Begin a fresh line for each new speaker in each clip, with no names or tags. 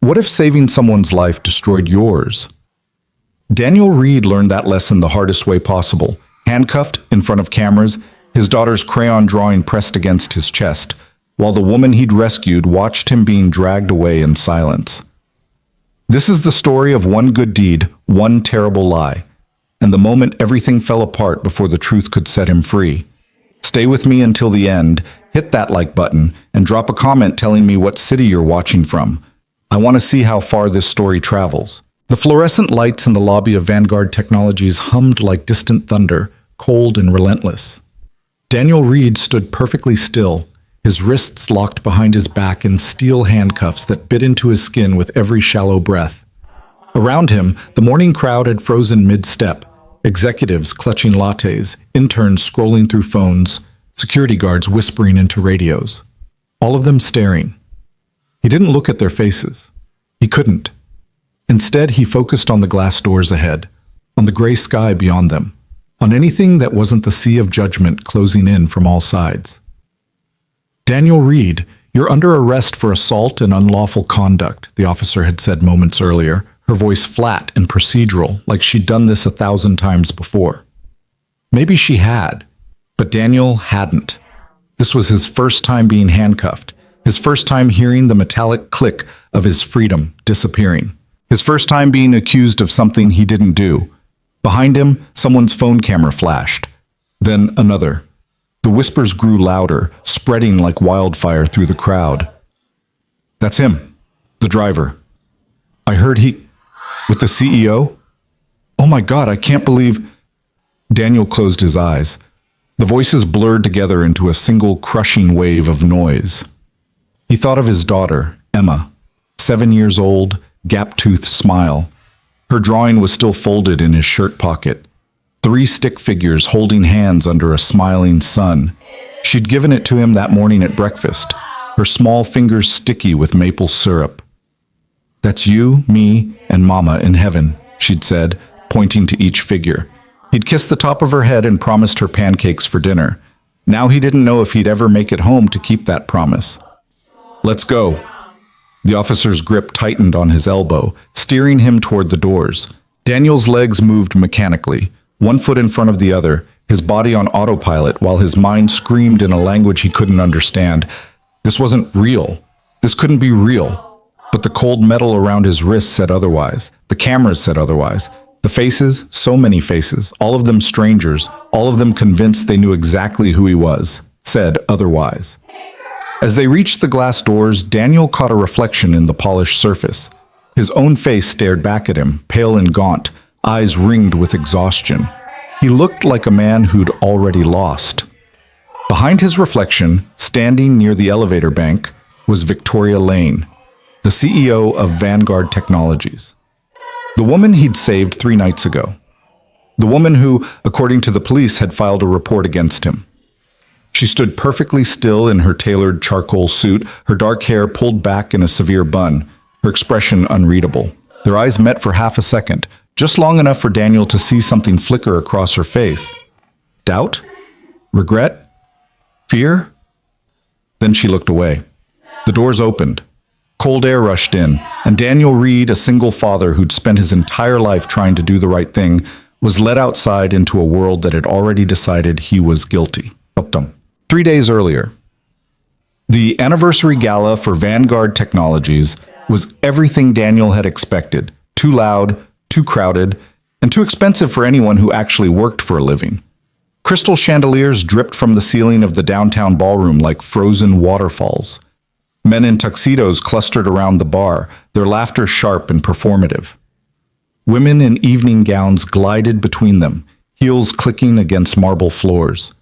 What if saving someone's life destroyed yours? Daniel Reed learned that lesson the hardest way possible. Handcuffed in front of cameras, his daughter's crayon drawing pressed against his chest, while the woman he'd rescued watched him being dragged away in silence. This is the story of one good deed, one terrible lie, and the moment everything fell apart before the truth could set him free. Stay with me until the end, hit that like button, and drop a comment telling me what city you're watching from. I want to see how far this story travels. The fluorescent lights in the lobby of Vanguard Technologies hummed like distant thunder, cold and relentless. Daniel Reed stood perfectly still, his wrists locked behind his back in steel handcuffs that bit into his skin with every shallow breath. Around him, the morning crowd had frozen mid-step, executives clutching lattes, interns scrolling through phones, security guards whispering into radios. All of them staring. He didn't look at their faces. He couldn't. Instead, he focused on the glass doors ahead, on the gray sky beyond them, on anything that wasn't the sea of judgment closing in from all sides. Daniel Reed, you're under arrest for assault and unlawful conduct, the officer had said moments earlier, her voice flat and procedural, like she'd done this 1,000 times before. Maybe she had, but Daniel hadn't. This was his first time being handcuffed, his first time hearing the metallic click of his freedom disappearing, his first time being accused of something he didn't do. Behind him, someone's phone camera flashed, then another. The whispers grew louder, spreading like wildfire through the crowd. That's him, the driver. I heard he... with the CEO? Oh my God, I can't believe... Daniel closed his eyes. The voices blurred together into a single crushing wave of noise. He thought of his daughter, Emma, 7 years old, gap-toothed smile. Her drawing was still folded in his shirt pocket. 3 stick figures holding hands under a smiling sun. She'd given it to him that morning at breakfast, her small fingers sticky with maple syrup. That's you, me, and Mama in heaven, she'd said, pointing to each figure. He'd kissed the top of her head and promised her pancakes for dinner. Now he didn't know if he'd ever make it home to keep that promise. Let's go. The officer's grip tightened on his elbow, steering him toward the doors. Daniel's legs moved mechanically, one foot in front of the other, his body on autopilot while his mind screamed in a language he couldn't understand. This wasn't real. This couldn't be real. But the cold metal around his wrists said otherwise. The cameras said otherwise. The faces, so many faces, all of them strangers, all of them convinced they knew exactly who he was, said otherwise. As they reached the glass doors, Daniel caught a reflection in the polished surface. His own face stared back at him, pale and gaunt, eyes ringed with exhaustion. He looked like a man who'd already lost. Behind his reflection, standing near the elevator bank, was Victoria Lane, the CEO of Vanguard Technologies. The woman he'd saved 3 nights ago. The woman who, according to the police, had filed a report against him. She stood perfectly still in her tailored charcoal suit, her dark hair pulled back in a severe bun, her expression unreadable. Their eyes met for half a second, just long enough for Daniel to see something flicker across her face. Doubt? Regret? Fear? Then she looked away. The doors opened. Cold air rushed in, and Daniel Reed, a single father who'd spent his entire life trying to do the right thing, was led outside into a world that had already decided he was guilty. 3 days earlier, the anniversary gala for Vanguard Technologies was everything Daniel had expected. Too loud, too crowded, and too expensive for anyone who actually worked for a living. Crystal chandeliers dripped from the ceiling of the downtown ballroom like frozen waterfalls. Men in tuxedos clustered around the bar, their laughter sharp and performative. Women in evening gowns glided between them, heels clicking against marble floors.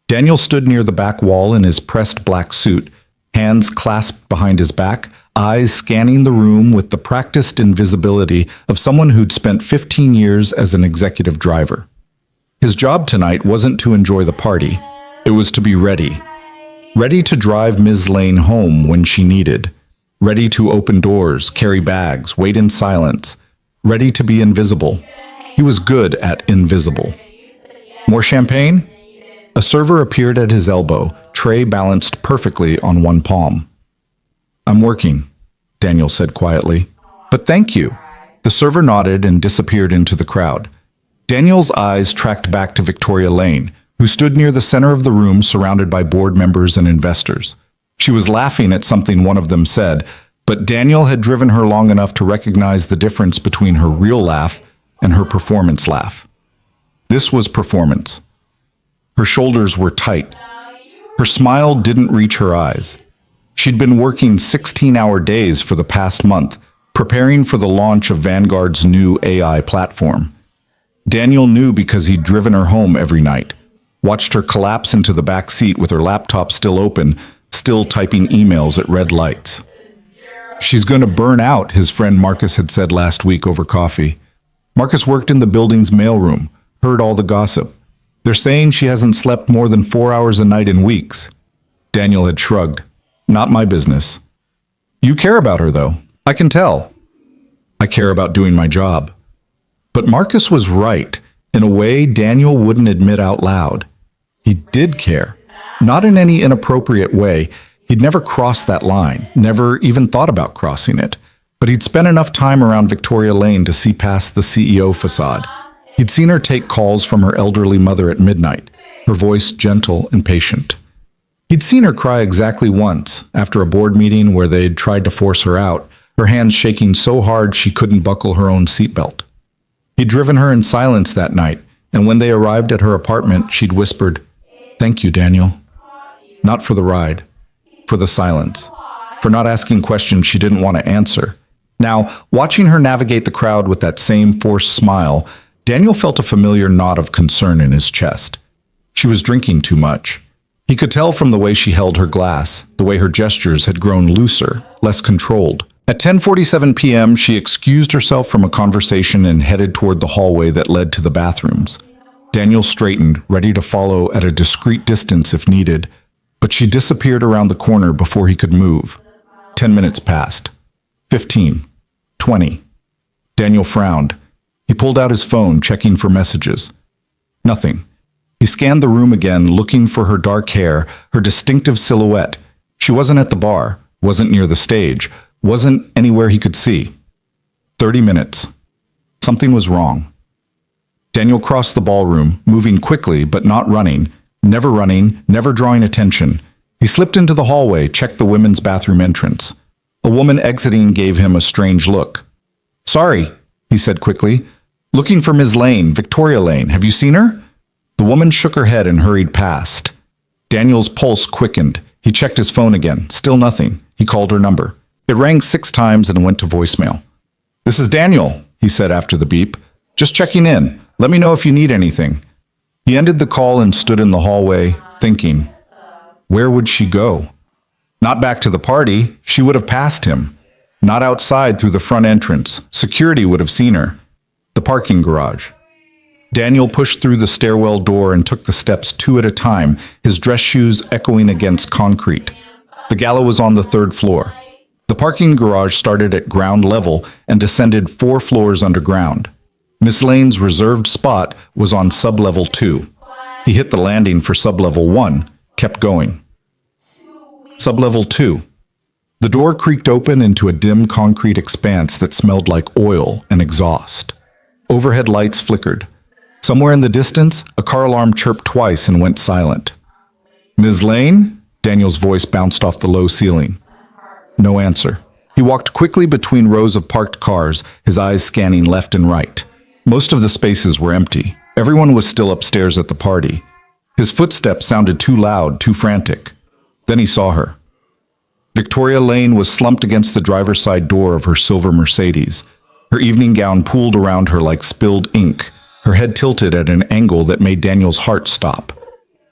Daniel stood near the back wall in his pressed black suit, hands clasped behind his back, eyes scanning the room with the practiced invisibility of someone who'd spent 15 years as an executive driver. His job tonight wasn't to enjoy the party. It was to be ready. Ready to drive Ms. Lane home when she needed. Ready to open doors, carry bags, wait in silence. Ready to be invisible. He was good at invisible. More champagne? A server appeared at his elbow, tray balanced perfectly on one palm. I'm working, Daniel said quietly. But thank you. The server nodded and disappeared into the crowd. Daniel's eyes tracked back to Victoria Lane, who stood near the center of the room surrounded by board members and investors. She was laughing at something one of them said, but Daniel had driven her long enough to recognize the difference between her real laugh and her performance laugh. This was performance. Her shoulders were tight. Her smile didn't reach her eyes. She'd been working 16-hour days for the past month, preparing for the launch of Vanguard's new AI platform. Daniel knew because he'd driven her home every night, watched her collapse into the back seat with her laptop still open, still typing emails at red lights. She's going to burn out, his friend Marcus had said last week over coffee. Marcus worked in the building's mailroom, heard all the gossip. They're saying she hasn't slept more than 4 hours a night in weeks. Daniel had shrugged. Not my business. You care about her, though. I can tell. I care about doing my job. But Marcus was right, in a way Daniel wouldn't admit out loud. He did care. Not in any inappropriate way. He'd never crossed that line, never even thought about crossing it. But he'd spent enough time around Victoria Lane to see past the CEO facade. He'd seen her take calls from her elderly mother at midnight, her voice gentle and patient. He'd seen her cry exactly once, after a board meeting where they'd tried to force her out, her hands shaking so hard she couldn't buckle her own seatbelt. He'd driven her in silence that night, and when they arrived at her apartment, she'd whispered, "Thank you, Daniel." Not for the ride, for the silence, for not asking questions she didn't want to answer. Now, watching her navigate the crowd with that same forced smile, Daniel felt a familiar knot of concern in his chest. She was drinking too much. He could tell from the way she held her glass, the way her gestures had grown looser, less controlled. At 10:47 p.m., she excused herself from a conversation and headed toward the hallway that led to the bathrooms. Daniel straightened, ready to follow at a discreet distance if needed, but she disappeared around the corner before he could move. 10 minutes passed. 15. 20. Daniel frowned. He pulled out his phone, checking for messages. Nothing. He scanned the room again, looking for her dark hair, her distinctive silhouette. She wasn't at the bar, wasn't near the stage, wasn't anywhere he could see. 30 minutes. Something was wrong. Daniel crossed the ballroom, moving quickly but not running, never drawing attention. He slipped into the hallway, checked the women's bathroom entrance. A woman exiting gave him a strange look. "Sorry," he said quickly. "Looking for Ms. Lane, Victoria Lane. Have you seen her?" The woman shook her head and hurried past. Daniel's pulse quickened. He checked his phone again. Still nothing. He called her number. It rang 6 times and went to voicemail. "This is Daniel," he said after the beep. "Just checking in. Let me know if you need anything." He ended the call and stood in the hallway, thinking. Where would she go? Not back to the party. She would have passed him. Not outside through the front entrance. Security would have seen her. The parking garage. Daniel pushed through the stairwell door and took the steps 2 at a time, his dress shoes echoing against concrete. The gala was on the 3rd floor. The parking garage started at ground level and descended 4 floors underground. Miss Lane's reserved spot was on sub-level 2. He hit the landing for sub-level 1, kept going. Sub-level 2. The door creaked open into a dim concrete expanse that smelled like oil and exhaust. Overhead lights flickered. Somewhere in the distance, a car alarm chirped twice and went silent. "Ms. Lane?" Daniel's voice bounced off the low ceiling. No answer. He walked quickly between rows of parked cars, his eyes scanning left and right. Most of the spaces were empty. Everyone was still upstairs at the party. His footsteps sounded too loud, too frantic. Then he saw her. Victoria Lane was slumped against the driver's side door of her silver Mercedes. Her evening gown pooled around her like spilled ink, her head tilted at an angle that made Daniel's heart stop.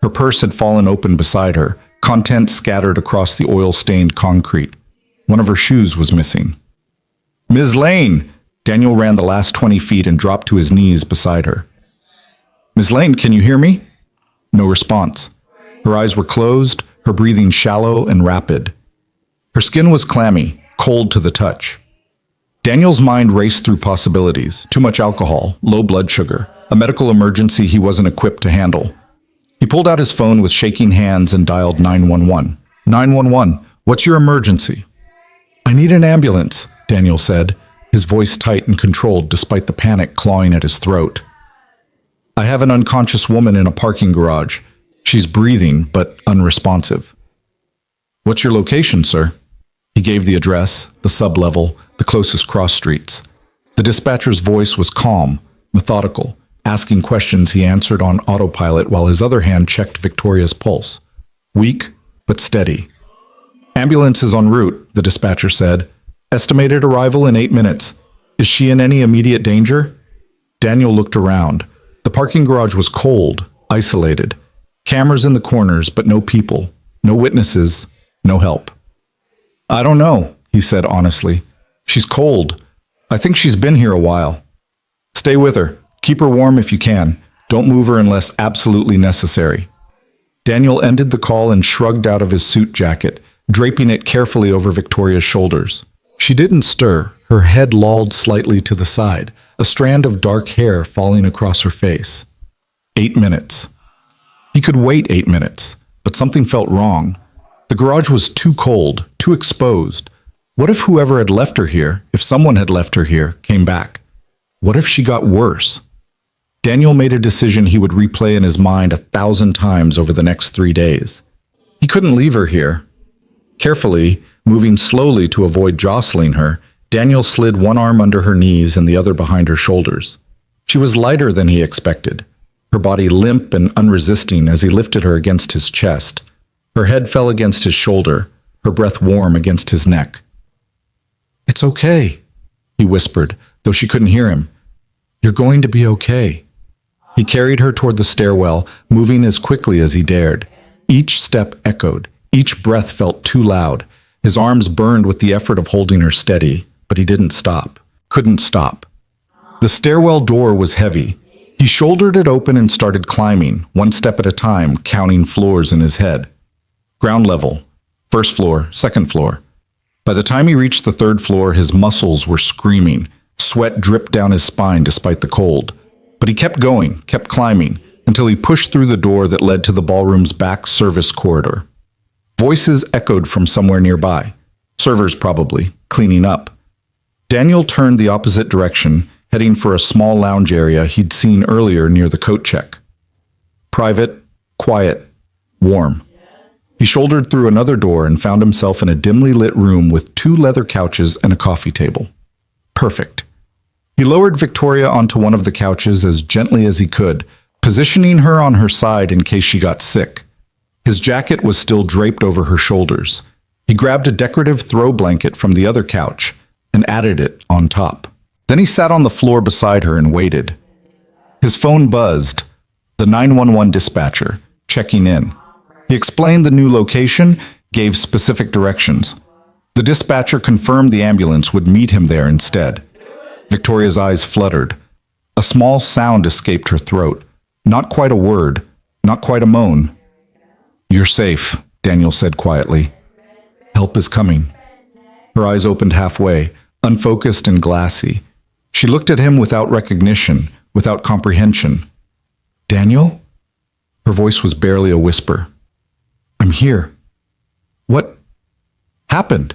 Her purse had fallen open beside her, contents scattered across the oil-stained concrete. One of her shoes was missing. "Ms. Lane!" Daniel ran the last 20 feet and dropped to his knees beside her. "Ms. Lane, can you hear me?" No response. Her eyes were closed, her breathing shallow and rapid. Her skin was clammy, cold to the touch. Daniel's mind raced through possibilities. Too much alcohol, low blood sugar, a medical emergency he wasn't equipped to handle. He pulled out his phone with shaking hands and dialed 911. 911, what's your emergency? "I need an ambulance," Daniel said, his voice tight and controlled despite the panic clawing at his throat. I have an unconscious woman in a parking garage. She's breathing, but unresponsive. What's your location, sir? He gave the address, the sublevel, the closest cross streets. The dispatcher's voice was calm, methodical, asking questions he answered on autopilot while his other hand checked Victoria's pulse. Weak, but steady. Ambulance is en route, the dispatcher said. Estimated arrival in 8 minutes. Is she in any immediate danger? Daniel looked around. The parking garage was cold, isolated. Cameras in the corners, but no people, no witnesses, no help. I don't know, he said honestly. She's cold. I think she's been here a while. Stay with her. Keep her warm if you can. Don't move her unless absolutely necessary. Daniel ended the call and shrugged out of his suit jacket, draping it carefully over Victoria's shoulders. She didn't stir, her head lolled slightly to the side, a strand of dark hair falling across her face. 8 minutes. He could wait 8 minutes, but something felt wrong. The garage was too cold, too exposed. What if whoever had left her here, if someone had left her here, came back? What if she got worse? Daniel made a decision he would replay in his mind 1,000 times over the next 3 days. He couldn't leave her here. Carefully, moving slowly to avoid jostling her, Daniel slid one arm under her knees and the other behind her shoulders. She was lighter than he expected, her body limp and unresisting as he lifted her against his chest. Her head fell against his shoulder, her breath warm against his neck. It's okay, he whispered, though she couldn't hear him. You're going to be okay. He carried her toward the stairwell, moving as quickly as he dared. Each step echoed. Each breath felt too loud. His arms burned with the effort of holding her steady, but he didn't stop. Couldn't stop. The stairwell door was heavy. He shouldered it open and started climbing, one step at a time, counting floors in his head. Ground level. First floor, second floor. By the time he reached the third floor, his muscles were screaming. Sweat dripped down his spine despite the cold. But he kept going, kept climbing, until he pushed through the door that led to the ballroom's back service corridor. Voices echoed from somewhere nearby. Servers probably, cleaning up. Daniel turned the opposite direction, heading for a small lounge area he'd seen earlier near the coat check. Private, quiet, warm. He shouldered through another door and found himself in a dimly lit room with 2 leather couches and a coffee table. Perfect. He lowered Victoria onto one of the couches as gently as he could, positioning her on her side in case she got sick. His jacket was still draped over her shoulders. He grabbed a decorative throw blanket from the other couch and added it on top. Then he sat on the floor beside her and waited. His phone buzzed. The 911 dispatcher, checking in. He explained the new location, gave specific directions. The dispatcher confirmed the ambulance would meet him there instead. Victoria's eyes fluttered. A small sound escaped her throat. Not quite a word, not quite a moan. You're safe, Daniel said quietly. Help is coming. Her eyes opened halfway, unfocused and glassy. She looked at him without recognition, without comprehension. Daniel? Her voice was barely a whisper. I'm here. What happened?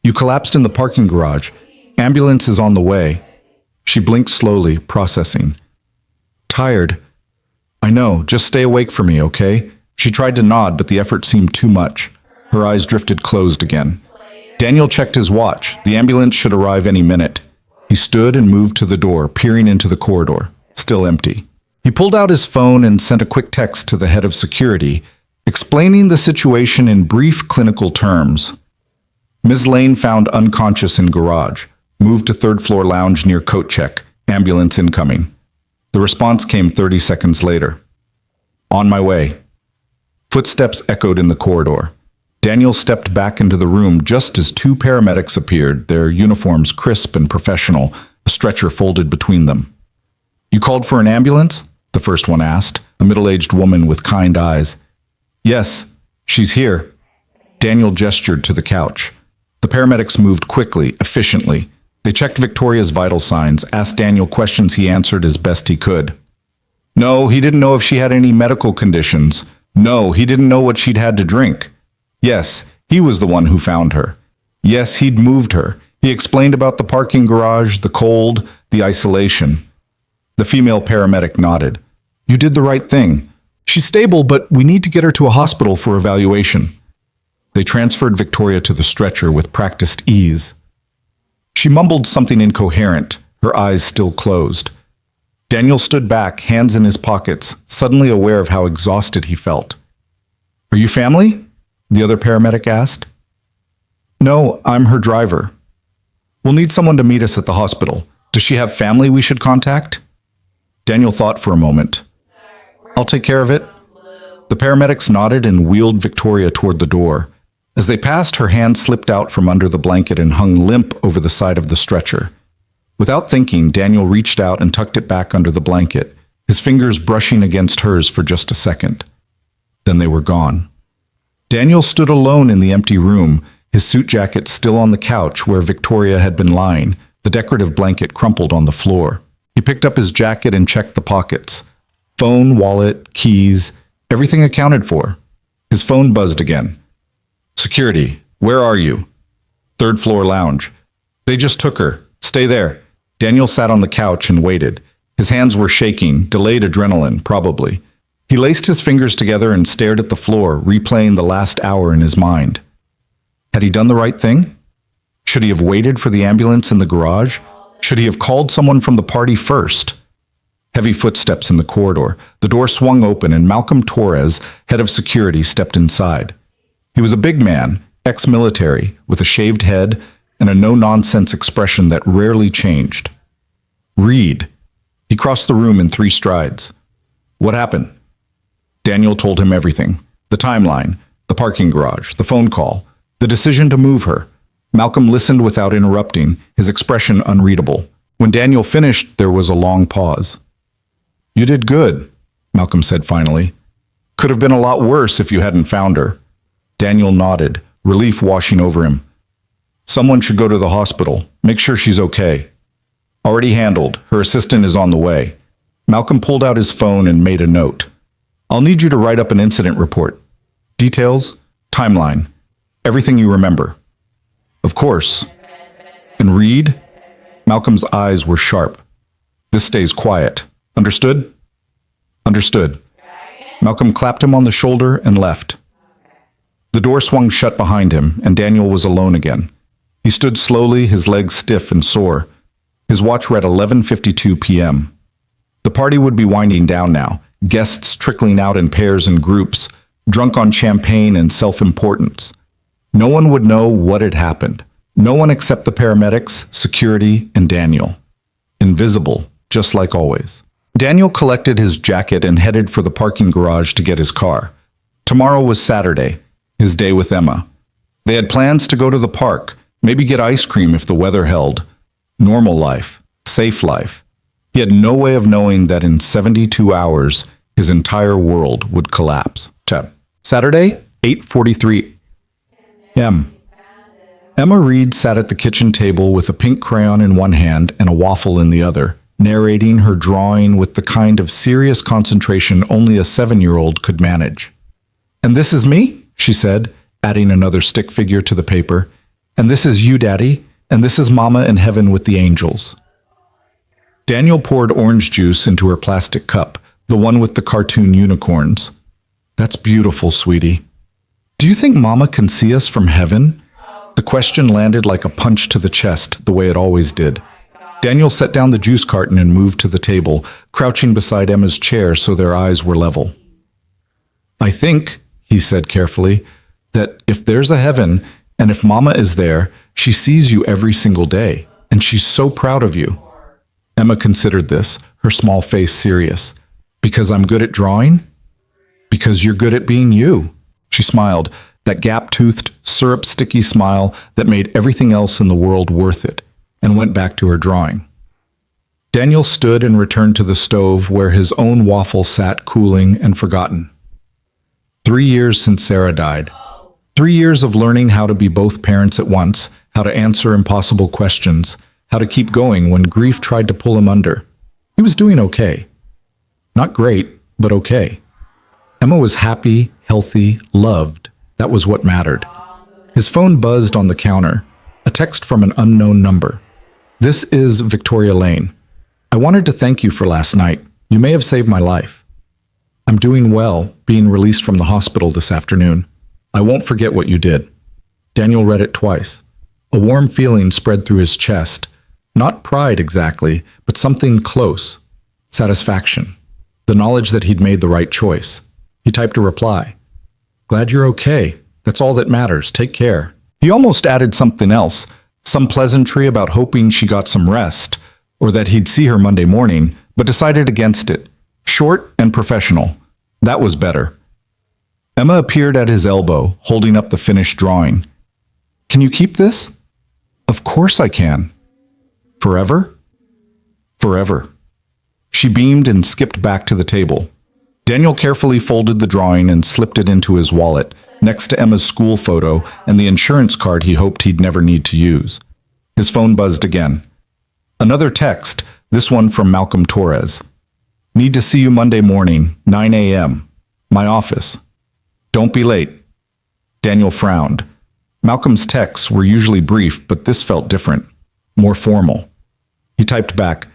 You collapsed in the parking garage. Ambulance is on the way. She blinked slowly, processing. Tired. I know, just stay awake for me, okay? She tried to nod, but the effort seemed too much. Her eyes drifted closed again. Daniel checked his watch. The ambulance should arrive any minute. He stood and moved to the door, peering into the corridor. Still empty. He pulled out his phone and sent a quick text to the head of security, explaining the situation in brief clinical terms. Ms. Lane found unconscious in garage. Moved to third floor lounge near coat check. Ambulance incoming. The response came 30 seconds later. On my way. Footsteps echoed in the corridor. Daniel stepped back into the room just as 2 paramedics appeared, their uniforms crisp and professional, a stretcher folded between them. You called for an ambulance? The first one asked, a middle-aged woman with kind eyes. Yes, she's here. Daniel gestured to the couch. The paramedics moved quickly, efficiently. They checked Victoria's vital signs, asked Daniel questions he answered as best he could. No, he didn't know if she had any medical conditions. No, he didn't know what she'd had to drink. Yes, he was the one who found her. Yes, he'd moved her. He explained about the parking garage, the cold, the isolation. The female paramedic nodded. You did the right thing. She's stable, but we need to get her to a hospital for evaluation. They transferred Victoria to the stretcher with practiced ease. She mumbled something incoherent, her eyes still closed. Daniel stood back, hands in his pockets, suddenly aware of how exhausted he felt. Are you family? The other paramedic asked. No, I'm her driver. We'll need someone to meet us at the hospital. Does she have family we should contact? Daniel thought for a moment. I'll take care of it. The paramedics nodded and wheeled Victoria toward the door. As they passed, her hand slipped out from under the blanket and hung limp over the side of the stretcher. Without thinking, Daniel reached out and tucked it back under the blanket, his fingers brushing against hers for just a second. Then they were gone. Daniel stood alone in the empty room, his suit jacket still on the couch where Victoria had been lying, the decorative blanket crumpled on the floor. He picked up his jacket and checked the pockets. Phone, wallet, keys, everything accounted for. His phone buzzed again. Security, where are you? Third floor lounge. They just took her. Stay there. Daniel sat on the couch and waited. His hands were shaking, delayed adrenaline, probably. He laced his fingers together and stared at the floor, replaying the last hour in his mind. Had he done the right thing? Should he have waited for the ambulance in the garage? Should he have called someone from the party first? Heavy footsteps in the corridor. The door swung open and Malcolm Torres, head of security, stepped inside. He was a big man, ex-military, with a shaved head and a no-nonsense expression that rarely changed. Reed. He crossed the room in 3 strides. What happened? Daniel told him everything. The timeline, the parking garage, the phone call, the decision to move her. Malcolm listened without interrupting, his expression unreadable. When Daniel finished, there was a long pause. You did good, Malcolm said finally. Could have been a lot worse if you hadn't found her. Daniel nodded, relief washing over him. Someone should go to the hospital. Make sure she's okay. Already handled. Her assistant is on the way. Malcolm pulled out his phone and made a note. I'll need you to write up an incident report. Details, timeline, everything you remember. Of course. And Reed? Malcolm's eyes were sharp. This stays quiet. Understood? Understood. Malcolm clapped him on the shoulder and left. The door swung shut behind him, and Daniel was alone again. He stood slowly, his legs stiff and sore. His watch read 11:52 p.m. The party would be winding down now, guests trickling out in pairs and groups, drunk on champagne and self-importance. No one would know what had happened. No one except the paramedics, security, and Daniel. Invisible, just like always. Daniel collected his jacket and headed for the parking garage to get his car. Tomorrow was Saturday, his day with Emma. They had plans to go to the park, maybe get ice cream if the weather held. Normal life, safe life. He had no way of knowing that in 72 hours, his entire world would collapse. Saturday, 8:43 m. Emma Reed sat at the kitchen table with a pink crayon in one hand and a waffle in the other, narrating her drawing with the kind of serious concentration only a 7-year-old could manage. And this is me, she said, adding another stick figure to the paper. And this is you, Daddy, and this is Mama in heaven with the angels. Daniel poured orange juice into her plastic cup, the one with the cartoon unicorns. That's beautiful, sweetie. Do you think Mama can see us from heaven? The question landed like a punch to the chest, the way it always did. Daniel set down the juice carton and moved to the table, crouching beside Emma's chair so their eyes were level. I think, he said carefully, that if there's a heaven, and if Mama is there, she sees you every single day, and she's so proud of you. Emma considered this, her small face serious. Because I'm good at drawing? Because you're good at being you. She smiled, that gap-toothed, syrup-sticky smile that made everything else in the world worth it, and went back to her drawing. Daniel stood and returned to the stove where his own waffle sat cooling and forgotten. 3 years since Sarah died. 3 years of learning how to be both parents at once, how to answer impossible questions, how to keep going when grief tried to pull him under. He was doing okay. Not great, but okay. Emma was happy, healthy, loved. That was what mattered. His phone buzzed on the counter. A text from an unknown number. This is Victoria Lane. I wanted to thank you for last night. You may have saved my life. I'm doing well, being released from the hospital this afternoon. I won't forget what you did. Daniel read it twice. A warm feeling spread through his chest. Not pride exactly, but something close. Satisfaction. The knowledge that he'd made the right choice. He typed a reply. Glad you're okay. That's all that matters. Take care. He almost added something else, some pleasantry about hoping she got some rest, or that he'd see her Monday morning, but decided against it. Short and professional. That was better. Emma appeared at his elbow, holding up the finished drawing. Can you keep this? Of course I can. Forever? Forever. She beamed and skipped back to the table. Daniel carefully folded the drawing and slipped it into his wallet, next to Emma's school photo and the insurance card he hoped he'd never need to use. His phone buzzed again. Another text, this one from Malcolm Torres. Need to see you Monday morning, 9 a.m. My office. Don't be late. Daniel frowned. Malcolm's texts were usually brief, but this felt different, more formal. He typed back,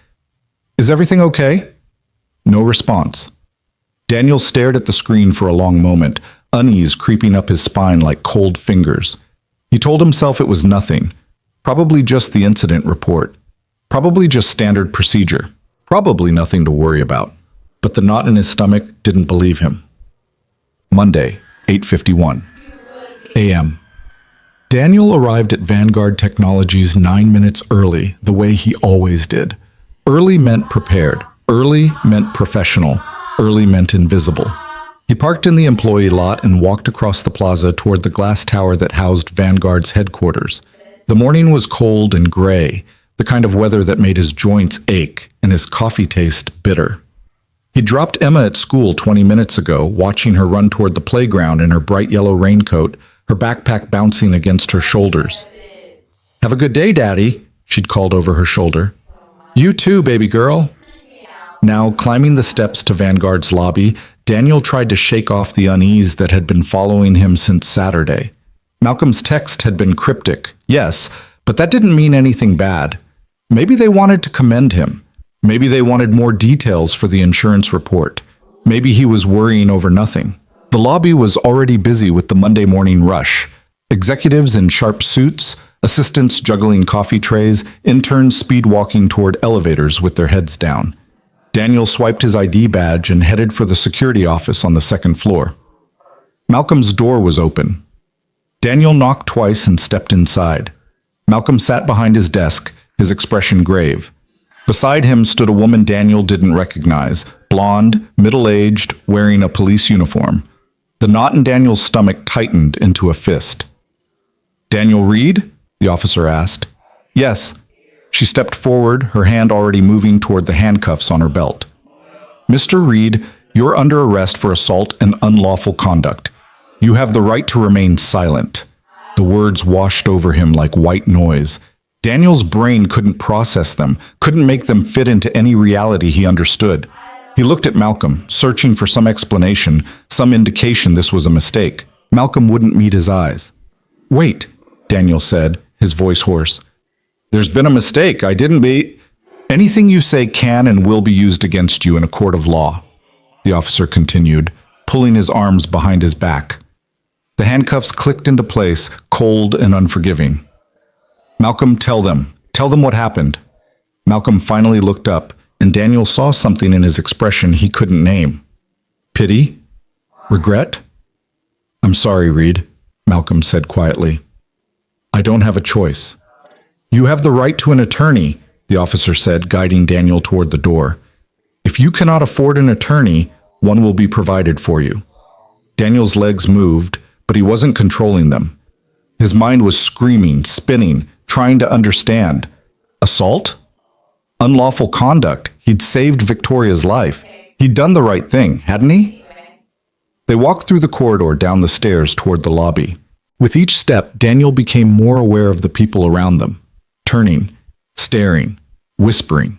Is everything okay? No response. Daniel stared at the screen for a long moment, unease creeping up his spine like cold fingers. He told himself it was nothing, probably just the incident report, probably just standard procedure, probably nothing to worry about. But the knot in his stomach didn't believe him. Monday, 8:51 a.m. Daniel arrived at Vanguard Technologies 9 minutes early, the way he always did. Early meant prepared. Early meant professional. Early meant invisible. He parked in the employee lot and walked across the plaza toward the glass tower that housed Vanguard's headquarters. The morning was cold and gray, the kind of weather that made his joints ache and his coffee taste bitter. He dropped Emma at school 20 minutes ago, watching her run toward the playground in her bright yellow raincoat, her backpack bouncing against her shoulders. Have a good day, Daddy, she'd called over her shoulder. You too, baby girl. Now, climbing the steps to Vanguard's lobby, Daniel tried to shake off the unease that had been following him since Saturday. Malcolm's text had been cryptic, yes, but that didn't mean anything bad. Maybe they wanted to commend him. Maybe they wanted more details for the insurance report. Maybe he was worrying over nothing. The lobby was already busy with the Monday morning rush. Executives in sharp suits, assistants juggling coffee trays, interns speed-walking toward elevators with their heads down. Daniel swiped his ID badge and headed for the security office on the second floor. Malcolm's door was open. Daniel knocked twice and stepped inside. Malcolm sat behind his desk, his expression grave. Beside him stood a woman Daniel didn't recognize, blonde, middle-aged, wearing a police uniform. The knot in Daniel's stomach tightened into a fist. Daniel Reed? The officer asked. Yes. She stepped forward, her hand already moving toward the handcuffs on her belt. Mr. Reed, you're under arrest for assault and unlawful conduct. You have the right to remain silent. The words washed over him like white noise. Daniel's brain couldn't process them, couldn't make them fit into any reality he understood. He looked at Malcolm, searching for some explanation, some indication this was a mistake. Malcolm wouldn't meet his eyes. Wait, Daniel said, his voice hoarse. There's been a mistake. I didn't be... Anything you say can and will be used against you in a court of law, the officer continued, pulling his arms behind his back. The handcuffs clicked into place, cold and unforgiving. Malcolm, tell them what happened. Malcolm finally looked up, and Daniel saw something in his expression he couldn't name. Pity? Regret? I'm sorry, Reed, Malcolm said quietly. I don't have a choice. You have the right to an attorney, the officer said, guiding Daniel toward the door. If you cannot afford an attorney, one will be provided for you. Daniel's legs moved, but he wasn't controlling them. His mind was screaming, spinning, trying to understand. Assault? Unlawful conduct. He'd saved Victoria's life. He'd done the right thing, hadn't he? They walked through the corridor down the stairs toward the lobby. With each step, Daniel became more aware of the people around them. Turning, staring, whispering.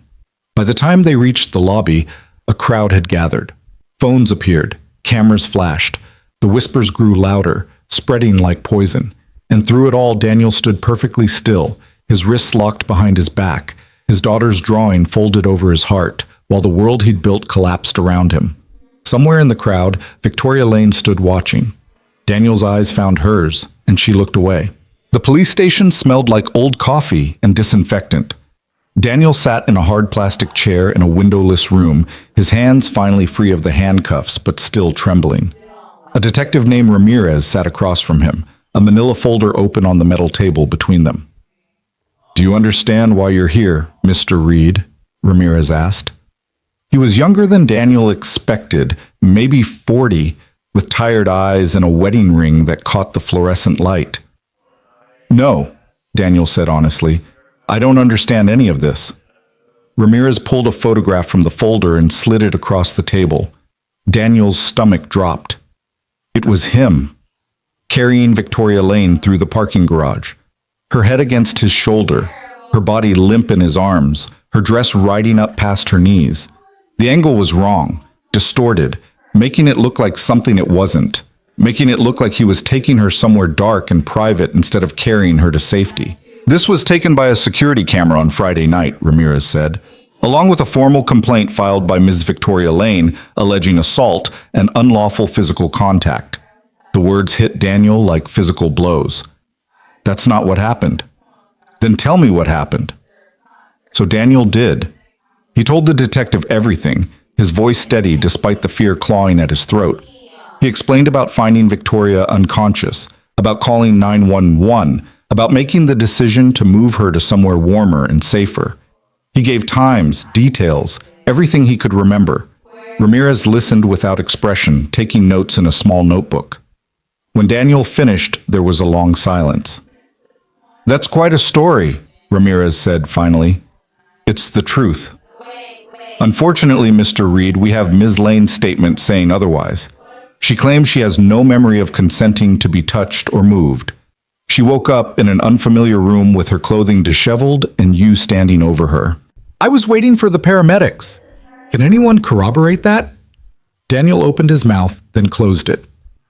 By the time they reached the lobby, a crowd had gathered. Phones appeared, cameras flashed. The whispers grew louder, spreading like poison. And through it all, Daniel stood perfectly still, his wrists locked behind his back, his daughter's drawing folded over his heart, while the world he'd built collapsed around him. Somewhere in the crowd, Victoria Lane stood watching. Daniel's eyes found hers, and she looked away. The police station smelled like old coffee and disinfectant. Daniel sat in a hard plastic chair in a windowless room, his hands finally free of the handcuffs but still trembling. A detective named Ramirez sat across from him, a manila folder open on the metal table between them. "Do you understand why you're here, Mr. Reed?" Ramirez asked. He was younger than Daniel expected, maybe 40, with tired eyes and a wedding ring that caught the fluorescent light. "No," Daniel said honestly. "I don't understand any of this." Ramirez pulled a photograph from the folder and slid it across the table. Daniel's stomach dropped. It was him, carrying Victoria Lane through the parking garage, her head against his shoulder, her body limp in his arms, her dress riding up past her knees. The angle was wrong, distorted, making it look like something it wasn't, making it look like he was taking her somewhere dark and private instead of carrying her to safety. "This was taken by a security camera on Friday night," Ramirez said, along with a formal complaint filed by Ms. Victoria Lane alleging assault and unlawful physical contact. The words hit Daniel like physical blows. "That's not what happened." "Then tell me what happened." So Daniel did. He told the detective everything, his voice steady despite the fear clawing at his throat. He explained about finding Victoria unconscious, about calling 911, about making the decision to move her to somewhere warmer and safer. He gave times, details, everything he could remember. Ramirez listened without expression, taking notes in a small notebook. When Daniel finished, there was a long silence. "That's quite a story," Ramirez said finally. "It's the truth." "Unfortunately, Mr. Reed, we have Ms. Lane's statement saying otherwise. She claims she has no memory of consenting to be touched or moved. She woke up in an unfamiliar room with her clothing disheveled and you standing over her." "I was waiting for the paramedics. Can anyone corroborate that?" Daniel opened his mouth, then closed it.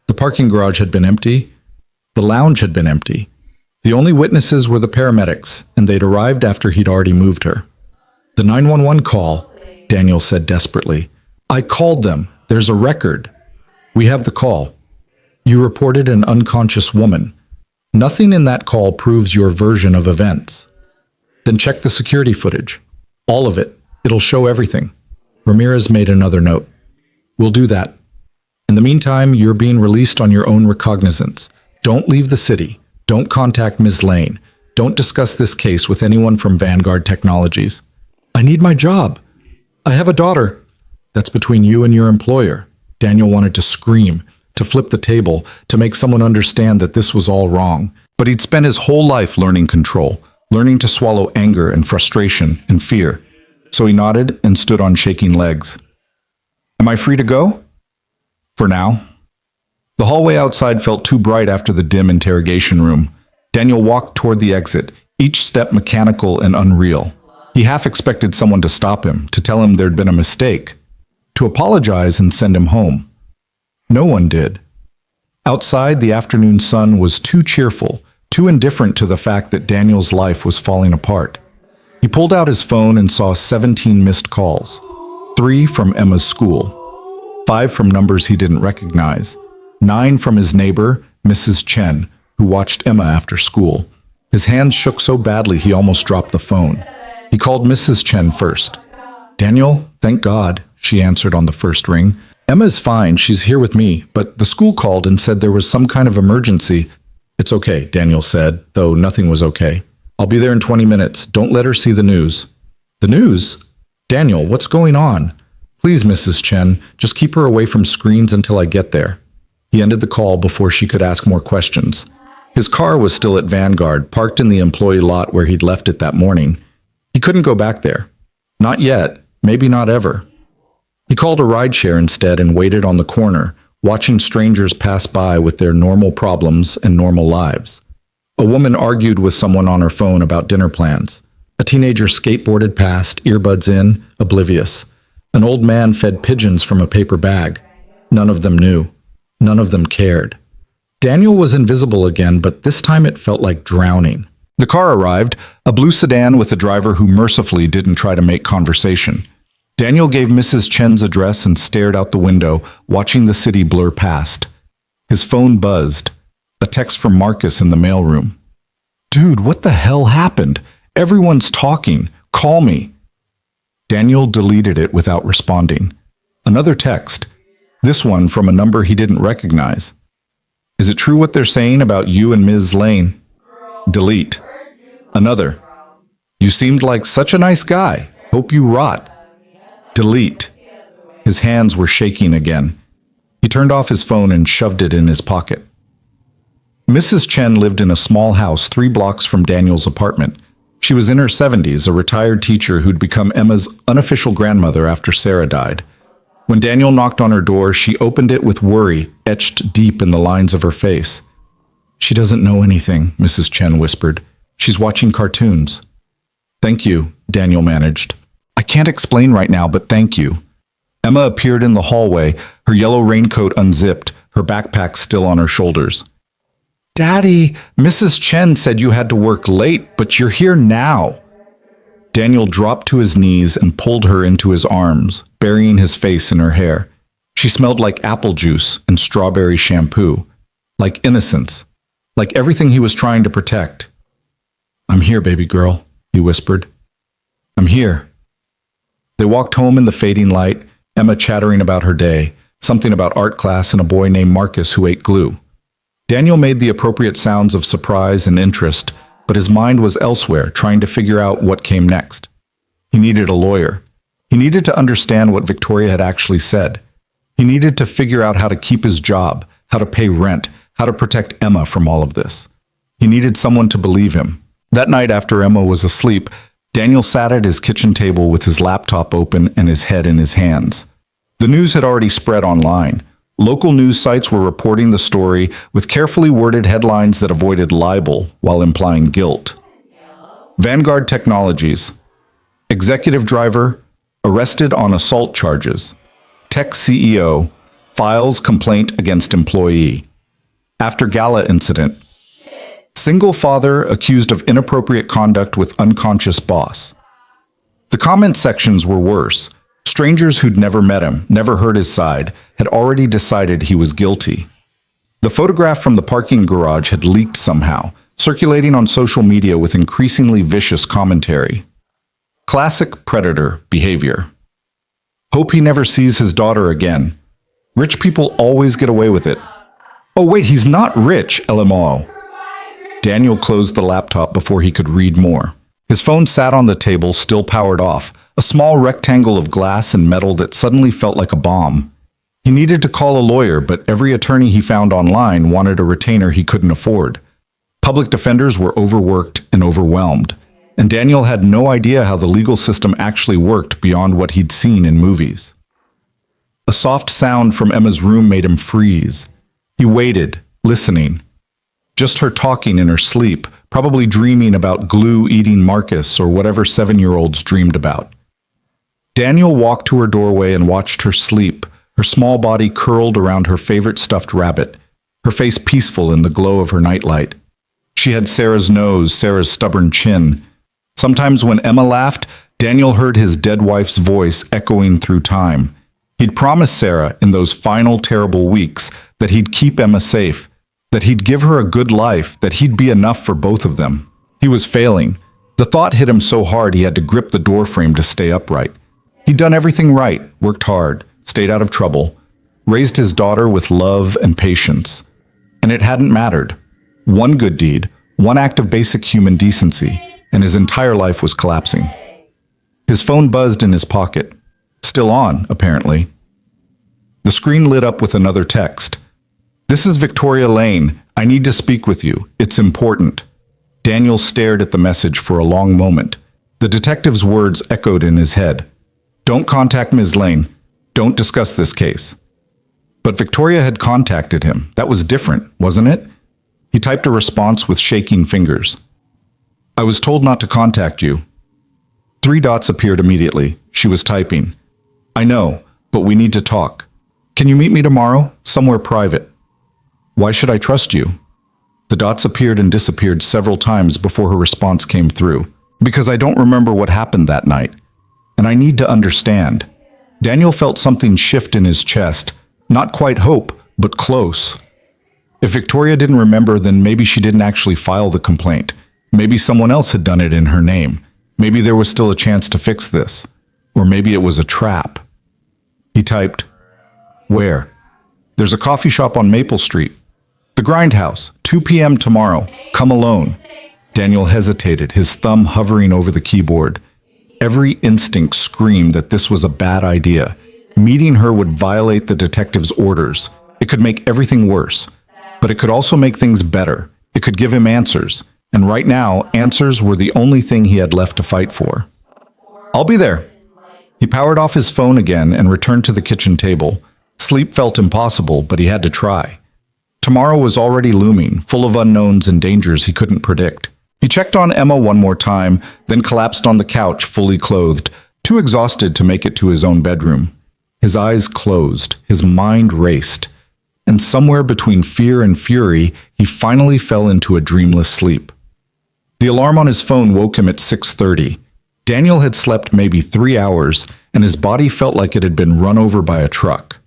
The parking garage had been empty. The lounge had been empty. The only witnesses were the paramedics, and they'd arrived after he'd already moved her. "The 911 call," Daniel said desperately. "I called them. There's a record. We have the call. You reported an unconscious woman. Nothing in that call proves your version of events." "Then check the security footage. All of it. It'll show everything." Ramirez made another note. "We'll do that. In the meantime, you're being released on your own recognizance. Don't leave the city. Don't contact Ms. Lane. Don't discuss this case with anyone from Vanguard Technologies." "I need my job. I have a daughter." "That's between you and your employer." Daniel wanted to scream, to flip the table, to make someone understand that this was all wrong. But he'd spent his whole life learning control, learning to swallow anger and frustration and fear. So he nodded and stood on shaking legs. "Am I free to go?" "For now." The hallway outside felt too bright after the dim interrogation room. Daniel walked toward the exit, each step mechanical and unreal. He half expected someone to stop him, to tell him there'd been a mistake, to apologize and send him home. No one did. Outside, the afternoon sun was too cheerful, too indifferent to the fact that Daniel's life was falling apart. He pulled out his phone and saw 17 missed calls. 3 from Emma's school, 5 from numbers he didn't recognize, 9 from his neighbor, Mrs. Chen, who watched Emma after school. His hands shook so badly he almost dropped the phone. He called Mrs. Chen first. "Daniel, thank God," she answered on the first ring. "Emma's fine, she's here with me, but the school called and said there was some kind of emergency." "It's okay," Daniel said, though nothing was okay. "I'll be there in 20 minutes. Don't let her see the news." "The news? Daniel, what's going on?" "Please, Mrs. Chen, just keep her away from screens until I get there." He ended the call before she could ask more questions. His car was still at Vanguard, parked in the employee lot where he'd left it that morning. He couldn't go back there. Not yet, maybe not ever. He called a rideshare instead and waited on the corner, watching strangers pass by with their normal problems and normal lives. A woman argued with someone on her phone about dinner plans. A teenager skateboarded past, earbuds in, oblivious. An old man fed pigeons from a paper bag. None of them knew. None of them cared. Daniel was invisible again, but this time it felt like drowning. The car arrived, a blue sedan with a driver who mercifully didn't try to make conversation. Daniel gave Mrs. Chen's address and stared out the window, watching the city blur past. His phone buzzed. A text from Marcus in the mailroom. "Dude, what the hell happened? Everyone's talking. Call me." Daniel deleted it without responding. Another text. This one from a number he didn't recognize. "Is it true what they're saying about you and Ms. Lane?" Delete. Another. "You seemed like such a nice guy. Hope you rot." Delete. His hands were shaking again. He turned off his phone and shoved it in his pocket. Mrs. Chen lived in a small house 3 blocks from Daniel's apartment. She was in her 70s, a retired teacher who'd become Emma's unofficial grandmother after Sarah died. When Daniel knocked on her door, she opened it with worry etched deep in the lines of her face. "She doesn't know anything," Mrs. Chen whispered. "She's watching cartoons." "Thank you," Daniel managed. "I can't explain right now, but thank you." Emma appeared in the hallway, her yellow raincoat unzipped, her backpack still on her shoulders. "Daddy, Mrs. Chen said you had to work late, but you're here now." Daniel dropped to his knees and pulled her into his arms, burying his face in her hair. She smelled like apple juice and strawberry shampoo, like innocence, like everything he was trying to protect. "I'm here, baby girl," he whispered. "I'm here." They walked home in the fading light, Emma chattering about her day, something about art class and a boy named Marcus who ate glue. Daniel made the appropriate sounds of surprise and interest, but his mind was elsewhere, trying to figure out what came next. He needed a lawyer. He needed to understand what Victoria had actually said. He needed to figure out how to keep his job, how to pay rent, how to protect Emma from all of this. He needed someone to believe him. That night after Emma was asleep, Daniel sat at his kitchen table with his laptop open and his head in his hands. The news had already spread online. Local news sites were reporting the story with carefully worded headlines that avoided libel while implying guilt. Vanguard Technologies. Executive driver, arrested on assault charges. Tech CEO, files complaint against employee. After gala incident. Single father accused of inappropriate conduct with unconscious boss. The comment sections were worse. Strangers who'd never met him, never heard his side, had already decided he was guilty. The photograph from the parking garage had leaked somehow, circulating on social media with increasingly vicious commentary. Classic predator behavior. Hope he never sees his daughter again. Rich people always get away with it. Oh wait, he's not rich, LMAO. Daniel closed the laptop before he could read more. His phone sat on the table, still powered off, a small rectangle of glass and metal that suddenly felt like a bomb. He needed to call a lawyer, but every attorney he found online wanted a retainer he couldn't afford. Public defenders were overworked and overwhelmed, and Daniel had no idea how the legal system actually worked beyond what he'd seen in movies. A soft sound from Emma's room made him freeze. He waited, listening. Just her talking in her sleep, probably dreaming about glue-eating Marcus or whatever 7-year-olds dreamed about. Daniel walked to her doorway and watched her sleep, her small body curled around her favorite stuffed rabbit, her face peaceful in the glow of her nightlight. She had Sarah's nose, Sarah's stubborn chin. Sometimes when Emma laughed, Daniel heard his dead wife's voice echoing through time. He'd promised Sarah in those final terrible weeks that he'd keep Emma safe, that he'd give her a good life, that he'd be enough for both of them. He was failing. The thought hit him so hard he had to grip the doorframe to stay upright. He'd done everything right, worked hard, stayed out of trouble, raised his daughter with love and patience. And it hadn't mattered. One good deed, one act of basic human decency, and his entire life was collapsing. His phone buzzed in his pocket. Still on, apparently. The screen lit up with another text. "This is Victoria Lane. I need to speak with you. It's important." Daniel stared at the message for a long moment. The detective's words echoed in his head. "Don't contact Ms. Lane. Don't discuss this case." But Victoria had contacted him. That was different, wasn't it? He typed a response with shaking fingers. "I was told not to contact you." 3 dots appeared immediately. She was typing. "I know, but we need to talk. Can you meet me tomorrow? Somewhere private." Why should I trust you? The dots appeared and disappeared several times before her response came through. Because I don't remember what happened that night. And I need to understand. Daniel felt something shift in his chest. Not quite hope, but close. If Victoria didn't remember, then maybe she didn't actually file the complaint. Maybe someone else had done it in her name. Maybe there was still a chance to fix this. Or maybe it was a trap. He typed, "Where?" "There's a coffee shop on Maple Street. The Grindhouse, 2 p.m. tomorrow. Come alone." Daniel hesitated, his thumb hovering over the keyboard. Every instinct screamed that this was a bad idea. Meeting her would violate the detective's orders. It could make everything worse. But it could also make things better. It could give him answers. And right now, answers were the only thing he had left to fight for. "I'll be there." He powered off his phone again and returned to the kitchen table. Sleep felt impossible, but he had to try. Tomorrow was already looming, full of unknowns and dangers he couldn't predict. He checked on Emma one more time, then collapsed on the couch, fully clothed, too exhausted to make it to his own bedroom. His eyes closed, his mind raced, and somewhere between fear and fury, he finally fell into a dreamless sleep. The alarm on his phone woke him at 6:30. Daniel had slept maybe 3 hours, and his body felt like it had been run over by a truck.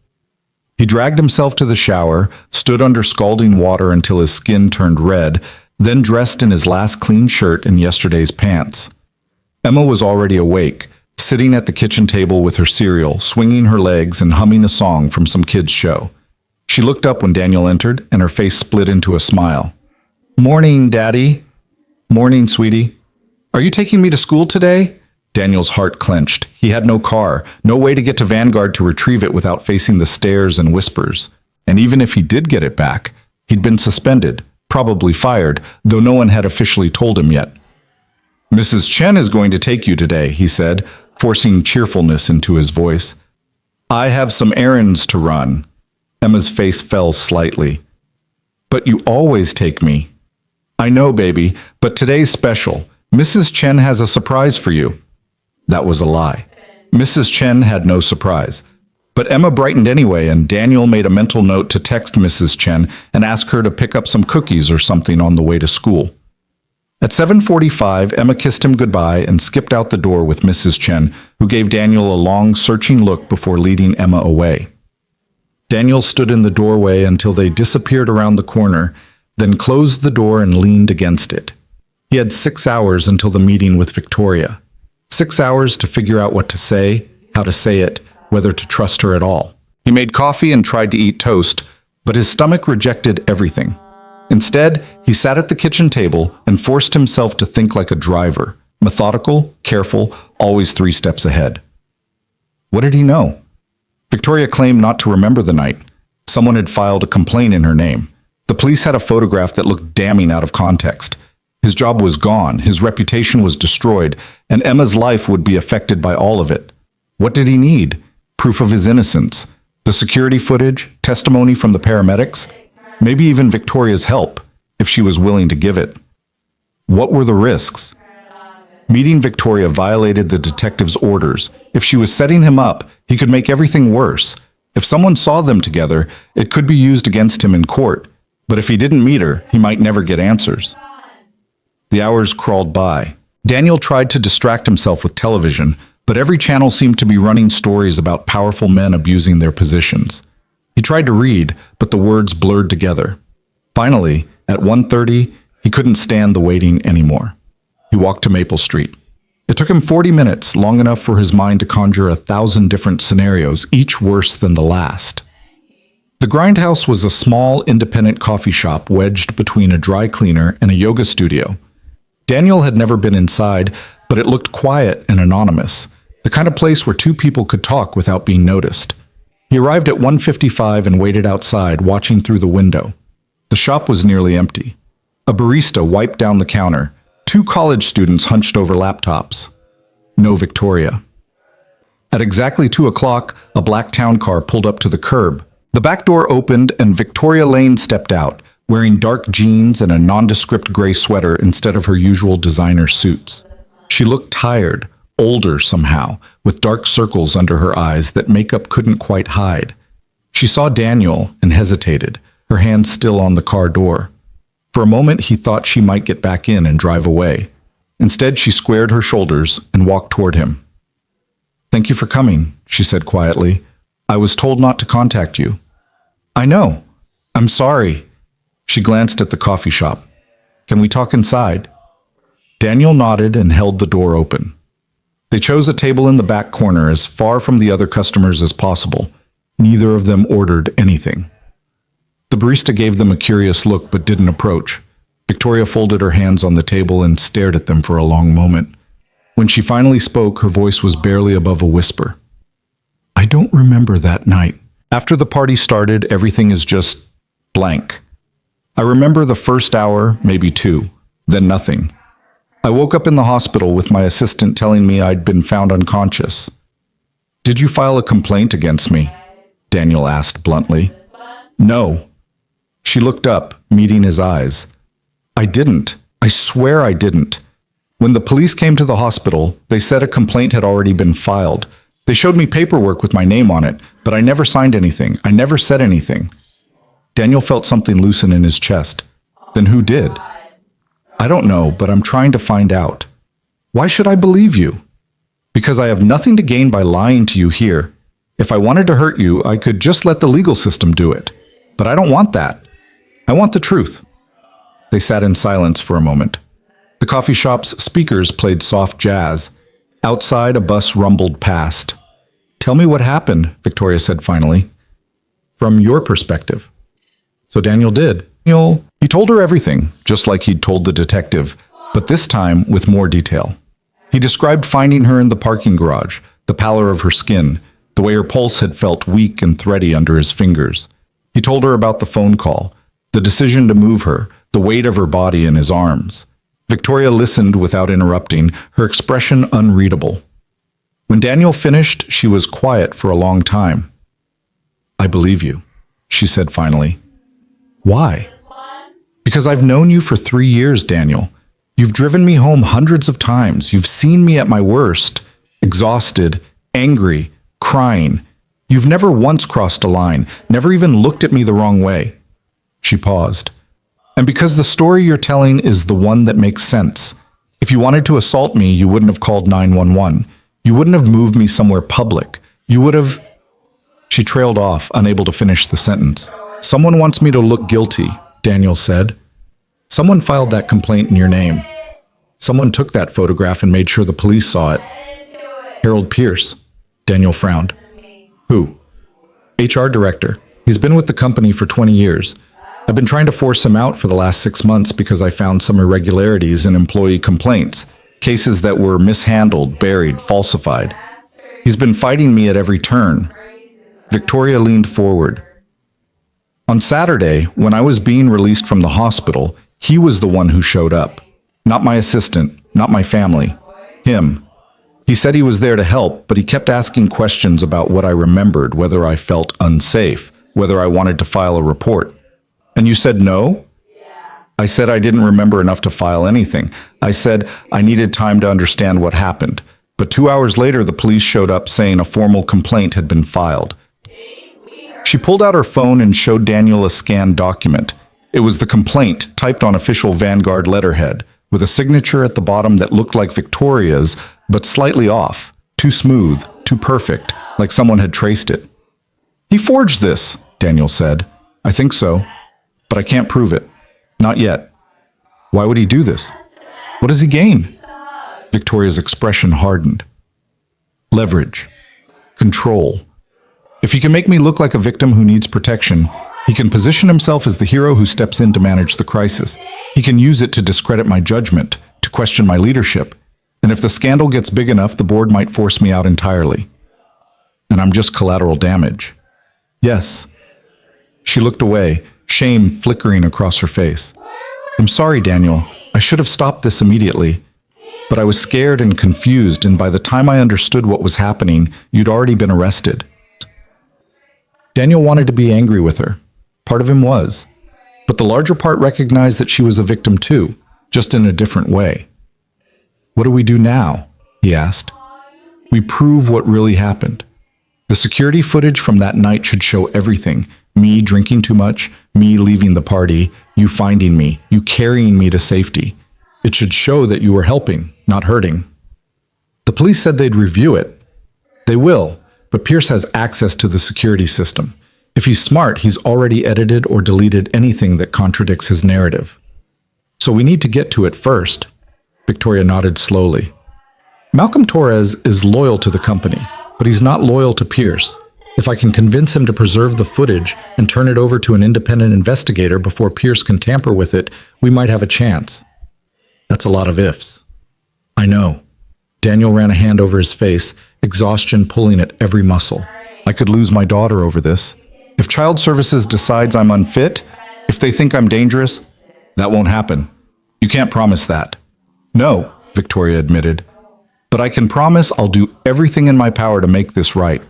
He dragged himself to the shower, stood under scalding water until his skin turned red, then dressed in his last clean shirt and yesterday's pants. Emma was already awake, sitting at the kitchen table with her cereal, swinging her legs and humming a song from some kid's show. She looked up when Daniel entered, and her face split into a smile. "Morning, Daddy." "Morning, sweetie." "Are you taking me to school today?" Daniel's heart clenched. He had no car, no way to get to Vanguard to retrieve it without facing the stares and whispers. And even if he did get it back, he'd been suspended, probably fired, though no one had officially told him yet. "Mrs. Chen is going to take you today," he said, forcing cheerfulness into his voice. "I have some errands to run." Emma's face fell slightly. "But you always take me." "I know, baby, but today's special. Mrs. Chen has a surprise for you." That was a lie. Mrs. Chen had no surprise. But Emma brightened anyway, and Daniel made a mental note to text Mrs. Chen and ask her to pick up some cookies or something on the way to school. At 7:45, Emma kissed him goodbye and skipped out the door with Mrs. Chen, who gave Daniel a long, searching look before leading Emma away. Daniel stood in the doorway until they disappeared around the corner, then closed the door and leaned against it. He had 6 hours until the meeting with Victoria. 6 hours to figure out what to say, how to say it, whether to trust her at all. He made coffee and tried to eat toast, but his stomach rejected everything. Instead, he sat at the kitchen table and forced himself to think like a driver, methodical, careful, always 3 steps ahead. What did he know? Victoria claimed not to remember the night. Someone had filed a complaint in her name. The police had a photograph that looked damning out of context. His job was gone, his reputation was destroyed, and Emma's life would be affected by all of it. What did he need? Proof of his innocence. The security footage, testimony from the paramedics, maybe even Victoria's help, if she was willing to give it. What were the risks? Meeting Victoria violated the detective's orders. If she was setting him up, he could make everything worse. If someone saw them together, it could be used against him in court. But if he didn't meet her, he might never get answers. The hours crawled by. Daniel tried to distract himself with television, but every channel seemed to be running stories about powerful men abusing their positions. He tried to read, but the words blurred together. Finally, at 1:30, he couldn't stand the waiting anymore. He walked to Maple Street. It took him 40 minutes, long enough for his mind to conjure 1,000 different scenarios, each worse than the last. The Grindhouse was a small, independent coffee shop wedged between a dry cleaner and a yoga studio. Daniel had never been inside, but it looked quiet and anonymous, the kind of place where 2 people could talk without being noticed. He arrived at 1:55 and waited outside, watching through the window. The shop was nearly empty. A barista wiped down the counter. 2 college students hunched over laptops. No Victoria. At exactly 2 o'clock, a black town car pulled up to the curb. The back door opened and Victoria Lane stepped out, wearing dark jeans and a nondescript gray sweater instead of her usual designer suits. She looked tired, older somehow, with dark circles under her eyes that makeup couldn't quite hide. She saw Daniel and hesitated. her hand still on the car door. For a moment, he thought she might get back in and drive away. Instead, she squared her shoulders and walked toward him. "Thank you for coming," she said quietly. "I was told not to contact you." "I know. I'm sorry." She glanced at the coffee shop. "Can we talk inside?" Daniel nodded and held the door open. They chose a table in the back corner as far from the other customers as possible. Neither of them ordered anything. The barista gave them a curious look but didn't approach. Victoria folded her hands on the table and stared at them for a long moment. When she finally spoke, her voice was barely above a whisper. "I don't remember that night. After the party started, everything is just blank. I remember the first hour, maybe two, then nothing. I woke up in the hospital with my assistant telling me I'd been found unconscious." "Did you file a complaint against me?" Daniel asked bluntly. "No." She looked up, meeting his eyes. "I didn't. I swear I didn't. When the police came to the hospital, they said a complaint had already been filed. They showed me paperwork with my name on it, but I never signed anything. I never said anything." Daniel felt something loosen in his chest. "Then who did?" "I don't know, but I'm trying to find out." "Why should I believe you?" "Because I have nothing to gain by lying to you here. If I wanted to hurt you, I could just let the legal system do it. But I don't want that. I want the truth." They sat in silence for a moment. The coffee shop's speakers played soft jazz. Outside, a bus rumbled past. "Tell me what happened," Victoria said finally. "From your perspective." So Daniel did. He told her everything, just like he'd told the detective, but this time with more detail. He described finding her in the parking garage, the pallor of her skin, the way her pulse had felt weak and thready under his fingers. He told her about the phone call, the decision to move her, the weight of her body in his arms. Victoria listened without interrupting, her expression unreadable. When Daniel finished, she was quiet for a long time. "I believe you," she said finally. "Why?" "Because I've known you for 3 years, Daniel. You've driven me home hundreds of times. You've seen me at my worst, exhausted, angry, crying. You've never once crossed a line, never even looked at me the wrong way." She paused. "And because the story you're telling is the one that makes sense. If you wanted to assault me, you wouldn't have called 911. You wouldn't have moved me somewhere public. You would have..." She trailed off, unable to finish the sentence. "Someone wants me to look guilty," Daniel said. "Someone filed that complaint in your name. Someone took that photograph and made sure the police saw it." "Harold Pierce." Daniel frowned. "Who?" "HR director. He's been with the company for 20 years. I've been trying to force him out for the last 6 months because I found some irregularities in employee complaints, cases that were mishandled, buried, falsified. He's been fighting me at every turn." Victoria leaned forward. "On Saturday, when I was being released from the hospital, he was the one who showed up. Not my assistant, not my family. Him. He said he was there to help, but he kept asking questions about what I remembered, whether I felt unsafe, whether I wanted to file a report. And you said no?" I said I didn't remember enough to file anything. I said I needed time to understand what happened. But 2 hours later, the police showed up saying a formal complaint had been filed. She pulled out her phone and showed Daniel a scanned document. It was the complaint, typed on official Vanguard letterhead, with a signature at the bottom that looked like Victoria's, but slightly off. Too smooth, too perfect, like someone had traced it. "He forged this," Daniel said. "I think so, but I can't prove it. Not yet." "Why would he do this? What does he gain?" Victoria's expression hardened. "Leverage. Control. If he can make me look like a victim who needs protection, he can position himself as the hero who steps in to manage the crisis. He can use it to discredit my judgment, to question my leadership. And if the scandal gets big enough, the board might force me out entirely. And I'm just collateral damage." "Yes." She looked away, shame flickering across her face. "I'm sorry, Daniel. I should have stopped this immediately. But I was scared and confused, and by the time I understood what was happening, you'd already been arrested." Daniel wanted to be angry with her. Part of him was. But the larger part recognized that she was a victim too, just in a different way. "What do we do now?" he asked. "We prove what really happened. The security footage from that night should show everything. Me drinking too much, me leaving the party, you finding me, you carrying me to safety. It should show that you were helping, not hurting. The police said they'd review it. They will, but Pierce has access to the security system. If he's smart, he's already edited or deleted anything that contradicts his narrative. So we need to get to it first. Victoria nodded slowly. Malcolm Torres is loyal to the company, but he's not loyal to Pierce. If I can convince him to preserve the footage and turn it over to an independent investigator before Pierce can tamper with it, we might have a chance. That's a lot of ifs. I know. Daniel ran a hand over his face, exhaustion pulling at every muscle. I could lose my daughter over this. If Child Services decides I'm unfit, if they think I'm dangerous, that won't happen. You can't promise that. No, Victoria admitted. But I can promise I'll do everything in my power to make this right.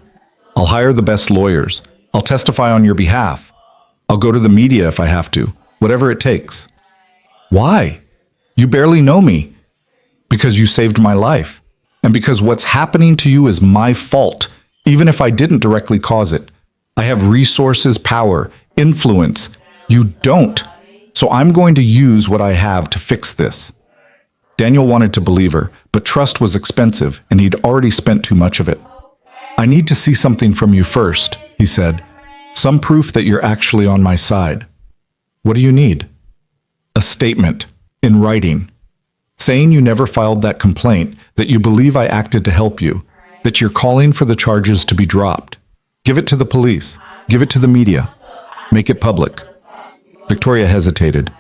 I'll hire the best lawyers. I'll testify on your behalf. I'll go to the media if I have to, whatever it takes. Why? You barely know me. Because you saved my life. And because what's happening to you is my fault, even if I didn't directly cause it. I have resources, power, influence. You don't. So I'm going to use what I have to fix this. Daniel wanted to believe her, but trust was expensive, and he'd already spent too much of it. I need to see something from you first, he said. Some proof that you're actually on my side. What do you need? A statement, in writing, saying you never filed that complaint, that you believe I acted to help you, that you're calling for the charges to be dropped. Give it to the police. Give it to the media. Make it public. Victoria hesitated.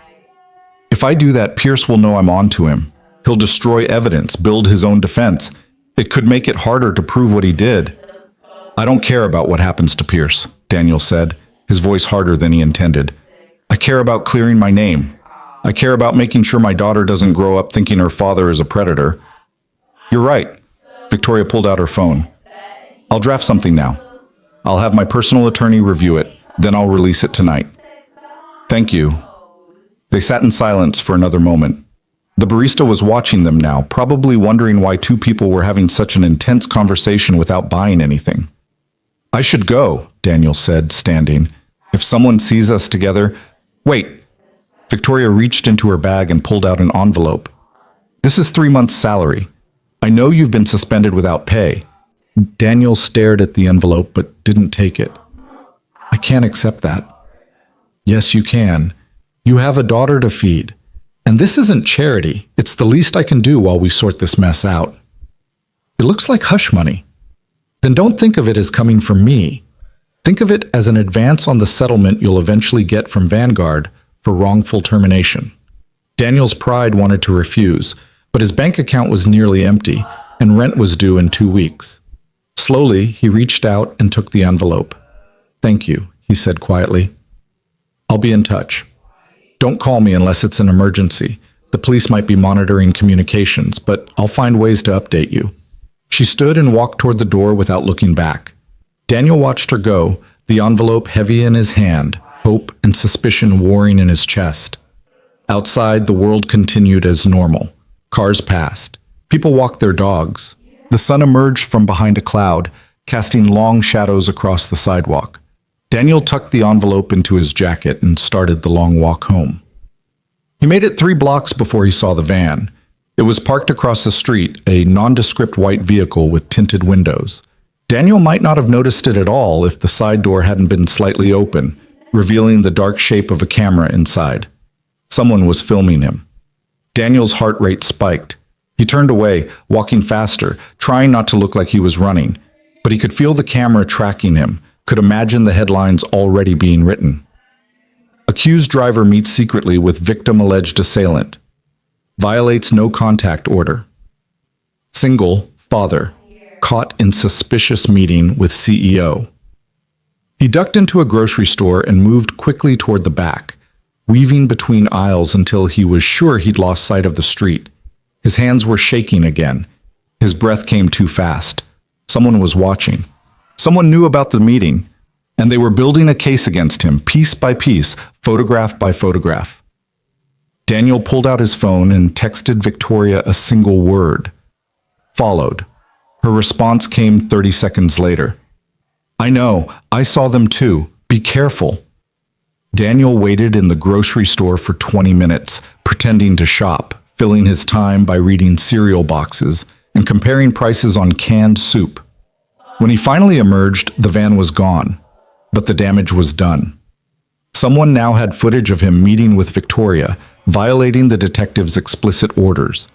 If I do that, Pierce will know I'm on to him. He'll destroy evidence, build his own defense. It could make it harder to prove what he did. I don't care about what happens to Pierce, Daniel said, his voice harder than he intended. I care about clearing my name. I care about making sure my daughter doesn't grow up thinking her father is a predator. You're right. Victoria pulled out her phone. I'll draft something now. I'll have my personal attorney review it, then I'll release it tonight. Thank you. They sat in silence for another moment. The barista was watching them now, probably wondering why two people were having such an intense conversation without buying anything. I should go, Daniel said, standing. If someone sees us together... Wait. Victoria reached into her bag and pulled out an envelope. This is 3 months' salary. I know you've been suspended without pay. Daniel stared at the envelope but didn't take it. I can't accept that. Yes, you can. You have a daughter to feed. And this isn't charity. It's the least I can do while we sort this mess out. It looks like hush money. Then don't think of it as coming from me. Think of it as an advance on the settlement you'll eventually get from Vanguard for wrongful termination. Daniel's pride wanted to refuse, but his bank account was nearly empty, and rent was due in 2 weeks. Slowly, he reached out and took the envelope. Thank you, he said quietly. I'll be in touch. Don't call me unless it's an emergency. The police might be monitoring communications, but I'll find ways to update you. She stood and walked toward the door without looking back. Daniel watched her go, the envelope heavy in his hand, hope and suspicion warring in his chest. Outside, the world continued as normal. Cars passed. People walked their dogs. The sun emerged from behind a cloud, casting long shadows across the sidewalk. Daniel tucked the envelope into his jacket and started the long walk home. He made it 3 blocks before he saw the van. It was parked across the street, a nondescript white vehicle with tinted windows. Daniel might not have noticed it at all if the side door hadn't been slightly open, revealing the dark shape of a camera inside. Someone was filming him. Daniel's heart rate spiked. He turned away, walking faster, trying not to look like he was running. But he could feel the camera tracking him, could imagine the headlines already being written. Accused driver meets secretly with victim alleged assailant. Violates no contact order. Single, father, caught in suspicious meeting with CEO. He ducked into a grocery store and moved quickly toward the back, weaving between aisles until he was sure he'd lost sight of the street. His hands were shaking again. His breath came too fast. Someone was watching. Someone knew about the meeting, and they were building a case against him, piece by piece, photograph by photograph. Daniel pulled out his phone and texted Victoria a single word. Followed. Her response came 30 seconds later. I know, I saw them too. Be careful. Daniel waited in the grocery store for 20 minutes, pretending to shop, filling his time by reading cereal boxes and comparing prices on canned soup. When he finally emerged, the van was gone, but the damage was done. Someone now had footage of him meeting with Victoria, violating the detective's explicit orders.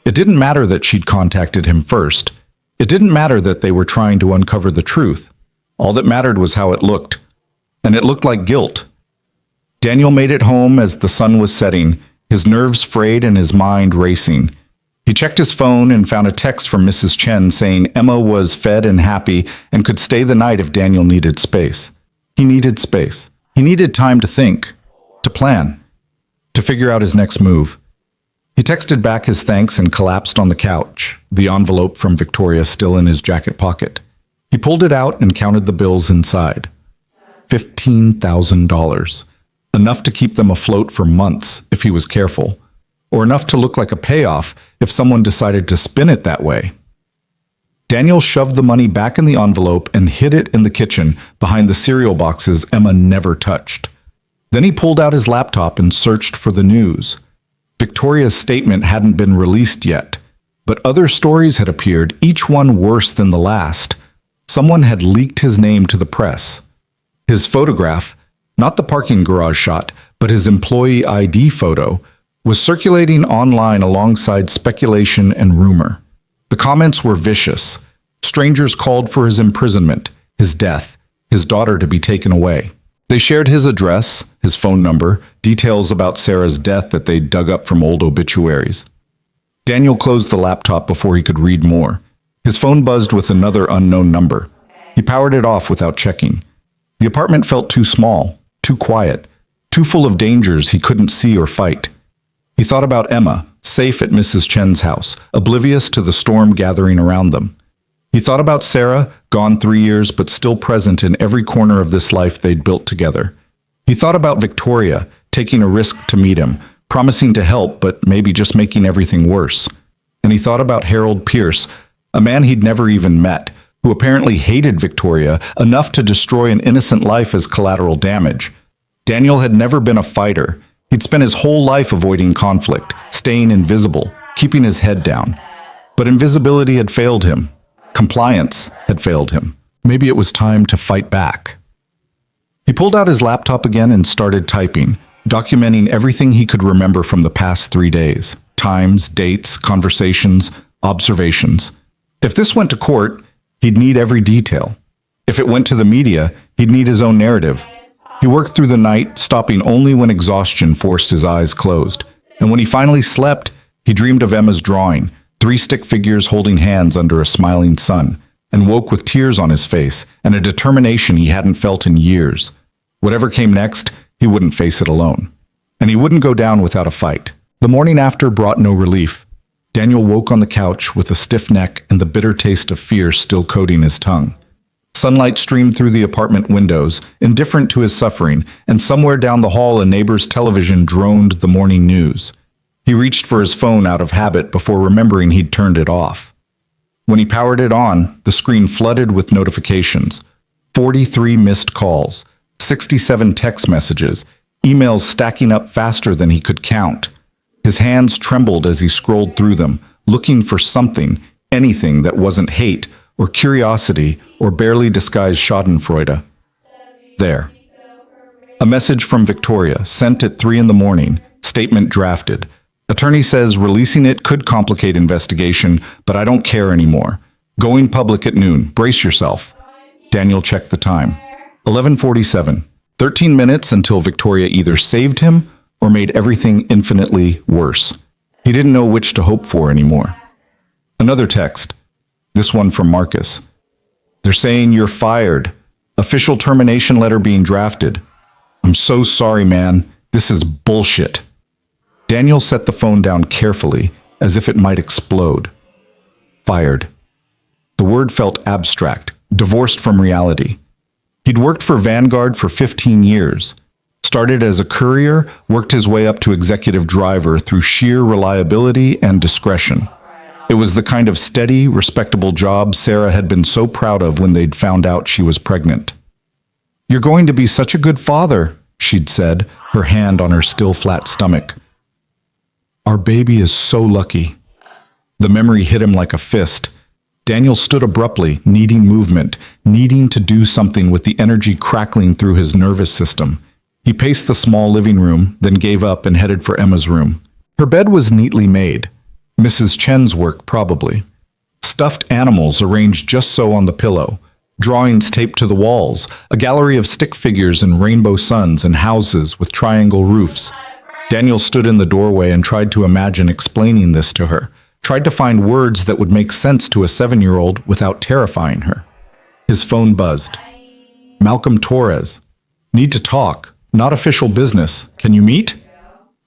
It didn't matter that she'd contacted him first. It didn't matter that they were trying to uncover the truth. All that mattered was how it looked. And it looked like guilt. Daniel made it home as the sun was setting, his nerves frayed and his mind racing. He checked his phone and found a text from Mrs. Chen saying Emma was fed and happy and could stay the night if Daniel needed space. He needed space. He needed time to think, to plan, to figure out his next move. He texted back his thanks and collapsed on the couch, the envelope from Victoria still in his jacket pocket. He pulled it out and counted the bills inside. $15,000. Enough to keep them afloat for months if he was careful, or enough to look like a payoff if someone decided to spin it that way. Daniel shoved the money back in the envelope and hid it in the kitchen behind the cereal boxes Emma never touched. Then he pulled out his laptop and searched for the news. Victoria's statement hadn't been released yet, but other stories had appeared, each one worse than the last. Someone had leaked his name to the press. His photograph, not the parking garage shot, but his employee ID photo, was circulating online alongside speculation and rumor. The comments were vicious. Strangers called for his imprisonment, his death, his daughter to be taken away. They shared his address, his phone number, details about Sarah's death that they'd dug up from old obituaries. Daniel closed the laptop before he could read more. His phone buzzed with another unknown number. He powered it off without checking. The apartment felt too small, too quiet, too full of dangers he couldn't see or fight. He thought about Emma, safe at Mrs. Chen's house, oblivious to the storm gathering around them. He thought about Sarah, gone 3 years but still present in every corner of this life they'd built together. He thought about Victoria, taking a risk to meet him, promising to help but maybe just making everything worse. And he thought about Harold Pierce, a man he'd never even met, who apparently hated Victoria enough to destroy an innocent life as collateral damage. Daniel had never been a fighter. He'd spent his whole life avoiding conflict, staying invisible, keeping his head down. But invisibility had failed him. Compliance had failed him. Maybe it was time to fight back. He pulled out his laptop again and started typing, documenting everything he could remember from the past 3 days. Times, dates, conversations, observations. If this went to court, he'd need every detail. If it went to the media, he'd need his own narrative. He worked through the night, stopping only when exhaustion forced his eyes closed. And when he finally slept, he dreamed of Emma's drawing, 3 stick figures holding hands under a smiling sun, and woke with tears on his face and a determination he hadn't felt in years. Whatever came next, he wouldn't face it alone. And he wouldn't go down without a fight. The morning after brought no relief. Daniel woke on the couch with a stiff neck and the bitter taste of fear still coating his tongue. Sunlight streamed through the apartment windows, indifferent to his suffering, and somewhere down the hall a neighbor's television droned the morning news. He reached for his phone out of habit before remembering he'd turned it off. When he powered it on, the screen flooded with notifications. 43 missed calls, 67 text messages, emails stacking up faster than he could count. His hands trembled as he scrolled through them, looking for something, anything that wasn't hate or curiosity or barely disguised schadenfreude. There. A message from Victoria, sent at 3 a.m, statement drafted. Attorney says releasing it could complicate investigation, but I don't care anymore. Going public at noon. Brace yourself. Daniel checked the time. 11:47. 13 minutes until Victoria either saved him or made everything infinitely worse. He didn't know which to hope for anymore. Another text. This one from Marcus. They're saying you're fired. Official termination letter being drafted. I'm so sorry, man. This is bullshit. Daniel set the phone down carefully, as if it might explode. Fired. The word felt abstract, divorced from reality. He'd worked for Vanguard for 15 years. Started as a courier, worked his way up to executive driver through sheer reliability and discretion. It was the kind of steady, respectable job Sarah had been so proud of when they'd found out she was pregnant. You're going to be such a good father, she'd said, her hand on her still flat stomach. Our baby is so lucky. The memory hit him like a fist. Daniel stood abruptly, needing movement, needing to do something with the energy crackling through his nervous system. He paced the small living room, then gave up and headed for Emma's room. Her bed was neatly made. Mrs. Chen's work, probably. Stuffed animals arranged just so on the pillow. Drawings taped to the walls, a gallery of stick figures and rainbow suns and houses with triangle roofs. Daniel stood in the doorway and tried to imagine explaining this to her, tried to find words that would make sense to a 7-year-old without terrifying her. His phone buzzed. Malcolm Torres. Need to talk. Not official business. Can you meet?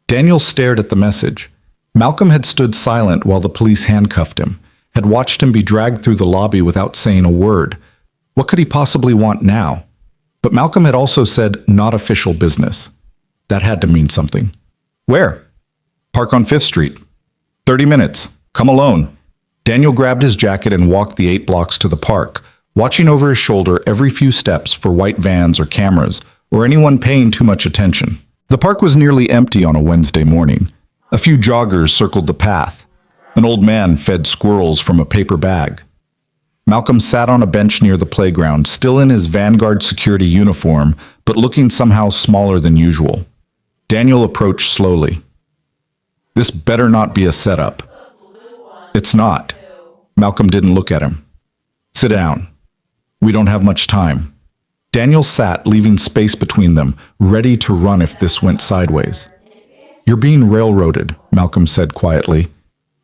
Daniel stared at the message. Malcolm had stood silent while the police handcuffed him, had watched him be dragged through the lobby without saying a word. What could he possibly want now? But Malcolm had also said, not official business. That had to mean something. Where? Park on 5th Street. 30 minutes. Come alone. Daniel grabbed his jacket and walked the 8 blocks to the park, watching over his shoulder every few steps for white vans or cameras, or anyone paying too much attention. The park was nearly empty on a Wednesday morning. A few joggers circled the path. An old man fed squirrels from a paper bag. Malcolm sat on a bench near the playground, still in his Vanguard security uniform, but looking somehow smaller than usual. Daniel approached slowly. This better not be a setup. It's not. Malcolm didn't look at him. Sit down. We don't have much time. Daniel sat, leaving space between them, ready to run if this went sideways. You're being railroaded, Malcolm said quietly.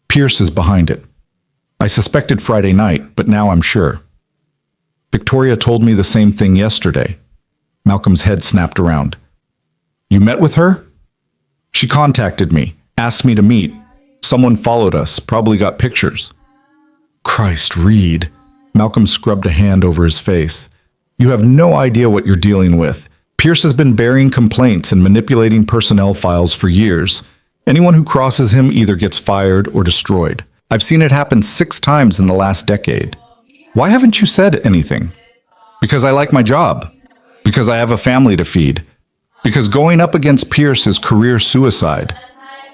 Pierce is behind it. I suspected Friday night, but now I'm sure. Victoria told me the same thing yesterday. Malcolm's head snapped around. You met with her? She contacted me, asked me to meet. Someone followed us, probably got pictures. Christ, Reed. Malcolm scrubbed a hand over his face. You have no idea what you're dealing with. Pierce has been bearing complaints and manipulating personnel files for years. Anyone who crosses him either gets fired or destroyed. I've seen it happen 6 times in the last decade. Why haven't you said anything? Because I like my job. Because I have a family to feed. Because going up against Pierce is career suicide.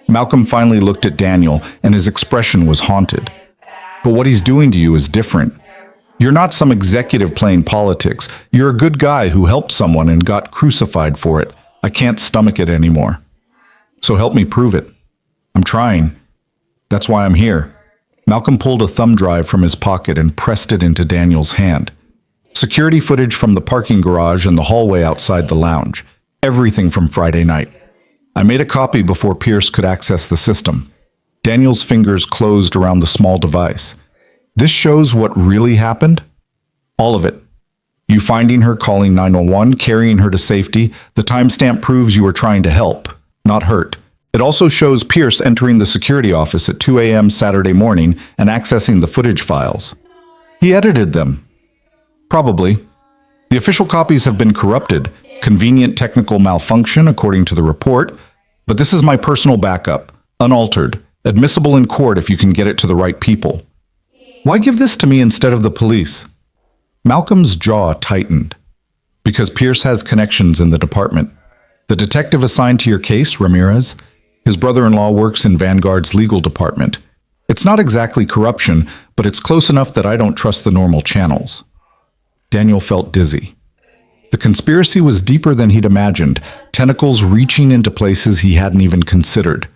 Malcolm finally looked at Daniel, and his expression was haunted. But what he's doing to you is different. You're not some executive playing politics. You're a good guy who helped someone and got crucified for it. I can't stomach it anymore. So help me prove it. I'm trying. That's why I'm here. Malcolm pulled a thumb drive from his pocket and pressed it into Daniel's hand. Security footage from the parking garage and the hallway outside the lounge. Everything from Friday night. I made a copy before Pierce could access the system. Daniel's fingers closed around the small device. This shows what really happened? All of it. You finding her, calling 911, carrying her to safety. The timestamp proves you were trying to help, not hurt. It also shows Pierce entering the security office at 2 a.m. Saturday morning and accessing the footage files. He edited them. Probably. The official copies have been corrupted. Convenient technical malfunction, according to the report. But this is my personal backup. Unaltered. Admissible in court if you can get it to the right people. Why give this to me instead of the police? Malcolm's jaw tightened. Because Pierce has connections in the department. The detective assigned to your case, Ramirez, his brother-in-law works in Vanguard's legal department. It's not exactly corruption, but it's close enough that I don't trust the normal channels. Daniel felt dizzy. The conspiracy was deeper than he'd imagined, tentacles reaching into places he hadn't even considered.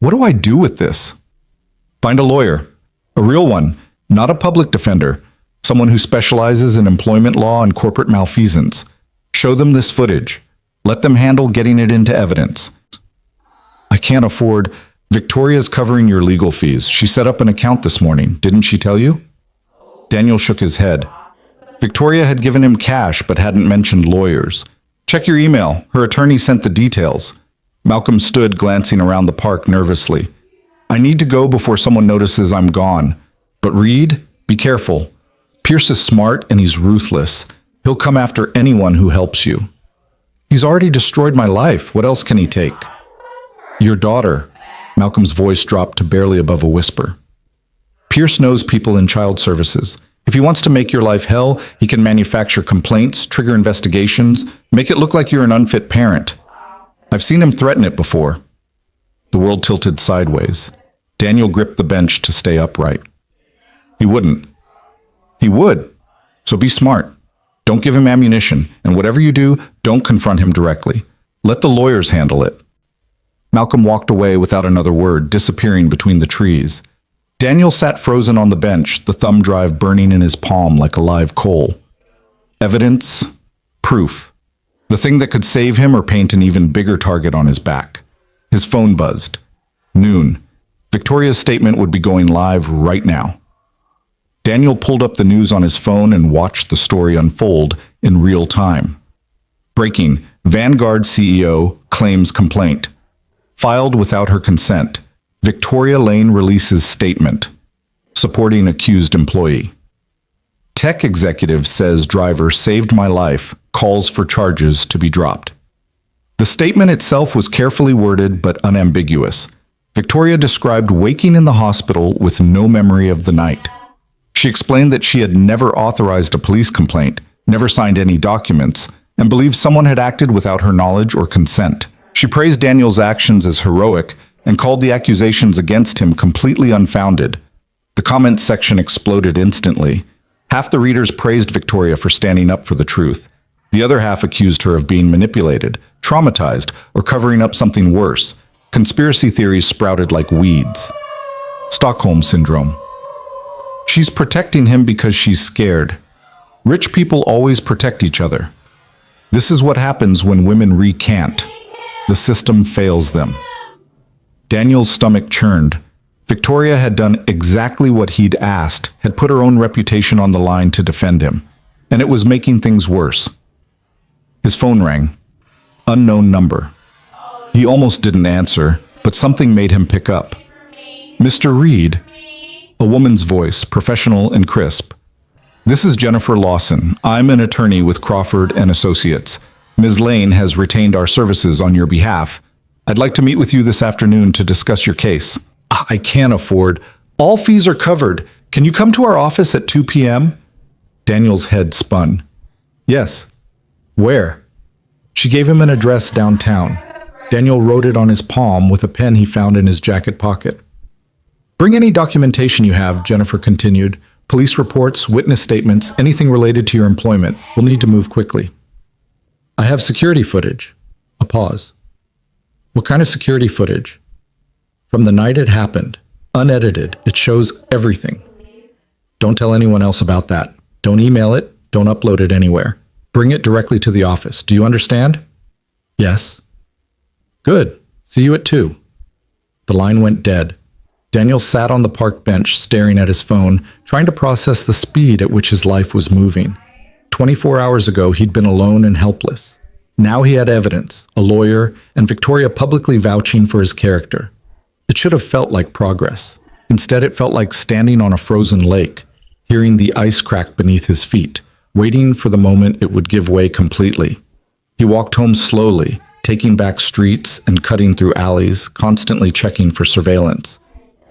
What do I do with this? Find a lawyer. A real one, not a public defender. Someone who specializes in employment law and corporate malfeasance. Show them this footage. Let them handle getting it into evidence. I can't afford. Victoria's covering your legal fees. She set up an account this morning. Didn't she tell you? Daniel shook his head. Victoria had given him cash but hadn't mentioned lawyers. Check your email. Her attorney sent the details. Malcolm stood, glancing around the park nervously. I need to go before someone notices I'm gone. But Reed, be careful. Pierce is smart and he's ruthless. He'll come after anyone who helps you. He's already destroyed my life. What else can he take? Your daughter. Malcolm's voice dropped to barely above a whisper. Pierce knows people in child services. If he wants to make your life hell, he can manufacture complaints, trigger investigations, make it look like you're an unfit parent. I've seen him threaten it before. The world tilted sideways. Daniel gripped the bench to stay upright. He wouldn't. He would. So be smart. Don't give him ammunition, and whatever you do, don't confront him directly. Let the lawyers handle it. Malcolm walked away without another word, disappearing between the trees. Daniel sat frozen on the bench, the thumb drive burning in his palm like a live coal. Evidence, proof. The thing that could save him or paint an even bigger target on his back. His phone buzzed. Noon. Victoria's statement would be going live right now. Daniel pulled up the news on his phone and watched the story unfold in real time. Breaking. Vanguard CEO claims complaint. Filed without her consent. Victoria Lane releases statement. Supporting accused employee. Tech executive says driver saved my life, calls for charges to be dropped. The statement itself was carefully worded but unambiguous. Victoria described waking in the hospital with no memory of the night. She explained that she had never authorized a police complaint, never signed any documents, and believed someone had acted without her knowledge or consent. She praised Daniel's actions as heroic and called the accusations against him completely unfounded. The comments section exploded instantly. Half the readers praised Victoria for standing up for the truth. The other half accused her of being manipulated, traumatized, or covering up something worse. Conspiracy theories sprouted like weeds. Stockholm Syndrome. She's protecting him because she's scared. Rich people always protect each other. This is what happens when women recant. The system fails them. Daniel's stomach churned. Victoria had done exactly what he'd asked, had put her own reputation on the line to defend him, and it was making things worse. His phone rang. Unknown number. He almost didn't answer, but something made him pick up. Mr. Reed. A woman's voice, professional and crisp. This is Jennifer Lawson. I'm an attorney with Crawford and Associates. Ms. Lane has retained our services on your behalf. I'd like to meet with you this afternoon to discuss your case. I can't afford. All fees are covered. Can you come to our office at 2 p.m.? Daniel's head spun. Yes. Where? She gave him an address downtown. Daniel wrote it on his palm with a pen he found in his jacket pocket. Bring any documentation you have, Jennifer continued. Police reports, witness statements, anything related to your employment. We'll need to move quickly. I have security footage. A pause. What kind of security footage? From the night it happened. Unedited. It shows everything. Don't tell anyone else about that. Don't email it. Don't upload it anywhere. Bring it directly to the office. Do you understand? Yes. Good. See you at 2. The line went dead. Daniel sat on the park bench, staring at his phone, trying to process the speed at which his life was moving. 24 hours ago, he'd been alone and helpless. Now he had evidence, a lawyer, and Victoria publicly vouching for his character. It should have felt like progress. Instead, it felt like standing on a frozen lake, hearing the ice crack beneath his feet, waiting for the moment it would give way completely. He walked home slowly, taking back streets and cutting through alleys, constantly checking for surveillance.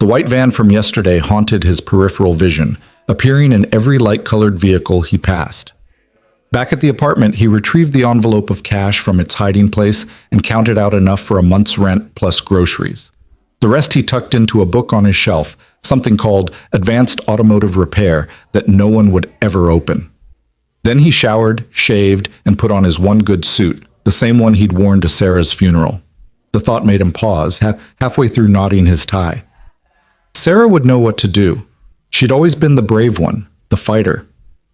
The white van from yesterday haunted his peripheral vision, appearing in every light-colored vehicle he passed. Back at the apartment, he retrieved the envelope of cash from its hiding place and counted out enough for a month's rent plus groceries. The rest he tucked into a book on his shelf, something called Advanced Automotive Repair that no one would ever open. Then he showered, shaved, and put on his one good suit, the same one he'd worn to Sarah's funeral. The thought made him pause, halfway through knotting his tie. Sarah would know what to do. She'd always been the brave one, the fighter.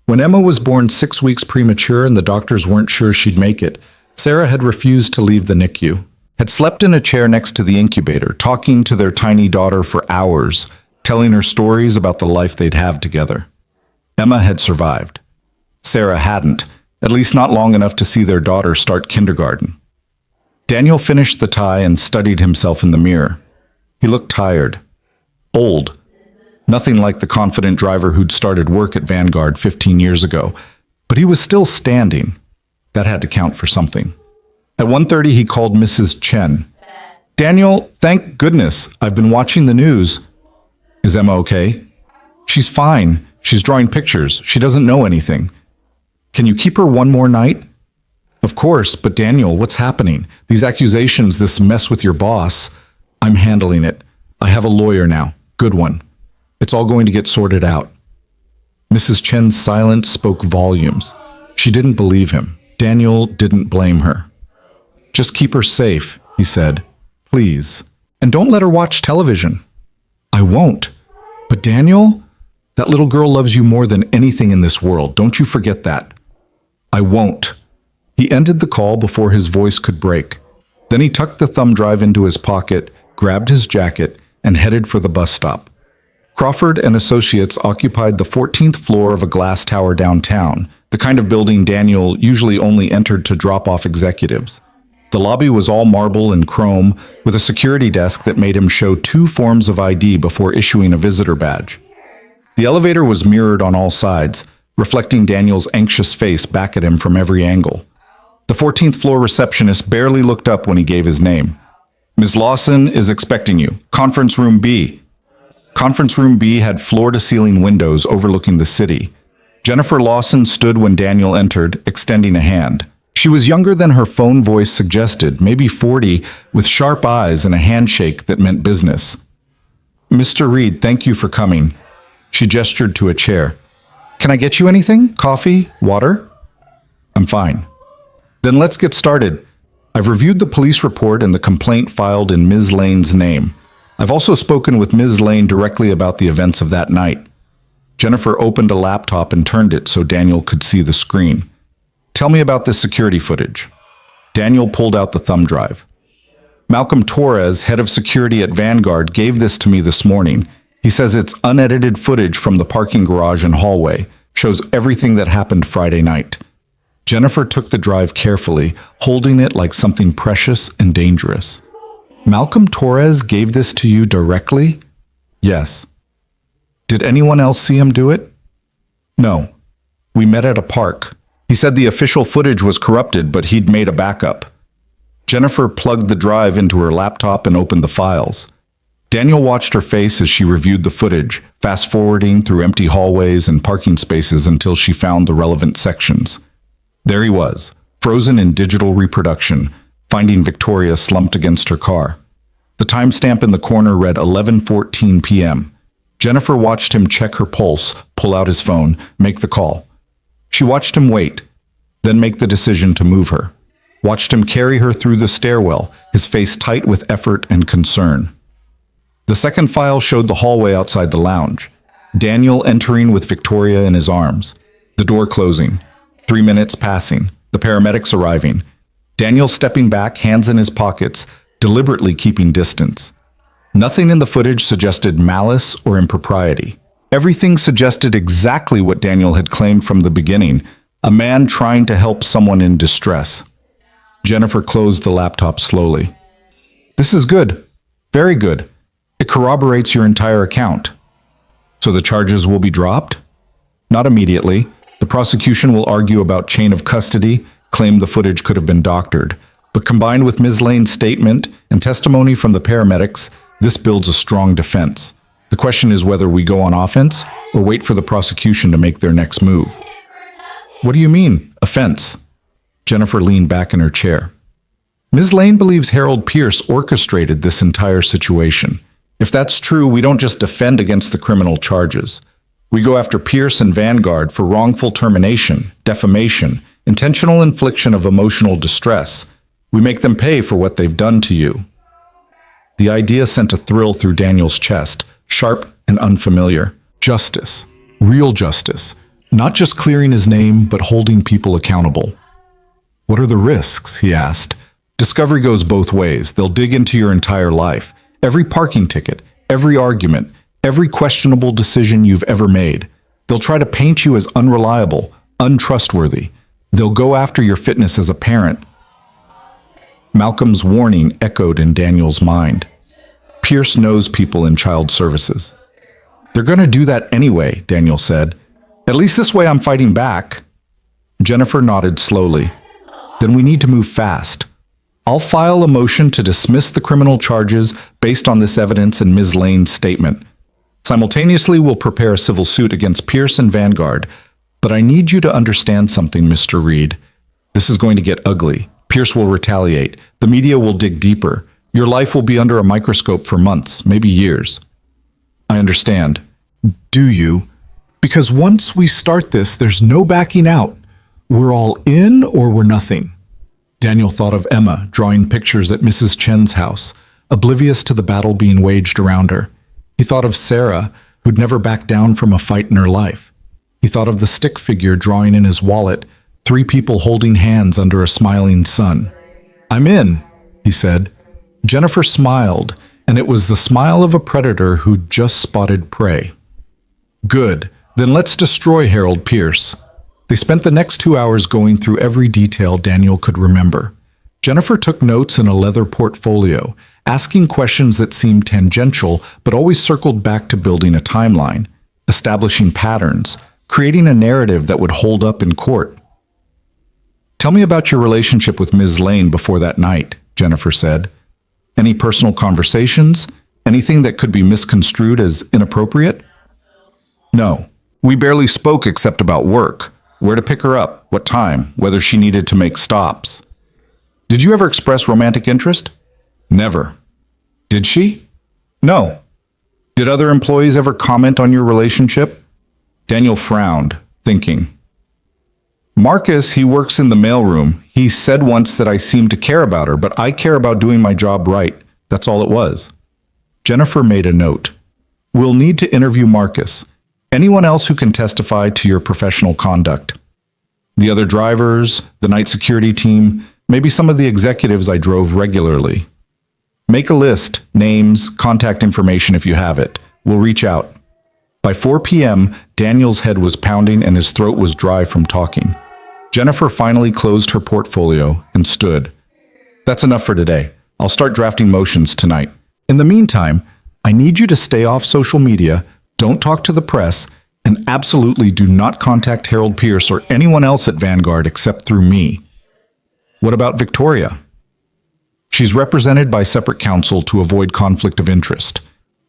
When Emma was born 6 weeks premature and the doctors weren't sure she'd make it, Sarah had refused to leave the NICU, had slept in a chair next to the incubator, talking to their tiny daughter for hours, telling her stories about the life they'd have together. Emma had survived. Sarah hadn't, at least not long enough to see their daughter start kindergarten. Daniel finished the tie and studied himself in the mirror. He looked tired. Old. Nothing like the confident driver who'd started work at Vanguard 15 years ago, but he was still standing. That had to count for something. At 1:30, he called Mrs. Chen. Daniel, thank goodness, I've been watching the news. Is Emma okay? She's fine. She's drawing pictures. She doesn't know anything. Can you keep her one more night? Of course, but Daniel, what's happening? These accusations, this mess with your boss. I'm handling it. I have a lawyer now. Good one. It's all going to get sorted out. Mrs. Chen's silence spoke volumes. She didn't believe him. Daniel didn't blame her. Just keep her safe, he said. Please. And don't let her watch television. I won't. But Daniel, that little girl loves you more than anything in this world. Don't you forget that. I won't. He ended the call before his voice could break. Then he tucked the thumb drive into his pocket, grabbed his jacket, and headed for the bus stop. Crawford and Associates occupied the 14th floor of a glass tower downtown, the kind of building Daniel usually only entered to drop off executives. The lobby was all marble and chrome, with a security desk that made him show 2 forms of ID before issuing a visitor badge. The elevator was mirrored on all sides, reflecting Daniel's anxious face back at him from every angle. The 14th floor receptionist barely looked up when he gave his name. Ms. Lawson is expecting you. Conference room B. Conference room B had floor-to-ceiling windows overlooking the city. Jennifer Lawson stood when Daniel entered, extending a hand. She was younger than her phone voice suggested, maybe 40, with sharp eyes and a handshake that meant business. Mr. Reed, thank you for coming. She gestured to a chair. Can I get you anything? Coffee? Water? I'm fine. Then let's get started. I've reviewed the police report and the complaint filed in Ms. Lane's name. I've also spoken with Ms. Lane directly about the events of that night. Jennifer opened a laptop and turned it so Daniel could see the screen. Tell me about this security footage. Daniel pulled out the thumb drive. Malcolm Torres, head of security at Vanguard, gave this to me this morning. He says it's unedited footage from the parking garage and hallway, shows everything that happened Friday night. Jennifer took the drive carefully, holding it like something precious and dangerous. Malcolm Torres gave this to you directly? Yes. Did anyone else see him do it? No. We met at a park. He said the official footage was corrupted, but he'd made a backup. Jennifer plugged the drive into her laptop and opened the files. Daniel watched her face as she reviewed the footage, fast-forwarding through empty hallways and parking spaces until she found the relevant sections. There he was, frozen in digital reproduction, finding Victoria slumped against her car. The timestamp in the corner read 11:14 p.m. Jennifer watched him check her pulse, pull out his phone, make the call. She watched him wait, then make the decision to move her. Watched him carry her through the stairwell, his face tight with effort and concern. The second file showed the hallway outside the lounge. Daniel entering with Victoria in his arms. The door closing. 3 minutes passing. The paramedics arriving. Daniel stepping back, hands in his pockets, deliberately keeping distance. Nothing in the footage suggested malice or impropriety. Everything suggested exactly what Daniel had claimed from the beginning, a man trying to help someone in distress. Jennifer closed the laptop slowly. This is good. Very good. It corroborates your entire account. So the charges will be dropped? Not immediately. The prosecution will argue about chain of custody, claim the footage could have been doctored. But combined with Ms. Lane's statement and testimony from the paramedics, this builds a strong defense. The question is whether we go on offense or wait for the prosecution to make their next move. What do you mean, offense? Jennifer leaned back in her chair. Ms. Lane believes Harold Pierce orchestrated this entire situation. If that's true, we don't just defend against the criminal charges. We go after Pierce and Vanguard for wrongful termination, defamation, intentional infliction of emotional distress. We make them pay for what they've done to you. The idea sent a thrill through Daniel's chest, sharp and unfamiliar. Justice. Real justice. Not just clearing his name, but holding people accountable. What are the risks? He asked. Discovery goes both ways. They'll dig into your entire life. Every parking ticket, every argument, every questionable decision you've ever made. They'll try to paint you as unreliable, untrustworthy. They'll go after your fitness as a parent. Malcolm's warning echoed in Daniel's mind. Pierce knows people in child services. They're going to do that anyway, Daniel said. At least this way I'm fighting back. Jennifer nodded slowly. Then we need to move fast. I'll file a motion to dismiss the criminal charges based on this evidence and Ms. Lane's statement. Simultaneously, we'll prepare a civil suit against Pierce and Vanguard. But I need you to understand something, Mr. Reed. This is going to get ugly. Pierce will retaliate. The media will dig deeper. Your life will be under a microscope for months, maybe years. I understand. Do you? Because once we start this, there's no backing out. We're all in or we're nothing. Daniel thought of Emma drawing pictures at Mrs. Chen's house, oblivious to the battle being waged around her. He thought of Sarah, who'd never backed down from a fight in her life. He thought of the stick figure drawing in his wallet, 3 people holding hands under a smiling sun. I'm in, he said. Jennifer smiled, and it was the smile of a predator who'd just spotted prey. Good, then let's destroy Harold Pierce. They spent the next 2 hours going through every detail Daniel could remember. Jennifer took notes in a leather portfolio, asking questions that seemed tangential but always circled back to building a timeline, establishing patterns, creating a narrative that would hold up in court. Tell me about your relationship with Ms. Lane before that night, Jennifer said. Any personal conversations? Anything that could be misconstrued as inappropriate? No. We barely spoke except about work, where to pick her up, what time, whether she needed to make stops. Did you ever express romantic interest? Never. Did she? No. Did other employees ever comment on your relationship? Daniel frowned, thinking. Marcus, he works in the mailroom. He said once that I seemed to care about her, but I care about doing my job right. That's all it was. Jennifer made a note. We'll need to interview Marcus. Anyone else who can testify to your professional conduct. The other drivers, the night security team, maybe some of the executives I drove regularly. Make a list, names, contact information if you have it. We'll reach out. By 4 p.m., Daniel's head was pounding and his throat was dry from talking. Jennifer finally closed her portfolio and stood. That's enough for today. I'll start drafting motions tonight. In the meantime, I need you to stay off social media, don't talk to the press, and absolutely do not contact Harold Pierce or anyone else at Vanguard except through me. What about Victoria? She's represented by separate counsel to avoid conflict of interest.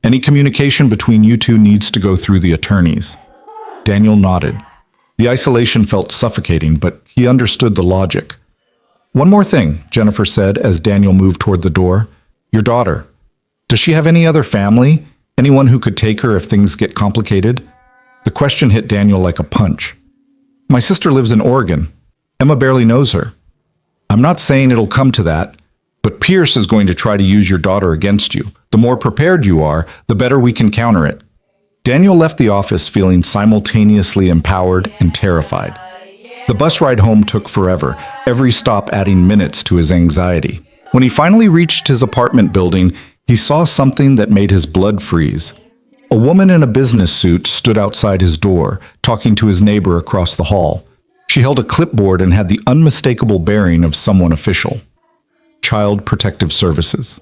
Any communication between you two needs to go through the attorneys. Daniel nodded. The isolation felt suffocating, but he understood the logic. One more thing, Jennifer said as Daniel moved toward the door. Your daughter. Does she have any other family? Anyone who could take her if things get complicated? The question hit Daniel like a punch. My sister lives in Oregon. Emma barely knows her. I'm not saying it'll come to that, but Pierce is going to try to use your daughter against you. The more prepared you are, the better we can counter it. Daniel left the office feeling simultaneously empowered and terrified. The bus ride home took forever, every stop adding minutes to his anxiety. When he finally reached his apartment building, he saw something that made his blood freeze. A woman in a business suit stood outside his door, talking to his neighbor across the hall. She held a clipboard and had the unmistakable bearing of someone official. Child Protective Services.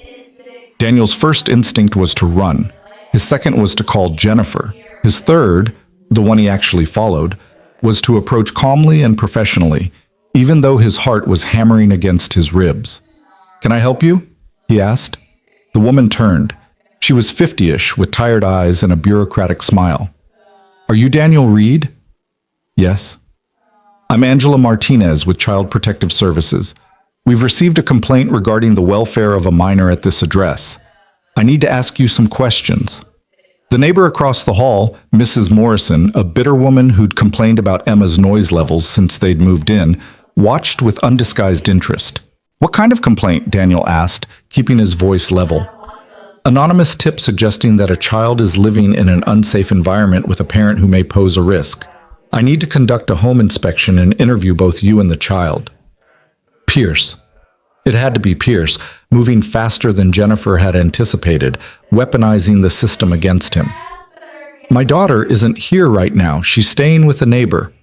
Daniel's first instinct was to run. His second was to call Jennifer. His third, the one he actually followed, was to approach calmly and professionally, even though his heart was hammering against his ribs. Can I help you? He asked. The woman turned. She was 50-ish, with tired eyes and a bureaucratic smile. Are you Daniel Reed? Yes. I'm Angela Martinez with Child Protective Services. We've received a complaint regarding the welfare of a minor at this address. I need to ask you some questions. The neighbor across the hall, Mrs. Morrison, a bitter woman who'd complained about Emma's noise levels since they'd moved in, watched with undisguised interest. What kind of complaint? Daniel asked, keeping his voice level. Anonymous tip suggesting that a child is living in an unsafe environment with a parent who may pose a risk. I need to conduct a home inspection and interview both you and the child. Pierce. It had to be Pierce, moving faster than Jennifer had anticipated, weaponizing the system against him. My daughter isn't here right now. She's staying with a neighbor.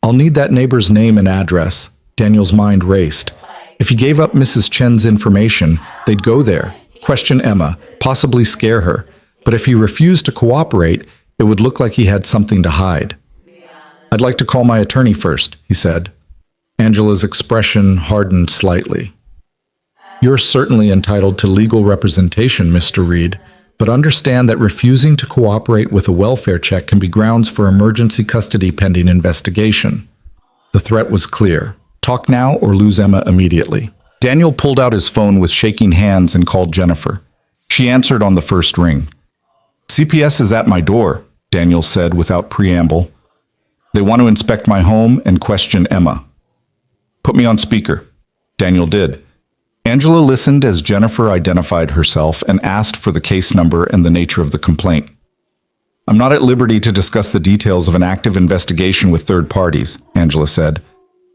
I'll need that neighbor's name and address. Daniel's mind raced. If he gave up Mrs. Chen's information, they'd go there, question Emma, possibly scare her. But if he refused to cooperate, it would look like he had something to hide. I'd like to call my attorney first, he said. Angela's expression hardened slightly. You're certainly entitled to legal representation, Mr. Reed. But understand that refusing to cooperate with a welfare check can be grounds for emergency custody pending investigation. The threat was clear. Talk now or lose Emma immediately. Daniel pulled out his phone with shaking hands and called Jennifer. She answered on the first ring. CPS is at my door, Daniel said without preamble. They want to inspect my home and question Emma. Put me on speaker. Daniel did. Angela listened as Jennifer identified herself and asked for the case number and the nature of the complaint. I'm not at liberty to discuss the details of an active investigation with third parties, Angela said.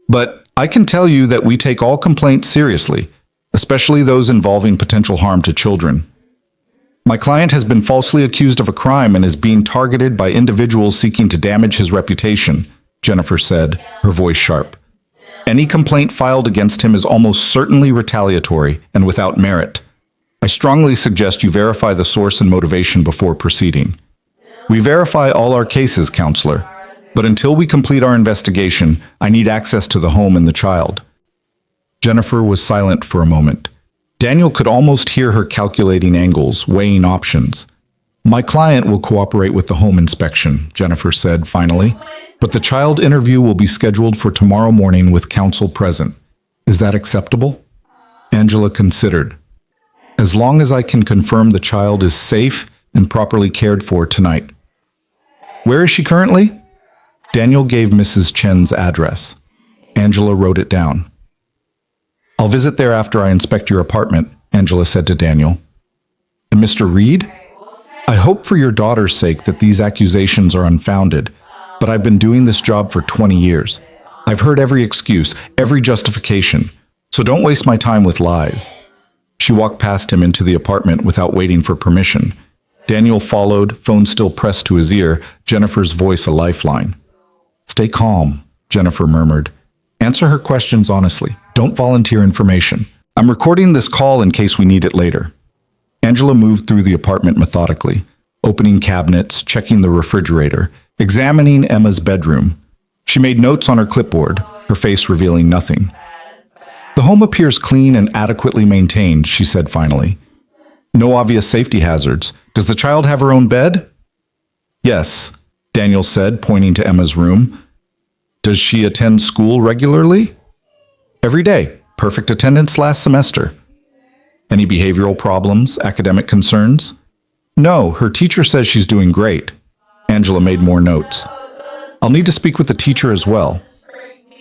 But I can tell you that we take all complaints seriously, especially those involving potential harm to children. My client has been falsely accused of a crime and is being targeted by individuals seeking to damage his reputation, Jennifer said, her voice sharp. Any complaint filed against him is almost certainly retaliatory and without merit. I strongly suggest you verify the source and motivation before proceeding. We verify all our cases, counselor, but until we complete our investigation, I need access to the home and the child. Jennifer was silent for a moment. Daniel could almost hear her calculating angles, weighing options. My client will cooperate with the home inspection, Jennifer said finally, but the child interview will be scheduled for tomorrow morning with counsel present. Is that acceptable? Angela considered. As long as I can confirm the child is safe and properly cared for tonight. Where is she currently? Daniel gave Mrs. Chen's address. Angela wrote it down. I'll visit there after I inspect your apartment, Angela said to Daniel. And Mr. Reed? I hope for your daughter's sake that these accusations are unfounded, but I've been doing this job for 20 years. I've heard every excuse, every justification, so don't waste my time with lies. She walked past him into the apartment without waiting for permission. Daniel followed, phone still pressed to his ear, Jennifer's voice a lifeline. Stay calm, Jennifer murmured. Answer her questions honestly. Don't volunteer information. I'm recording this call in case we need it later. Angela moved through the apartment methodically, opening cabinets, checking the refrigerator, examining Emma's bedroom. She made notes on her clipboard, her face revealing nothing. The home appears clean and adequately maintained, she said finally. No obvious safety hazards. Does the child have her own bed? Yes, Daniel said, pointing to Emma's room. Does she attend school regularly? Every day. Perfect attendance last semester. Any behavioral problems, academic concerns? No, her teacher says she's doing great. Angela made more notes. I'll need to speak with the teacher as well.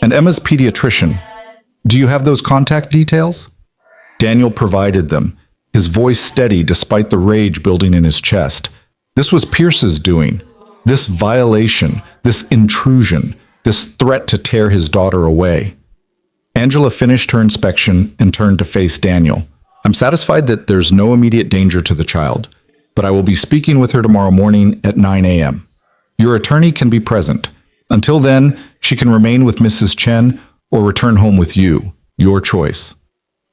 And Emma's pediatrician. Do you have those contact details? Daniel provided them, his voice steady despite the rage building in his chest. This was Pierce's doing. This violation, this intrusion, this threat to tear his daughter away. Angela finished her inspection and turned to face Daniel. I'm satisfied that there's no immediate danger to the child, but I will be speaking with her tomorrow morning at 9 a.m. Your attorney can be present. Until then, she can remain with Mrs. Chen or return home with you, your choice.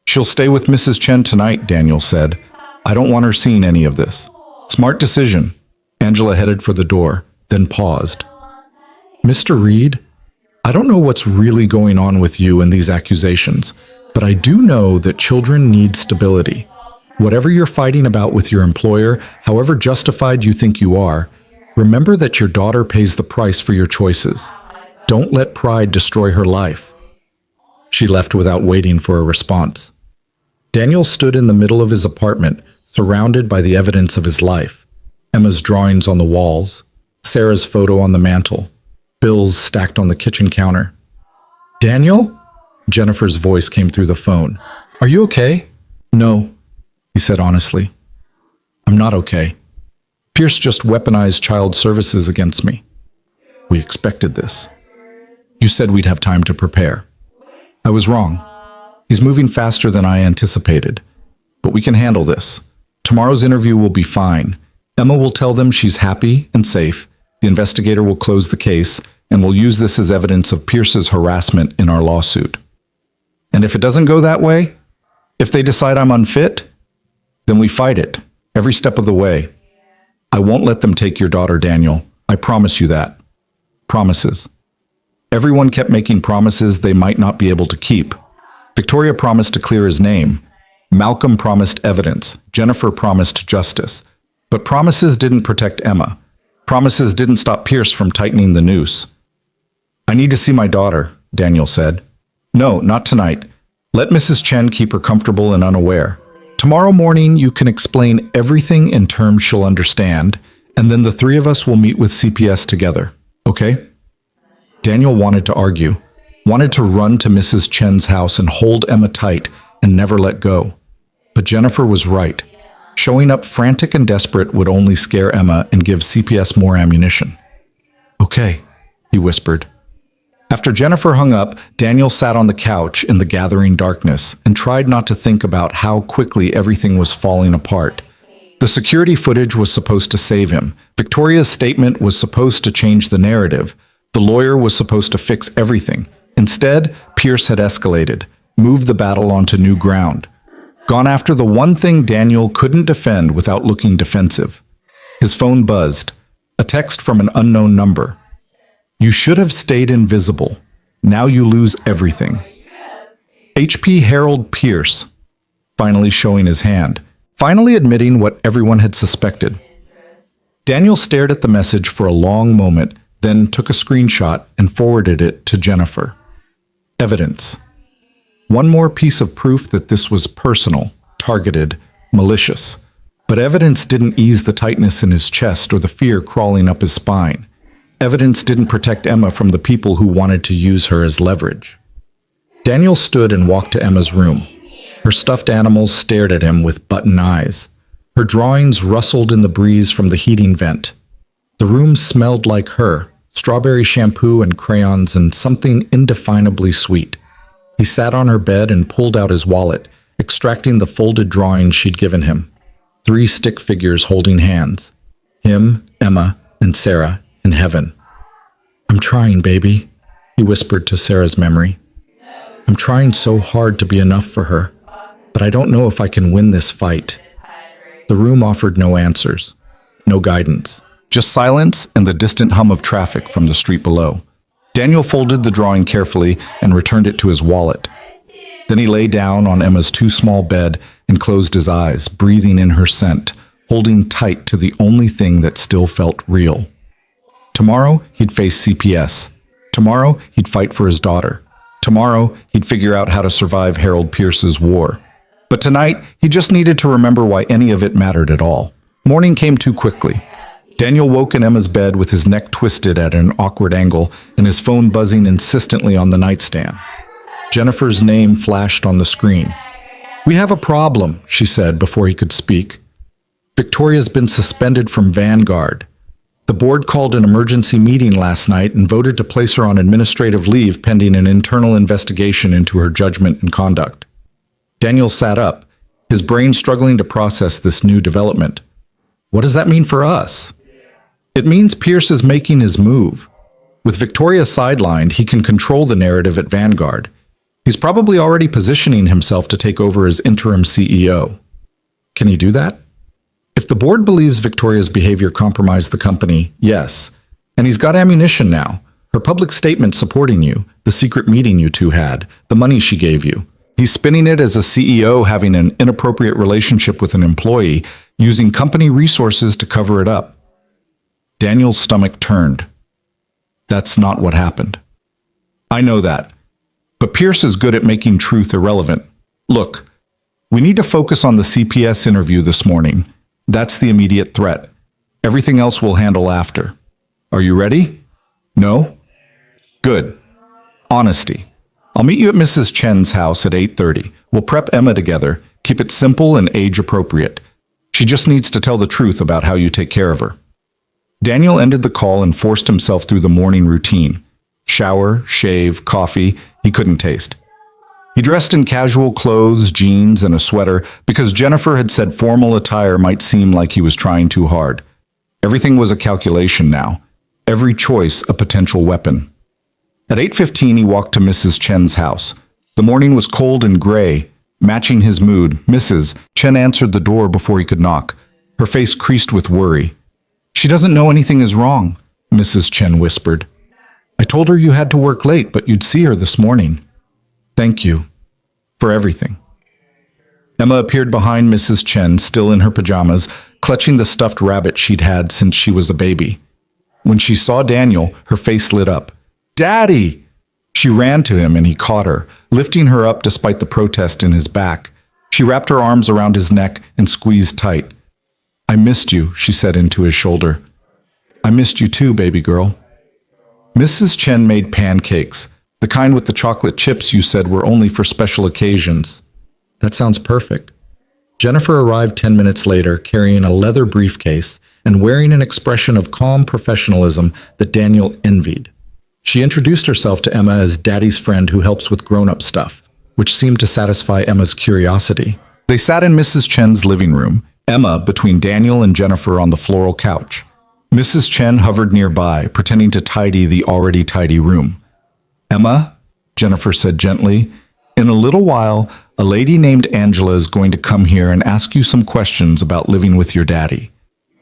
She'll stay with Mrs. Chen tonight, Daniel said. I don't want her seeing any of this. Smart decision. Angela headed for the door, then paused. Mr. Reed, I don't know what's really going on with you and these accusations, but I do know that children need stability. Whatever you're fighting about with your employer, however justified you think you are, remember that your daughter pays the price for your choices. Don't let pride destroy her life. She left without waiting for a response. Daniel stood in the middle of his apartment, surrounded by the evidence of his life. Emma's drawings on the walls, Sarah's photo on the mantel, bills stacked on the kitchen counter. Daniel? Jennifer's voice came through the phone. Are you okay? No, he said honestly. I'm not okay. Pierce just weaponized child services against me. We expected this. You said we'd have time to prepare. I was wrong. He's moving faster than I anticipated. But we can handle this. Tomorrow's interview will be fine. Emma will tell them she's happy and safe. The investigator will close the case, and we'll use this as evidence of Pierce's harassment in our lawsuit. And if it doesn't go that way, if they decide I'm unfit, then we fight it, every step of the way. I won't let them take your daughter, Daniel. I promise you that. Promises. Everyone kept making promises they might not be able to keep. Victoria promised to clear his name. Malcolm promised evidence. Jennifer promised justice. But promises didn't protect Emma. Promises didn't stop Pierce from tightening the noose. "I need to see my daughter," Daniel said. "No, not tonight. Let Mrs. Chen keep her comfortable and unaware. Tomorrow morning you can explain everything in terms she'll understand, and then the three of us will meet with CPS together, okay?" Daniel wanted to argue, wanted to run to Mrs. Chen's house and hold Emma tight and never let go. But Jennifer was right. Showing up frantic and desperate would only scare Emma and give CPS more ammunition. "Okay," he whispered. After Jennifer hung up, Daniel sat on the couch in the gathering darkness and tried not to think about how quickly everything was falling apart. The security footage was supposed to save him. Victoria's statement was supposed to change the narrative. The lawyer was supposed to fix everything. Instead, Pierce had escalated, moved the battle onto new ground, gone after the one thing Daniel couldn't defend without looking defensive. His phone buzzed. A text from an unknown number. "You should have stayed invisible. Now you lose everything." HP Harold Pierce, finally showing his hand, finally admitting what everyone had suspected. Daniel stared at the message for a long moment, then took a screenshot and forwarded it to Jennifer. Evidence. One more piece of proof that this was personal, targeted, malicious. But evidence didn't ease the tightness in his chest or the fear crawling up his spine. Evidence didn't protect Emma from the people who wanted to use her as leverage. Daniel stood and walked to Emma's room. Her stuffed animals stared at him with button eyes. Her drawings rustled in the breeze from the heating vent. The room smelled like her, strawberry shampoo and crayons and something indefinably sweet. He sat on her bed and pulled out his wallet, extracting the folded drawings she'd given him. 3 stick figures holding hands. Him, Emma, and Sarah in heaven. "I'm trying, baby," he whispered to Sarah's memory. "I'm trying so hard to be enough for her, but I don't know if I can win this fight." The room offered no answers, no guidance, just silence and the distant hum of traffic from the street below. Daniel folded the drawing carefully and returned it to his wallet. Then he lay down on Emma's too small bed and closed his eyes, breathing in her scent, holding tight to the only thing that still felt real. Tomorrow, he'd face CPS. Tomorrow, he'd fight for his daughter. Tomorrow, he'd figure out how to survive Harold Pierce's war. But tonight, he just needed to remember why any of it mattered at all. Morning came too quickly. Daniel woke in Emma's bed with his neck twisted at an awkward angle and his phone buzzing insistently on the nightstand. Jennifer's name flashed on the screen. "We have a problem," she said before he could speak. "Victoria's been suspended from Vanguard. The board called an emergency meeting last night and voted to place her on administrative leave pending an internal investigation into her judgment and conduct." Daniel sat up, his brain struggling to process this new development. "What does that mean for us?" "It means Pierce is making his move. With Victoria sidelined, he can control the narrative at Vanguard. He's probably already positioning himself to take over as interim CEO. Can he do that? If the board believes Victoria's behavior compromised the company, yes. And he's got ammunition now. Her public statement supporting you, the secret meeting you two had, the money she gave you. He's spinning it as a CEO having an inappropriate relationship with an employee, using company resources to cover it up." Daniel's stomach turned. That's not what happened. "I know that. But Pierce is good at making truth irrelevant. Look, we need to focus on the CPS interview this morning. That's the immediate threat. Everything else we'll handle after. Are you ready? No? Good. Honesty. I'll meet you at Mrs. Chen's house at 8:30. We'll prep Emma together, keep it simple and age-appropriate. She just needs to tell the truth about how you take care of her." Daniel ended the call and forced himself through the morning routine. Shower, shave, coffee, he couldn't taste. He dressed in casual clothes, jeans, and a sweater because Jennifer had said formal attire might seem like he was trying too hard. Everything was a calculation now. Every choice a potential weapon. At 8:15, he walked to Mrs. Chen's house. The morning was cold and gray. Matching his mood, Mrs. Chen answered the door before he could knock, her face creased with worry. "She doesn't know anything is wrong," Mrs. Chen whispered. "I told her you had to work late, but you'd see her this morning. Thank you for everything." Emma appeared behind Mrs. Chen, still in her pajamas, clutching the stuffed rabbit she'd had since she was a baby. When she saw Daniel, her face lit up. "Daddy!" She ran to him and he caught her, lifting her up despite the protest in his back. She wrapped her arms around his neck and squeezed tight. "I missed you," she said into his shoulder. "I missed you too, baby girl." Mrs. Chen made pancakes, the kind with the chocolate chips you said were only for special occasions. That sounds perfect. Jennifer arrived 10 minutes later, carrying a leather briefcase and wearing an expression of calm professionalism that Daniel envied. She introduced herself to Emma as Daddy's friend who helps with grown-up stuff, which seemed to satisfy Emma's curiosity. They sat in Mrs. Chen's living room, Emma between Daniel and Jennifer on the floral couch. Mrs. Chen hovered nearby, pretending to tidy the already tidy room. "Emma," Jennifer said gently, "in a little while, a lady named Angela is going to come here and ask you some questions about living with your daddy.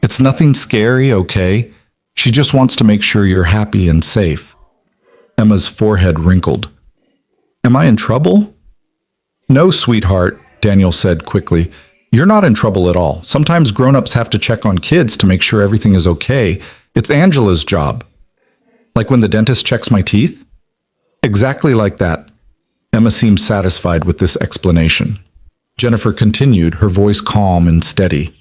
It's nothing scary, okay? She just wants to make sure you're happy and safe." Emma's forehead wrinkled. "Am I in trouble?" "No, sweetheart," Daniel said quickly. "You're not in trouble at all. Sometimes grown-ups have to check on kids to make sure everything is okay. It's Angela's job." "Like when the dentist checks my teeth?" "Exactly like that." Emma seemed satisfied with this explanation. Jennifer continued, her voice calm and steady.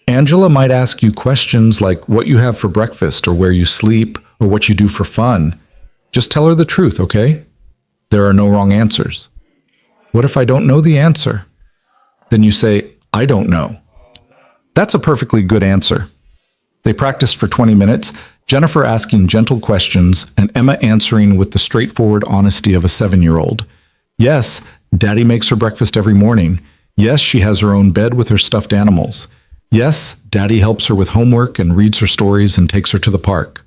"Angela might ask you questions like what you have for breakfast or where you sleep or what you do for fun. Just tell her the truth, okay? There are no wrong answers." "What if I don't know the answer?" "Then you say, 'I don't know.'" That's a perfectly good answer. They practiced for 20 minutes, Jennifer asking gentle questions and Emma answering with the straightforward honesty of a 7-year-old. Yes, Daddy makes her breakfast every morning. Yes, she has her own bed with her stuffed animals. Yes, Daddy helps her with homework and reads her stories and takes her to the park.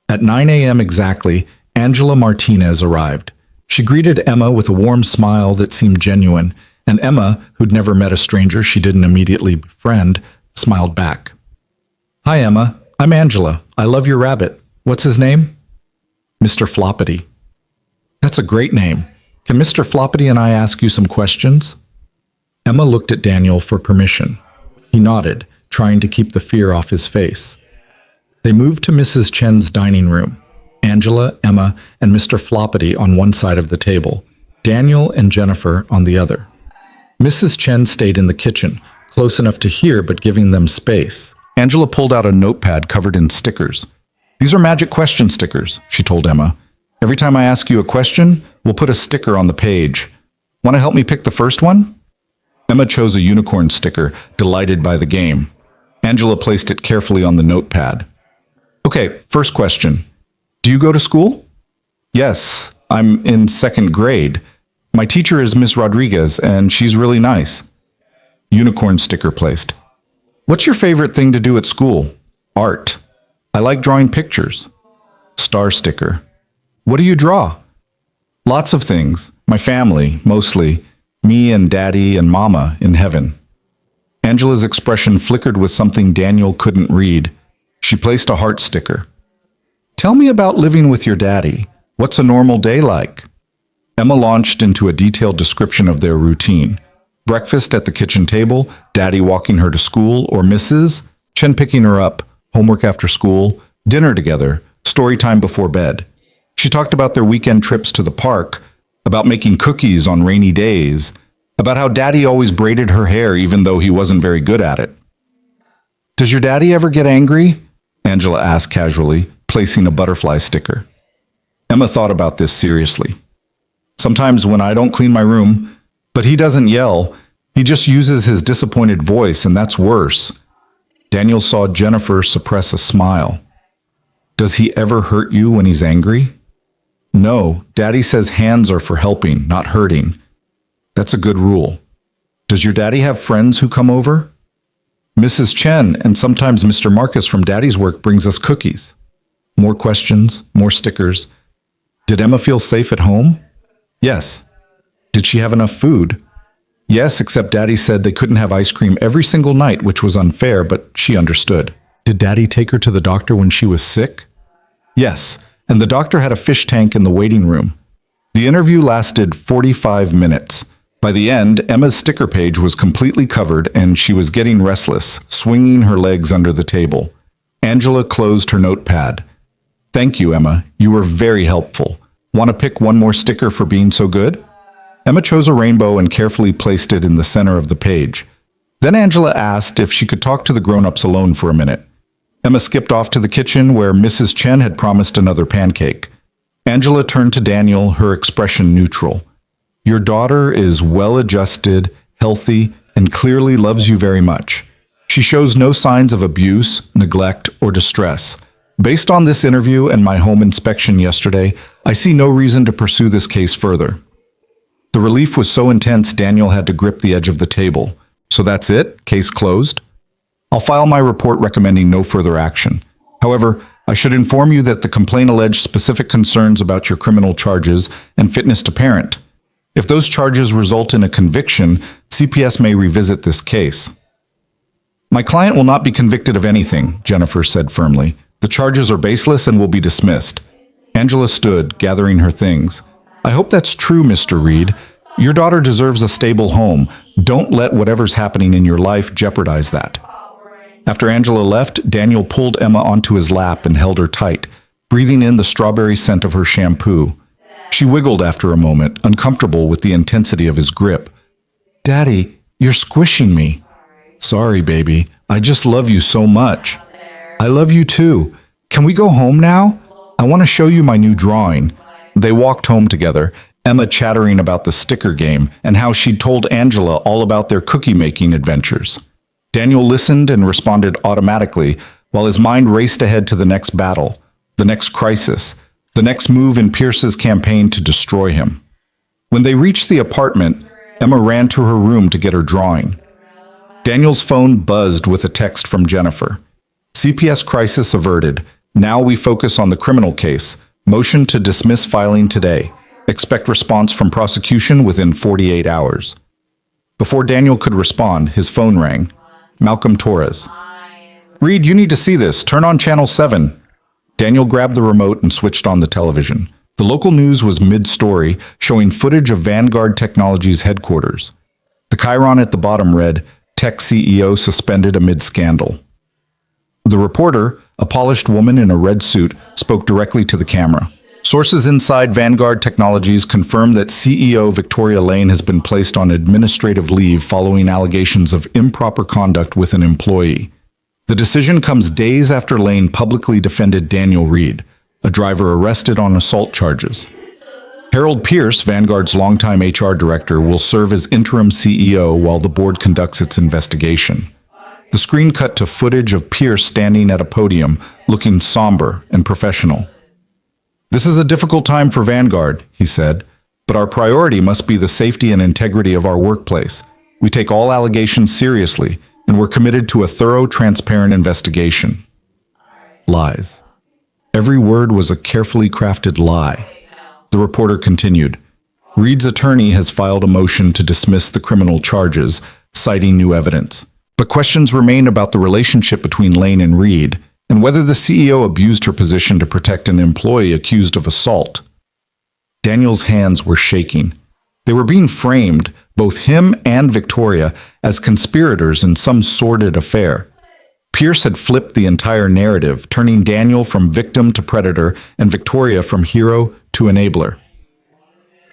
At 9 a.m. exactly, Angela Martinez arrived. She greeted Emma with a warm smile that seemed genuine, and Emma, who'd never met a stranger she didn't immediately befriend, smiled back. "Hi, Emma. I'm Angela. I love your rabbit. What's his name?" "Mr. Floppity." "That's a great name. Can Mr. Floppity and I ask you some questions?" Emma looked at Daniel for permission. He nodded, trying to keep the fear off his face. They moved to Mrs. Chen's dining room. Angela, Emma, and Mr. Floppity on one side of the table, Daniel and Jennifer on the other. Mrs. Chen stayed in the kitchen, close enough to hear but giving them space. Angela pulled out a notepad covered in stickers. "These are magic question stickers," she told Emma. "Every time I ask you a question, we'll put a sticker on the page. Want to help me pick the first one?" Emma chose a unicorn sticker, delighted by the game. Angela placed it carefully on the notepad. "Okay, first question. Do you go to school?" "Yes, I'm in 2nd grade. My teacher is Miss Rodriguez, and she's really nice." Unicorn sticker placed. "What's your favorite thing to do at school?" "Art. I like drawing pictures." Star sticker. "What do you draw?" "Lots of things. My family, mostly. Me and Daddy and Mama in heaven." Angela's expression flickered with something Daniel couldn't read. She placed a heart sticker. "Tell me about living with your daddy. What's a normal day like?" Emma launched into a detailed description of their routine. Breakfast at the kitchen table, Daddy walking her to school, or Mrs. Chen picking her up, homework after school, dinner together, story time before bed. She talked about their weekend trips to the park, about making cookies on rainy days, about how Daddy always braided her hair even though he wasn't very good at it. "Does your daddy ever get angry?" Angela asked casually, placing a butterfly sticker. Emma thought about this seriously. "Sometimes when I don't clean my room, but he doesn't yell. He just uses his disappointed voice, and that's worse." Daniel saw Jennifer suppress a smile. "Does he ever hurt you when he's angry?" "No, Daddy says hands are for helping, not hurting." "That's a good rule." "Does your daddy have friends who come over?" "Mrs. Chen and sometimes Mr. Marcus from Daddy's work brings us cookies." More questions, more stickers. Did Emma feel safe at home? Yes. Did she have enough food? Yes, except Daddy said they couldn't have ice cream every single night, which was unfair, but she understood. Did Daddy take her to the doctor when she was sick? Yes, and the doctor had a fish tank in the waiting room. The interview lasted 45 minutes. By the end, Emma's sticker page was completely covered and she was getting restless, swinging her legs under the table. Angela closed her notepad. Thank you, Emma. You were very helpful. Want to pick one more sticker for being so good? Emma chose a rainbow and carefully placed it in the center of the page. Then Angela asked if she could talk to the grown-ups alone for a minute. Emma skipped off to the kitchen where Mrs. Chen had promised another pancake. Angela turned to Daniel, her expression neutral. Your daughter is well-adjusted, healthy, and clearly loves you very much. She shows no signs of abuse, neglect, or distress. Based on this interview and my home inspection yesterday, I see no reason to pursue this case further. The relief was so intense Daniel had to grip the edge of the table. So that's it? Case closed? I'll file my report recommending no further action. However, I should inform you that the complaint alleged specific concerns about your criminal charges and fitness to parent. If those charges result in a conviction, CPS may revisit this case. My client will not be convicted of anything, Jennifer said firmly. The charges are baseless and will be dismissed. Angela stood, gathering her things. I hope that's true, Mr. Reed. Your daughter deserves a stable home. Don't let whatever's happening in your life jeopardize that. After Angela left, Daniel pulled Emma onto his lap and held her tight, breathing in the strawberry scent of her shampoo. She wiggled after a moment, uncomfortable with the intensity of his grip. Daddy, you're squishing me. Sorry, baby. I just love you so much. I love you too. Can we go home now? I want to show you my new drawing. They walked home together, Emma chattering about the sticker game and how she'd told Angela all about their cookie-making adventures. Daniel listened and responded automatically, while his mind raced ahead to the next battle, the next crisis, the next move in Pierce's campaign to destroy him. When they reached the apartment, Emma ran to her room to get her drawing. Daniel's phone buzzed with a text from Jennifer. CPS crisis averted. Now we focus on the criminal case. Motion to dismiss filing today. Expect response from prosecution within 48 hours. Before Daniel could respond, his phone rang. Malcolm Torres. Reed, you need to see this. Turn on channel 7. Daniel grabbed the remote and switched on the television. The local news was mid-story, showing footage of Vanguard Technologies headquarters. The chyron at the bottom read, Tech CEO suspended amid scandal. The reporter, a polished woman in a red suit, spoke directly to the camera. Sources inside Vanguard Technologies confirm that CEO Victoria Lane has been placed on administrative leave following allegations of improper conduct with an employee. The decision comes days after Lane publicly defended Daniel Reed, a driver arrested on assault charges. Harold Pierce, Vanguard's longtime HR director, will serve as interim CEO while the board conducts its investigation. The screen cut to footage of Pierce standing at a podium, looking somber and professional. This is a difficult time for Vanguard, he said, but our priority must be the safety and integrity of our workplace. We take all allegations seriously, and we're committed to a thorough, transparent investigation. Lies. Every word was a carefully crafted lie. The reporter continued. Reed's attorney has filed a motion to dismiss the criminal charges, citing new evidence. But questions remain about the relationship between Lane and Reed, and whether the CEO abused her position to protect an employee accused of assault. Daniel's hands were shaking. They were being framed, both him and Victoria, as conspirators in some sordid affair. Pierce had flipped the entire narrative, turning Daniel from victim to predator and Victoria from hero to enabler.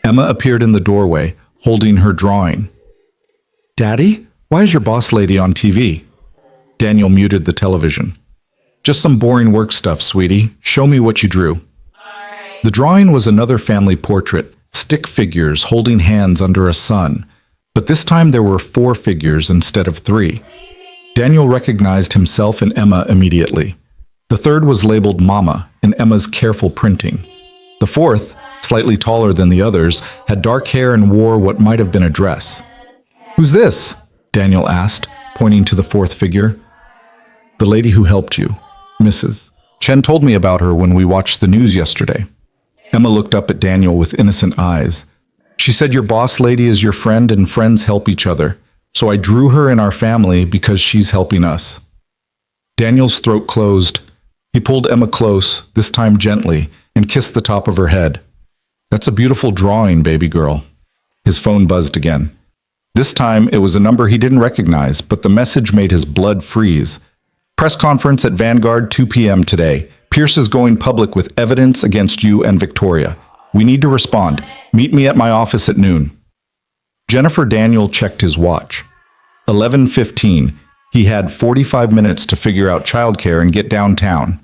Emma appeared in the doorway, holding her drawing. Daddy, why is your boss lady on TV? Daniel muted the television. Just some boring work stuff, sweetie. Show me what you drew. The drawing was another family portrait, stick figures holding hands under a sun. But this time there were 4 figures instead of 3. Daniel recognized himself and Emma immediately. The third was labeled Mama in Emma's careful printing. The fourth, slightly taller than the others, had dark hair and wore what might have been a dress. Who's this? Daniel asked, pointing to the 4th figure. The lady who helped you, Mrs. Chen told me about her when we watched the news yesterday. Emma looked up at Daniel with innocent eyes. She said your boss lady is your friend and friends help each other, so I drew her in our family because she's helping us. Daniel's throat closed. He pulled Emma close, this time gently, and kissed the top of her head. That's a beautiful drawing, baby girl. His phone buzzed again. This time, it was a number he didn't recognize, but the message made his blood freeze. Press conference at Vanguard, 2 p.m. today. Pierce is going public with evidence against you and Victoria. We need to respond. Meet me at my office at noon. Jennifer Daniel checked his watch. 11:15. He had 45 minutes to figure out childcare and get downtown.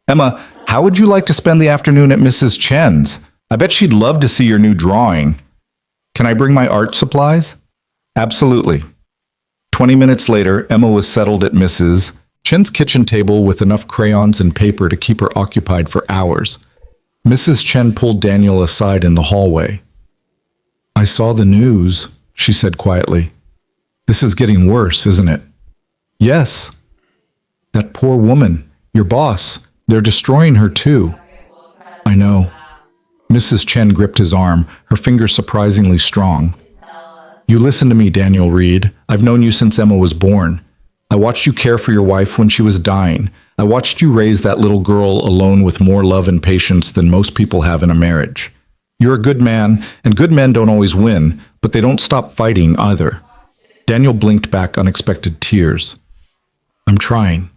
Emma, how would you like to spend the afternoon at Mrs. Chen's? I bet she'd love to see your new drawing. Can I bring my art supplies? Absolutely. 20 minutes later, Emma was settled at Mrs. Chen's kitchen table with enough crayons and paper to keep her occupied for hours. Mrs. Chen pulled Daniel aside in the hallway. I saw the news, she said quietly. This is getting worse, isn't it? Yes. That poor woman, your boss, they're destroying her too. I know. Mrs. Chen gripped his arm, her fingers surprisingly strong. You listen to me, Daniel Reed. I've known you since Emma was born. I watched you care for your wife when she was dying. I watched you raise that little girl alone with more love and patience than most people have in a marriage. You're a good man, and good men don't always win, but they don't stop fighting either. Daniel blinked back unexpected tears. I'm trying.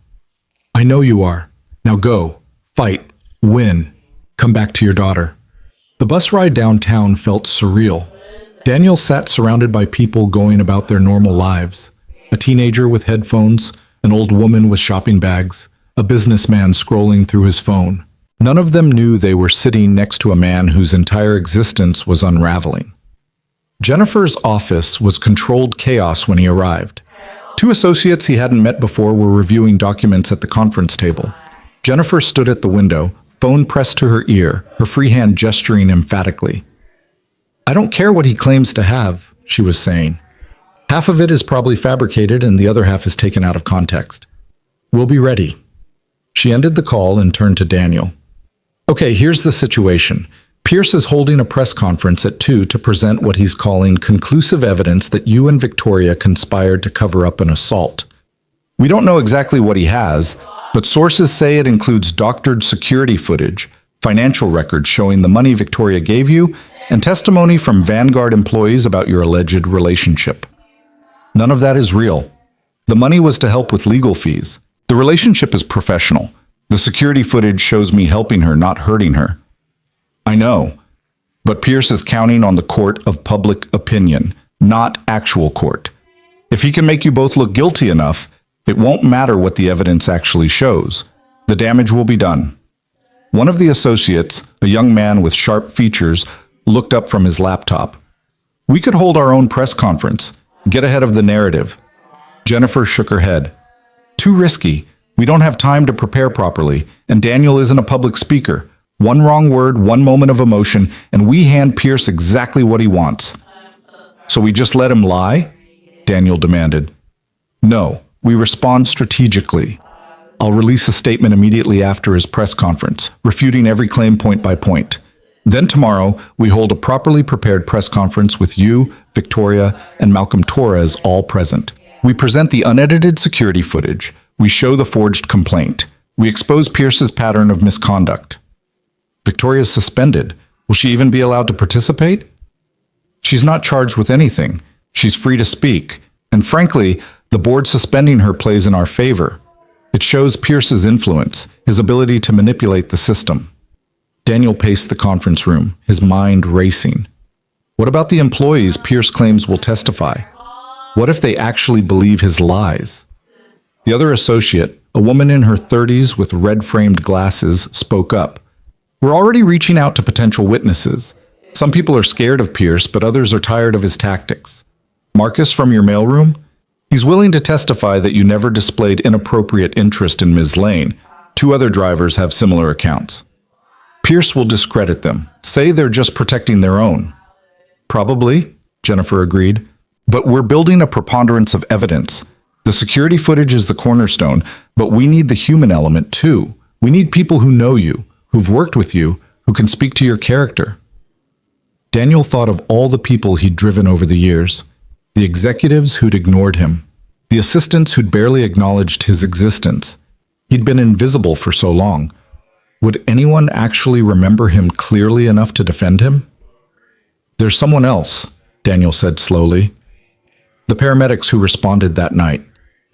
I know you are. Now go. Fight. Win. Come back to your daughter. The bus ride downtown felt surreal. Daniel sat surrounded by people going about their normal lives. A teenager with headphones, an old woman with shopping bags, a businessman scrolling through his phone. None of them knew they were sitting next to a man whose entire existence was unraveling. Jennifer's office was controlled chaos when he arrived. Two associates he hadn't met before were reviewing documents at the conference table. Jennifer stood at the window, phone pressed to her ear, her free hand gesturing emphatically. I don't care what he claims to have, she was saying. Half of it is probably fabricated and the other half is taken out of context. We'll be ready. She ended the call and turned to Daniel. Okay, here's the situation. Pierce is holding a press conference at 2 to present what he's calling conclusive evidence that you and Victoria conspired to cover up an assault. We don't know exactly what he has, but sources say it includes doctored security footage, financial records showing the money Victoria gave you, and testimony from Vanguard employees about your alleged relationship. None of that is real. The money was to help with legal fees. The relationship is professional. The security footage shows me helping her, not hurting her. I know, but Pierce is counting on the court of public opinion, not actual court. If he can make you both look guilty enough, it won't matter what the evidence actually shows. The damage will be done. One of the associates, a young man with sharp features, looked up from his laptop. We could hold our own press conference, get ahead of the narrative. Jennifer shook her head. Too risky. We don't have time to prepare properly, and Daniel isn't a public speaker. One wrong word, one moment of emotion, and we hand Pierce exactly what he wants. So we just let him lie? Daniel demanded. No, we respond strategically. I'll release a statement immediately after his press conference, refuting every claim point by point. Then tomorrow, we hold a properly prepared press conference with you, Victoria, and Malcolm Torres all present. We present the unedited security footage. We show the forged complaint. We expose Pierce's pattern of misconduct. Victoria's suspended. Will she even be allowed to participate? She's not charged with anything. She's free to speak. And frankly, the board suspending her plays in our favor. It shows Pierce's influence, his ability to manipulate the system. Daniel paced the conference room, his mind racing. What about the employees Pierce claims will testify? What if they actually believe his lies? The other associate, a woman in her 30s with red-framed glasses, spoke up. We're already reaching out to potential witnesses. Some people are scared of Pierce, but others are tired of his tactics. Marcus from your mailroom? He's willing to testify that you never displayed inappropriate interest in Ms. Lane. 2 other drivers have similar accounts. Pierce will discredit them, say they're just protecting their own. Probably, Jennifer agreed, but we're building a preponderance of evidence. The security footage is the cornerstone, but we need the human element too. We need people who know you, who've worked with you, who can speak to your character. Daniel thought of all the people he'd driven over the years, the executives who'd ignored him, the assistants who'd barely acknowledged his existence. He'd been invisible for so long. Would anyone actually remember him clearly enough to defend him? There's someone else, Daniel said slowly. The paramedics who responded that night.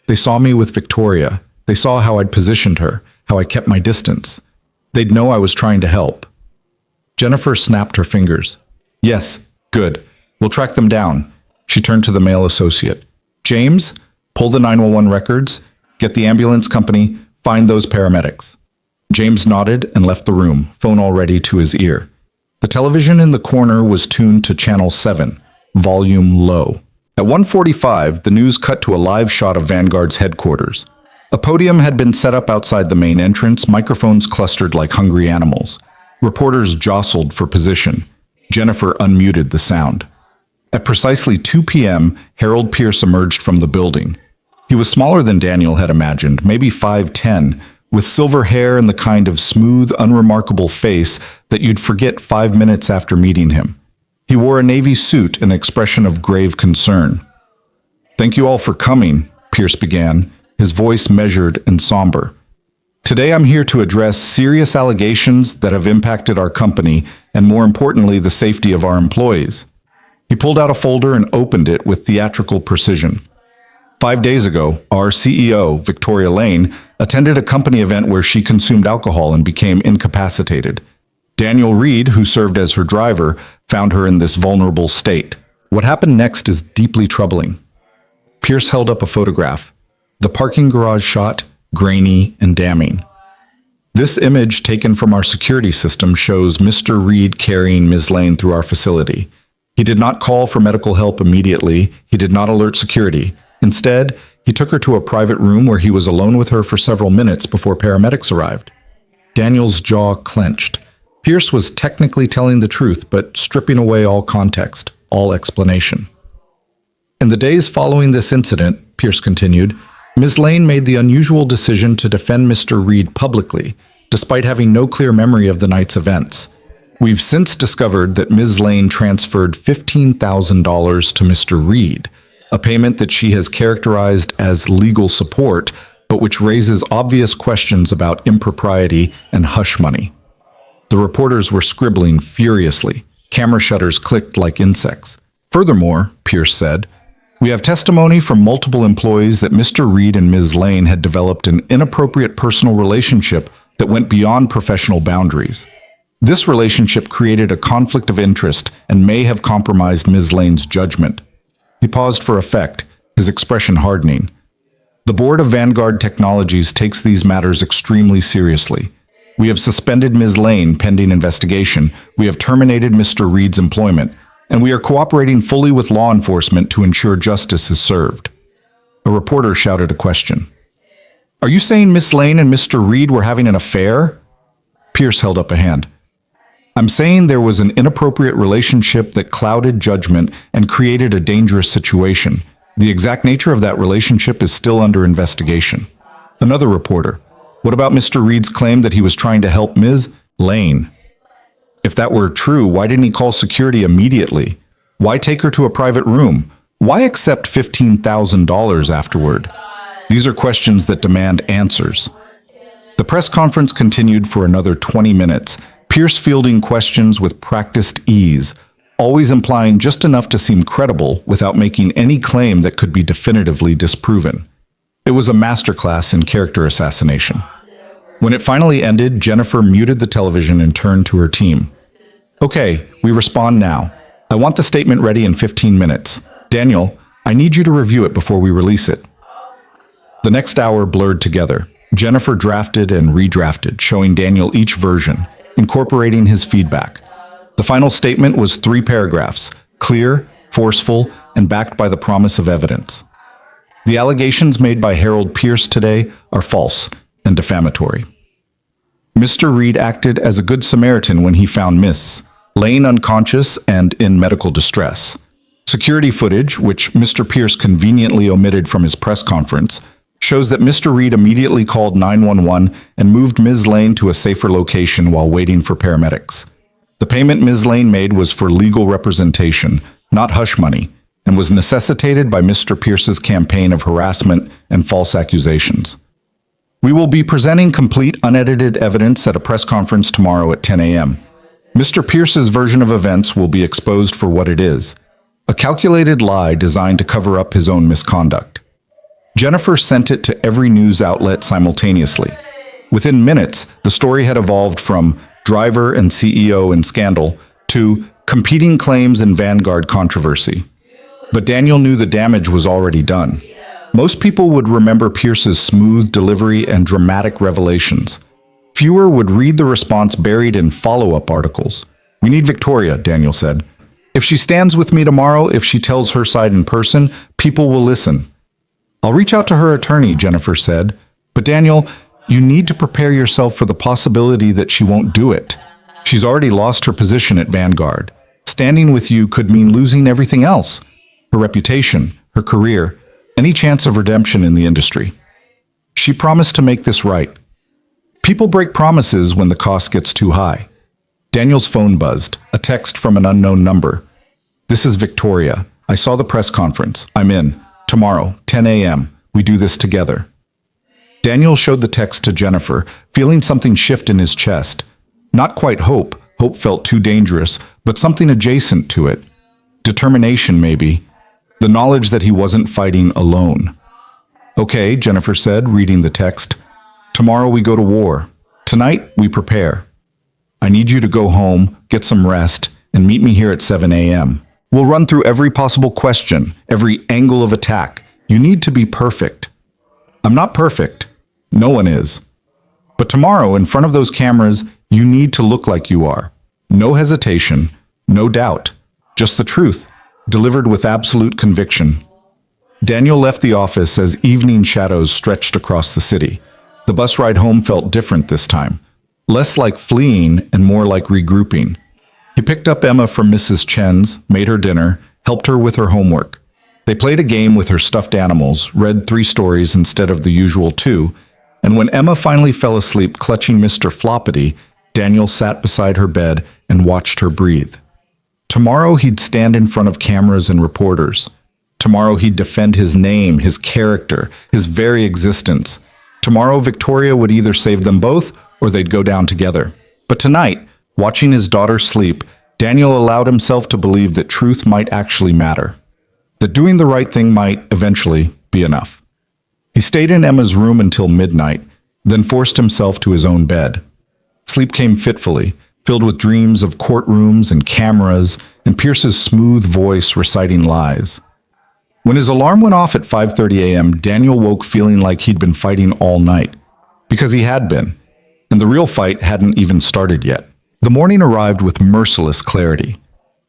They saw me with Victoria. They saw how I'd positioned her, how I kept my distance. They'd know I was trying to help. Jennifer snapped her fingers. Yes, good. We'll track them down. She turned to the male associate. James, pull the 911 records, get the ambulance company, find those paramedics. James nodded and left the room, phone already to his ear. The television in the corner was tuned to channel 7, volume low. At 1:45, the news cut to a live shot of Vanguard's headquarters. A podium had been set up outside the main entrance, microphones clustered like hungry animals. Reporters jostled for position. Jennifer unmuted the sound. At precisely 2 p.m., Harold Pierce emerged from the building. He was smaller than Daniel had imagined, maybe 5'10", with silver hair and the kind of smooth, unremarkable face that you'd forget 5 minutes after meeting him. He wore a navy suit, an expression of grave concern. "Thank you all for coming," Pierce began, his voice measured and somber. "Today I'm here to address serious allegations that have impacted our company and, more importantly, the safety of our employees." He pulled out a folder and opened it with theatrical precision. 5 days ago, our CEO, Victoria Lane, attended a company event where she consumed alcohol and became incapacitated. Daniel Reed, who served as her driver, found her in this vulnerable state. What happened next is deeply troubling. Pierce held up a photograph. The parking garage shot, grainy and damning. This image, taken from our security system, shows Mr. Reed carrying Ms. Lane through our facility. He did not call for medical help immediately. He did not alert security. Instead, he took her to a private room where he was alone with her for several minutes before paramedics arrived. Daniel's jaw clenched. Pierce was technically telling the truth, but stripping away all context, all explanation. In the days following this incident, Pierce continued, Ms. Lane made the unusual decision to defend Mr. Reed publicly, despite having no clear memory of the night's events. We've since discovered that Ms. Lane transferred $15,000 to Mr. Reed, a payment that she has characterized as legal support, but which raises obvious questions about impropriety and hush money. The reporters were scribbling furiously. Camera shutters clicked like insects. Furthermore, Pierce said, we have testimony from multiple employees that Mr. Reed and Ms. Lane had developed an inappropriate personal relationship that went beyond professional boundaries. This relationship created a conflict of interest and may have compromised Ms. Lane's judgment. He paused for effect, his expression hardening. The board of Vanguard Technologies takes these matters extremely seriously. We have suspended Ms. Lane pending investigation. We have terminated Mr. Reed's employment, and we are cooperating fully with law enforcement to ensure justice is served. A reporter shouted a question. Are you saying Miss Lane and Mr. Reed were having an affair? Pierce held up a hand. I'm saying there was an inappropriate relationship that clouded judgment and created a dangerous situation. The exact nature of that relationship is still under investigation. Another reporter. What about Mr. Reed's claim that he was trying to help Ms. Lane? If that were true, why didn't he call security immediately? Why take her to a private room? Why accept $15,000 afterward? These are questions that demand answers. The press conference continued for another 20 minutes, Pierce fielding questions with practiced ease, always implying just enough to seem credible without making any claim that could be definitively disproven. It was a masterclass in character assassination. When it finally ended, Jennifer muted the television and turned to her team. Okay, we respond now. I want the statement ready in 15 minutes. Daniel, I need you to review it before we release it. The next hour blurred together. Jennifer drafted and redrafted, showing Daniel each version, incorporating his feedback. The final statement was 3 paragraphs, clear, forceful, and backed by the promise of evidence. The allegations made by Harold Pierce today are false and defamatory. Mr. Reed acted as a good Samaritan when he found Miss Lane unconscious and in medical distress. Security footage, which Mr. Pierce conveniently omitted from his press conference, shows that Mr. Reed immediately called 911 and moved Ms. Lane to a safer location while waiting for paramedics. The payment Ms. Lane made was for legal representation, not hush money, and was necessitated by Mr. Pierce's campaign of harassment and false accusations. We will be presenting complete unedited evidence at a press conference tomorrow at 10 a.m. Mr. Pierce's version of events will be exposed for what it is, a calculated lie designed to cover up his own misconduct. Jennifer sent it to every news outlet simultaneously. Within minutes, the story had evolved from driver and CEO in scandal to competing claims in Vanguard controversy. But Daniel knew the damage was already done. Most people would remember Pierce's smooth delivery and dramatic revelations. Fewer would read the response buried in follow-up articles. "We need Victoria," Daniel said. "If she stands with me tomorrow, if she tells her side in person, people will listen." "I'll reach out to her attorney," Jennifer said. "But Daniel, you need to prepare yourself for the possibility that she won't do it. She's already lost her position at Vanguard. Standing with you could mean losing everything else: her reputation, her career, any chance of redemption in the industry. She promised to make this right. People break promises when the cost gets too high." Daniel's phone buzzed, a text from an unknown number. "This is Victoria. I saw the press conference. I'm in. Tomorrow, 10 a.m. We do this together." Daniel showed the text to Jennifer, feeling something shift in his chest. Not quite hope. Hope felt too dangerous, but something adjacent to it. Determination, maybe. The knowledge that he wasn't fighting alone. "Okay," Jennifer said, reading the text. "Tomorrow we go to war. Tonight we prepare. I need you to go home, get some rest, and meet me here at 7 a.m. We'll run through every possible question, every angle of attack. You need to be perfect." "I'm not perfect. No one is. But tomorrow, in front of those cameras, you need to look like you are. No hesitation, no doubt. Just the truth, delivered with absolute conviction." Daniel left the office as evening shadows stretched across the city. The bus ride home felt different this time. Less like fleeing and more like regrouping. He picked up Emma from Mrs. Chen's, made her dinner, helped her with her homework. They played a game with her stuffed animals, read 3 stories instead of the usual 2, and when Emma finally fell asleep clutching Mr. Floppity, Daniel sat beside her bed and watched her breathe. Tomorrow he'd stand in front of cameras and reporters. Tomorrow he'd defend his name, his character, his very existence. Tomorrow Victoria would either save them both or they'd go down together. But tonight, watching his daughter sleep, Daniel allowed himself to believe that truth might actually matter. That doing the right thing might, eventually, be enough. He stayed in Emma's room until midnight, then forced himself to his own bed. Sleep came fitfully, filled with dreams of courtrooms and cameras, and Pierce's smooth voice reciting lies. When his alarm went off at 5:30 a.m., Daniel woke feeling like he'd been fighting all night. Because he had been, and the real fight hadn't even started yet. The morning arrived with merciless clarity.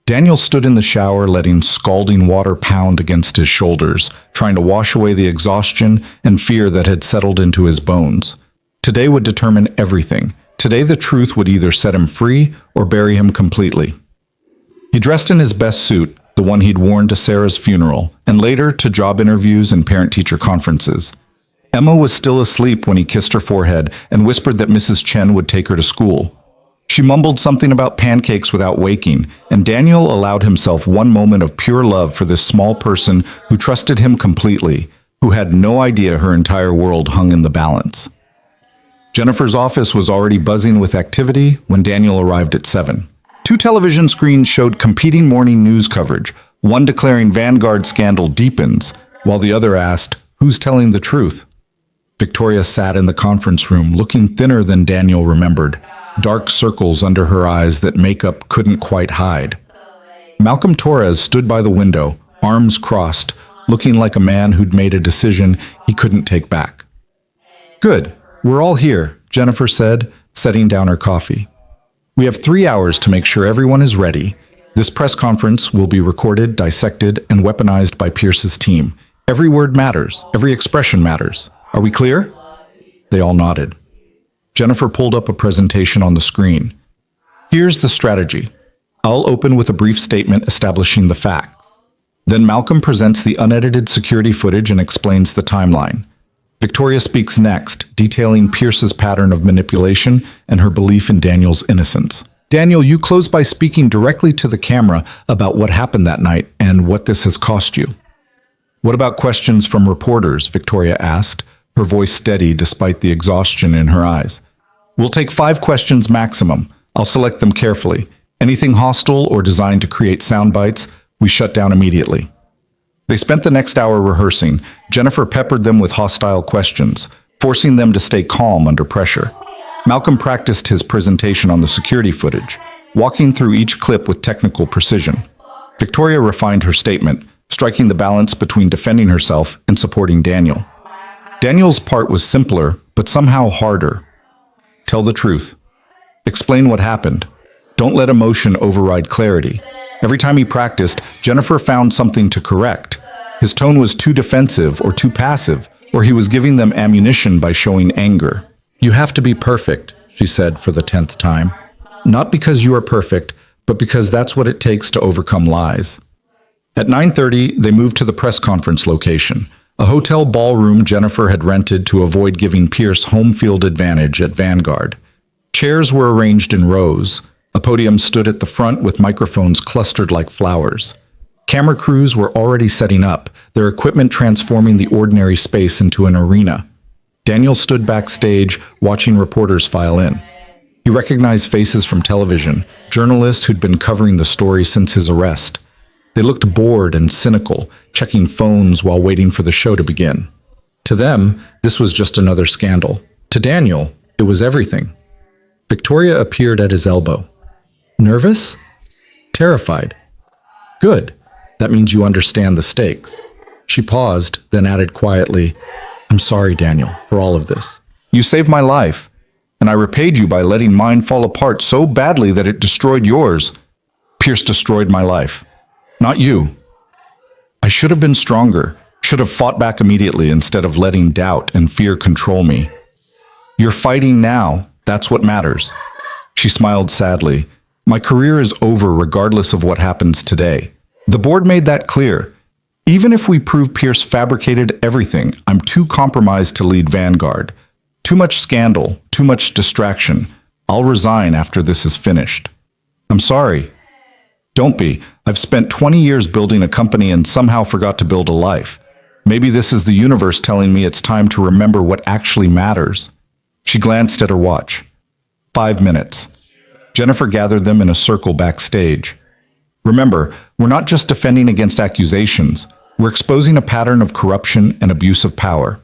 Daniel stood in the shower, letting scalding water pound against his shoulders, trying to wash away the exhaustion and fear that had settled into his bones. Today would determine everything. Today the truth would either set him free or bury him completely. He dressed in his best suit, the one he'd worn to Sarah's funeral, and later to job interviews and parent-teacher conferences. Emma was still asleep when he kissed her forehead and whispered that Mrs. Chen would take her to school. She mumbled something about pancakes without waking, and Daniel allowed himself one moment of pure love for this small person who trusted him completely, who had no idea her entire world hung in the balance. Jennifer's office was already buzzing with activity when Daniel arrived at 7. 2 television screens showed competing morning news coverage, one declaring Vanguard scandal deepens, while the other asked, "Who's telling the truth?" Victoria sat in the conference room, looking thinner than Daniel remembered, dark circles under her eyes that makeup couldn't quite hide. Malcolm Torres stood by the window, arms crossed, looking like a man who'd made a decision he couldn't take back. "Good, we're all here," Jennifer said, setting down her coffee. "We have 3 hours to make sure everyone is ready. This press conference will be recorded, dissected, and weaponized by Pierce's team. Every word matters. Every expression matters. Are we clear?" They all nodded. Jennifer pulled up a presentation on the screen. "Here's the strategy. I'll open with a brief statement establishing the facts. Then Malcolm presents the unedited security footage and explains the timeline. Victoria speaks next, detailing Pierce's pattern of manipulation and her belief in Daniel's innocence. Daniel, you close by speaking directly to the camera about what happened that night and what this has cost you." "What about questions from reporters?" Victoria asked, her voice steady despite the exhaustion in her eyes. "We'll take 5 questions maximum. I'll select them carefully. Anything hostile or designed to create sound bites, We shut down immediately. They spent the next hour rehearsing. Jennifer peppered them with hostile questions, forcing them to stay calm under pressure. Malcolm practiced his presentation on the security footage, walking through each clip with technical precision. Victoria refined her statement, striking the balance between defending herself and supporting Daniel. Daniel's part was simpler, but somehow harder. Tell the truth. Explain what happened. Don't let emotion override clarity. Every time he practiced, Jennifer found something to correct. His tone was too defensive or too passive, or he was giving them ammunition by showing anger. You have to be perfect, she said for the 10th time. Not because you are perfect, but because that's what it takes to overcome lies. At 9:30, they moved to the press conference location, a hotel ballroom Jennifer had rented to avoid giving Pierce home field advantage at Vanguard. Chairs were arranged in rows. A podium stood at the front with microphones clustered like flowers. Camera crews were already setting up, their equipment transforming the ordinary space into an arena. Daniel stood backstage, watching reporters file in. He recognized faces from television, journalists who'd been covering the story since his arrest. They looked bored and cynical, checking phones while waiting for the show to begin. To them, this was just another scandal. To Daniel, it was everything. Victoria appeared at his elbow. Nervous? Terrified. Good. That means you understand the stakes. She paused, then added quietly, I'm sorry, Daniel, for all of this. You saved my life, and I repaid you by letting mine fall apart so badly that it destroyed yours. Pierce destroyed my life. Not you. I should have been stronger, should have fought back immediately instead of letting doubt and fear control me. You're fighting now. That's what matters. She smiled sadly. My career is over regardless of what happens today. The board made that clear. Even if we prove Pierce fabricated everything, I'm too compromised to lead Vanguard. Too much scandal, too much distraction. I'll resign after this is finished. I'm sorry. Don't be. I've spent 20 years building a company and somehow forgot to build a life. Maybe this is the universe telling me it's time to remember what actually matters. She glanced at her watch. 5 minutes. Jennifer gathered them in a circle backstage. Remember, we're not just defending against accusations. We're exposing a pattern of corruption and abuse of power.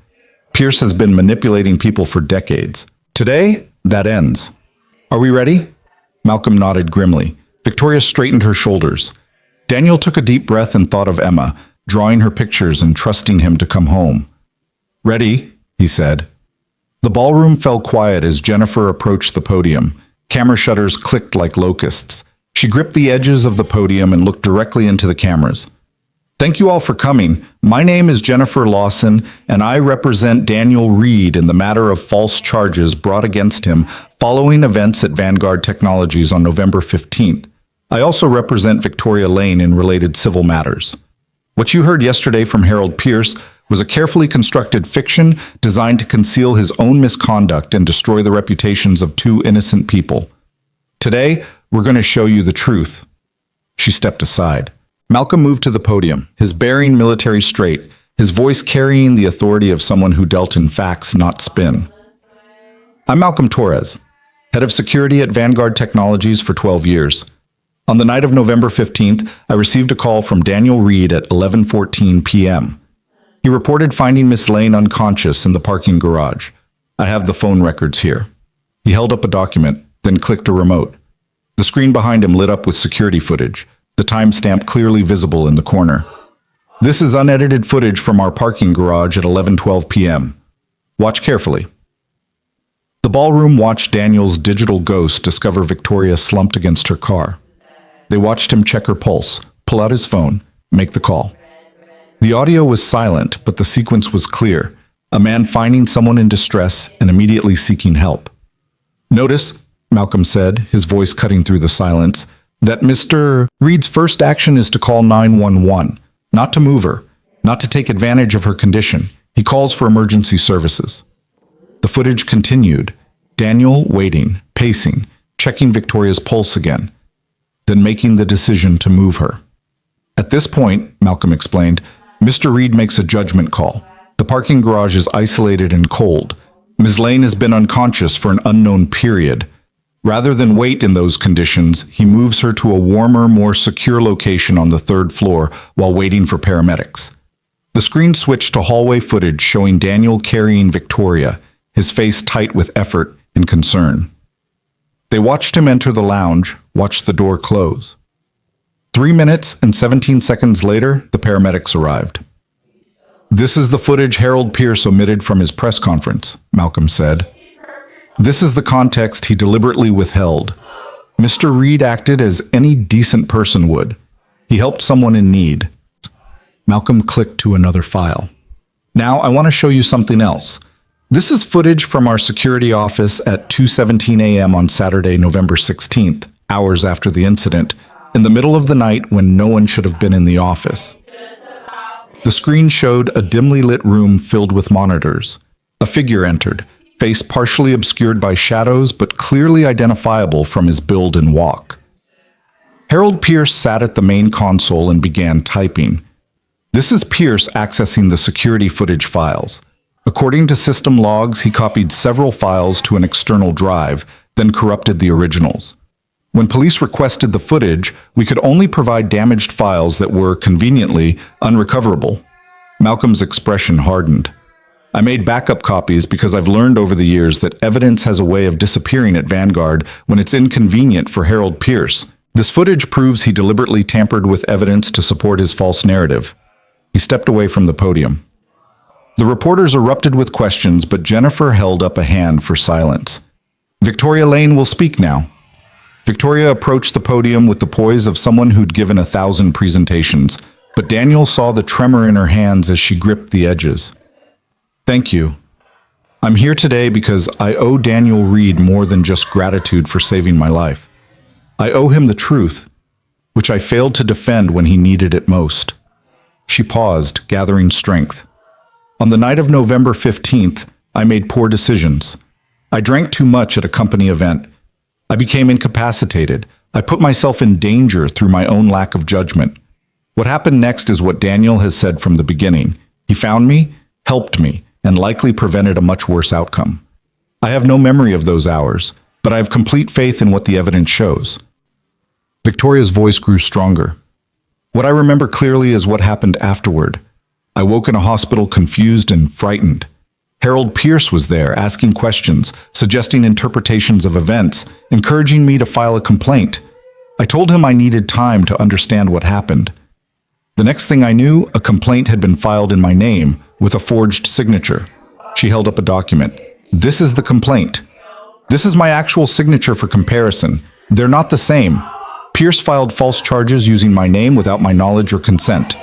Pierce has been manipulating people for decades. Today, that ends. Are we ready? Malcolm nodded grimly. Victoria straightened her shoulders. Daniel took a deep breath and thought of Emma, drawing her pictures and trusting him to come home. Ready, he said. The ballroom fell quiet as Jennifer approached the podium. Camera shutters clicked like locusts. She gripped the edges of the podium and looked directly into the cameras. Thank you all for coming. My name is Jennifer Lawson, and I represent Daniel Reed in the matter of false charges brought against him following events at Vanguard Technologies on November 15th. I also represent Victoria Lane in related civil matters. What you heard yesterday from Harold Pierce was a carefully constructed fiction designed to conceal his own misconduct and destroy the reputations of two innocent people. Today, we're going to show you the truth. She stepped aside. Malcolm moved to the podium, his bearing military straight, his voice carrying the authority of someone who dealt in facts, not spin. I'm Malcolm Torres, head of security at Vanguard Technologies for 12 years. On the night of November 15th, I received a call from Daniel Reed at 11:14 p.m. He reported finding Miss Lane unconscious in the parking garage. I have the phone records here. He held up a document, then clicked a remote. The screen behind him lit up with security footage, the timestamp clearly visible in the corner. This is unedited footage from our parking garage at 11:12 p.m. Watch carefully. The ballroom watched Daniel's digital ghost discover Victoria slumped against her car. They watched him check her pulse, pull out his phone, make the call. The audio was silent, but the sequence was clear. A man finding someone in distress and immediately seeking help. Notice, Malcolm said, his voice cutting through the silence, that Mr. Reed's first action is to call 911, not to move her, not to take advantage of her condition. He calls for emergency services. The footage continued, Daniel waiting, pacing, checking Victoria's pulse again, then making the decision to move her. At this point, Malcolm explained, Mr. Reed makes a judgment call. The parking garage is isolated and cold. Ms. Lane has been unconscious for an unknown period. Rather than wait in those conditions, he moves her to a warmer, more secure location on the third floor while waiting for paramedics. The screen switched to hallway footage showing Daniel carrying Victoria, his face tight with effort and concern. They watched him enter the lounge, watched the door close. 3 minutes and 17 seconds later, the paramedics arrived. "This is the footage Harold Pierce omitted from his press conference," Malcolm said. "This is the context he deliberately withheld. Mr. Reed acted as any decent person would. He helped someone in need." Malcolm clicked to another file. "Now I want to show you something else. This is footage from our security office at 2:17 a.m. on Saturday, November 16th, hours after the incident, in the middle of the night when no one should have been in the office." The screen showed a dimly lit room filled with monitors. A figure entered, face partially obscured by shadows but clearly identifiable from his build and walk. Harold Pierce sat at the main console and began typing. This is Pierce accessing the security footage files. According to system logs, he copied several files to an external drive, then corrupted the originals. When police requested the footage, we could only provide damaged files that were, conveniently, unrecoverable. Malcolm's expression hardened. "I made backup copies because I've learned over the years that evidence has a way of disappearing at Vanguard when it's inconvenient for Harold Pierce. This footage proves he deliberately tampered with evidence to support his false narrative." He stepped away from the podium. The reporters erupted with questions, but Jennifer held up a hand for silence. "Victoria Lane will speak now." Victoria approached the podium with the poise of someone who'd given 1,000 presentations, but Daniel saw the tremor in her hands as she gripped the edges. "Thank you. I'm here today because I owe Daniel Reed more than just gratitude for saving my life. I owe him the truth, which I failed to defend when he needed it most." She paused, gathering strength. "On the night of November 15th, I made poor decisions. I drank too much at a company event. I became incapacitated. I put myself in danger through my own lack of judgment. What happened next is what Daniel has said from the beginning. He found me, helped me, and likely prevented a much worse outcome. I have no memory of those hours, but I have complete faith in what the evidence shows." Victoria's voice grew stronger. "What I remember clearly is what happened afterward. I woke in a hospital confused and frightened. Harold Pierce was there, asking questions, suggesting interpretations of events, encouraging me to file a complaint. I told him I needed time to understand what happened. The next thing I knew, a complaint had been filed in my name with a forged signature." She held up a document. "This is the complaint. This is my actual signature for comparison. They're not the same. Pierce filed false charges using my name without my knowledge or consent."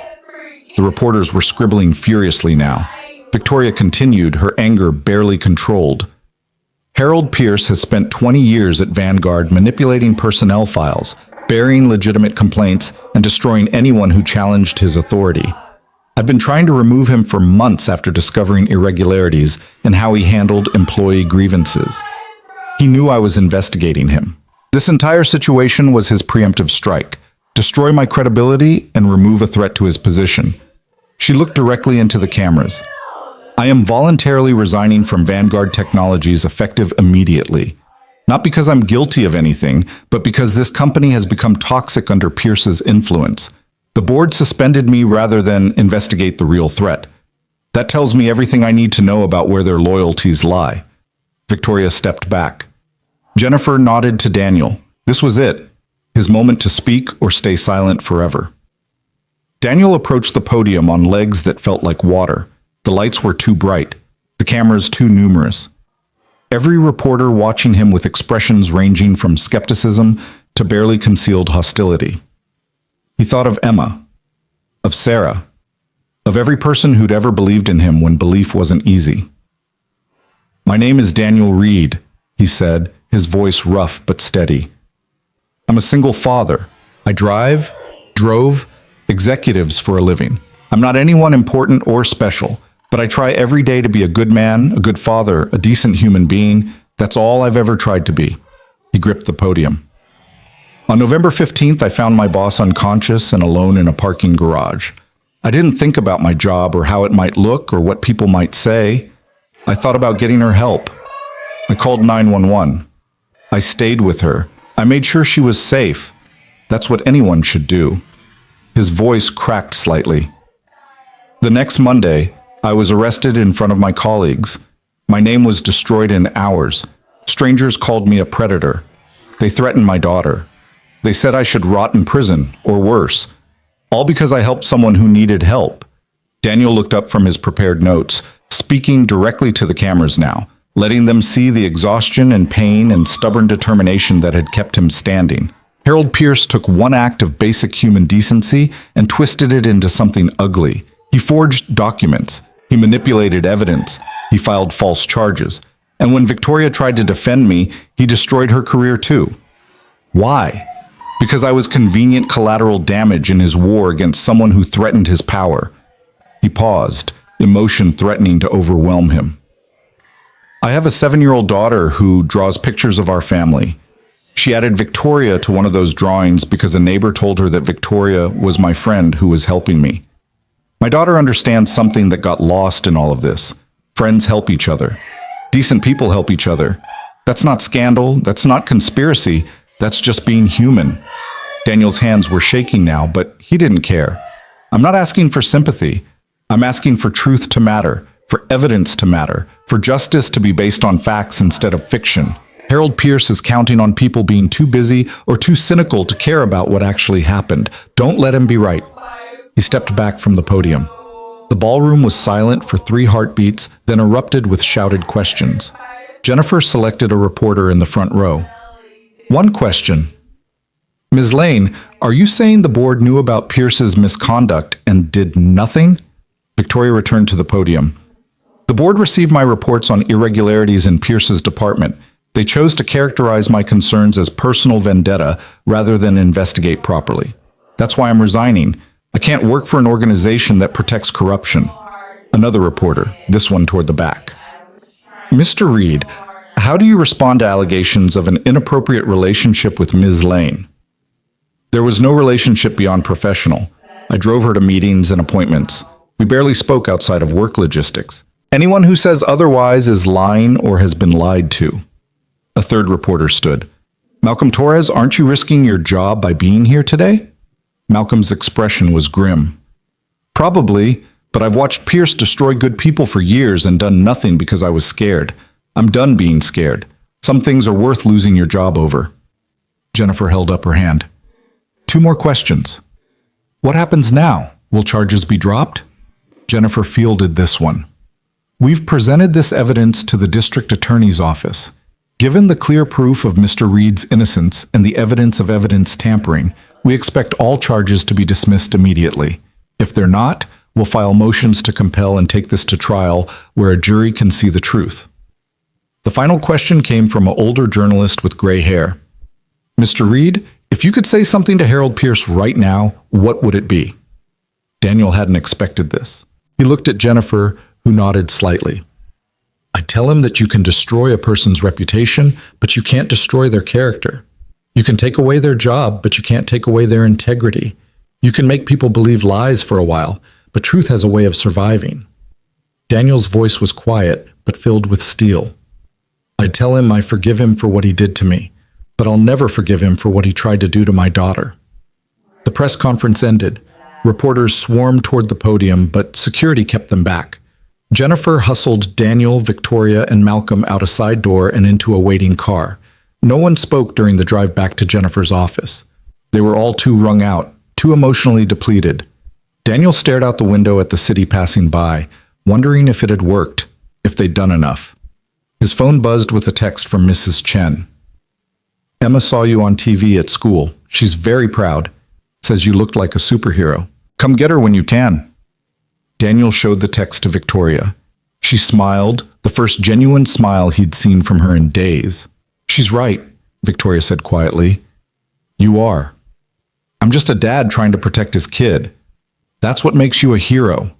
The reporters were scribbling furiously now. Victoria continued, her anger barely controlled. "Harold Pierce has spent 20 years at Vanguard manipulating personnel files, burying legitimate complaints, and destroying anyone who challenged his authority. I've been trying to remove him for months after discovering irregularities in how he handled employee grievances. He knew I was investigating him. This entire situation was his preemptive strike: destroy my credibility and remove a threat to his position." She looked directly into the cameras. "I am voluntarily resigning from Vanguard Technologies effective immediately. Not because I'm guilty of anything, but because this company has become toxic under Pierce's influence. The board suspended me rather than investigate the real threat. That tells me everything I need to know about where their loyalties lie." Victoria stepped back. Jennifer nodded to Daniel. This was it, his moment to speak or stay silent forever. Daniel approached the podium on legs that felt like water. The lights were too bright, the cameras too numerous. Every reporter watching him with expressions ranging from skepticism to barely concealed hostility. He thought of Emma, of Sarah, of every person who'd ever believed in him when belief wasn't easy. "My name is Daniel Reed," he said, his voice rough but steady. "I'm a single father. I drove executives for a living. I'm not anyone important or special, but I try every day to be a good man, a good father, a decent human being. That's all I've ever tried to be." He gripped the podium. "On November 15th, I found my boss unconscious and alone in a parking garage. I didn't think about my job or how it might look or what people might say. I thought about getting her help. I called 911. I stayed with her. I made sure she was safe. That's what anyone should do. His voice cracked slightly. The next Monday, I was arrested in front of my colleagues. My name was destroyed in hours. Strangers called me a predator. They threatened my daughter. They said I should rot in prison, or worse. All because I helped someone who needed help. Daniel looked up from his prepared notes, speaking directly to the cameras now, letting them see the exhaustion and pain and stubborn determination that had kept him standing. Harold Pierce took one act of basic human decency and twisted it into something ugly. He forged documents. He manipulated evidence. He filed false charges. And when Victoria tried to defend me, he destroyed her career too. Why? Because I was convenient collateral damage in his war against someone who threatened his power. He paused, emotion threatening to overwhelm him. I have a 7-year-old daughter who draws pictures of our family. She added Victoria to one of those drawings because a neighbor told her that Victoria was my friend who was helping me. My daughter understands something that got lost in all of this. Friends help each other. Decent people help each other. That's not scandal. That's not conspiracy. That's just being human. Daniel's hands were shaking now, but he didn't care. I'm not asking for sympathy. I'm asking for truth to matter, for evidence to matter, for justice to be based on facts instead of fiction. Harold Pierce is counting on people being too busy or too cynical to care about what actually happened. Don't let him be right. He stepped back from the podium. The ballroom was silent for 3 heartbeats, then erupted with shouted questions. Jennifer selected a reporter in the front row. One question. Ms. Lane, are you saying the board knew about Pierce's misconduct and did nothing? Victoria returned to the podium. The board received my reports on irregularities in Pierce's department. They chose to characterize my concerns as personal vendetta rather than investigate properly. That's why I'm resigning. I can't work for an organization that protects corruption. Another reporter, this one toward the back. Mr. Reed, how do you respond to allegations of an inappropriate relationship with Ms. Lane? There was no relationship beyond professional. I drove her to meetings and appointments. We barely spoke outside of work logistics. Anyone who says otherwise is lying or has been lied to. A third reporter stood. Malcolm Torres, aren't you risking your job by being here today? Malcolm's expression was grim. Probably, but I've watched Pierce destroy good people for years and done nothing because I was scared. I'm done being scared. Some things are worth losing your job over. Jennifer held up her hand. 2 more questions. What happens now? Will charges be dropped? Jennifer fielded this one. We've presented this evidence to the district attorney's office. Given the clear proof of Mr. Reed's innocence and the evidence of evidence tampering, we expect all charges to be dismissed immediately. If they're not, we'll file motions to compel and take this to trial where a jury can see the truth. The final question came from an older journalist with gray hair. Mr. Reed, if you could say something to Harold Pierce right now, what would it be? Daniel hadn't expected this. He looked at Jennifer, who nodded slightly. I tell him that you can destroy a person's reputation, but you can't destroy their character. You can take away their job, but you can't take away their integrity. You can make people believe lies for a while, but truth has a way of surviving. Daniel's voice was quiet, but filled with steel. I tell him I forgive him for what he did to me, but I'll never forgive him for what he tried to do to my daughter. The press conference ended. Reporters swarmed toward the podium, but security kept them back. Jennifer hustled Daniel, Victoria, and Malcolm out a side door and into a waiting car. No one spoke during the drive back to Jennifer's office. They were all too wrung out, too emotionally depleted. Daniel stared out the window at the city passing by, wondering if it had worked, if they'd done enough. His phone buzzed with a text from Mrs. Chen. Emma saw you on TV at school. She's very proud. Says you looked like a superhero. Come get her when you can. Daniel showed the text to Victoria. She smiled, the first genuine smile he'd seen from her in days. She's right, Victoria said quietly. You are. I'm just a dad trying to protect his kid. That's what makes you a hero.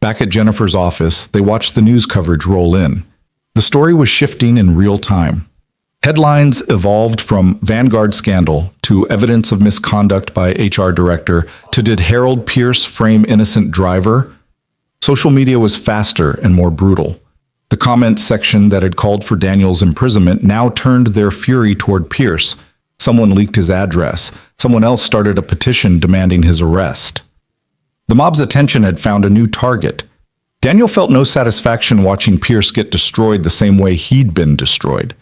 Back at Jennifer's office, they watched the news coverage roll in. The story was shifting in real time. Headlines evolved from Vanguard scandal to evidence of misconduct by HR director to did Harold Pierce frame innocent driver? Social media was faster and more brutal. The comments section that had called for Daniel's imprisonment now turned their fury toward Pierce. Someone leaked his address. Someone else started a petition demanding his arrest. The mob's attention had found a new target. Daniel felt no satisfaction watching Pierce get destroyed the same way he'd been destroyed.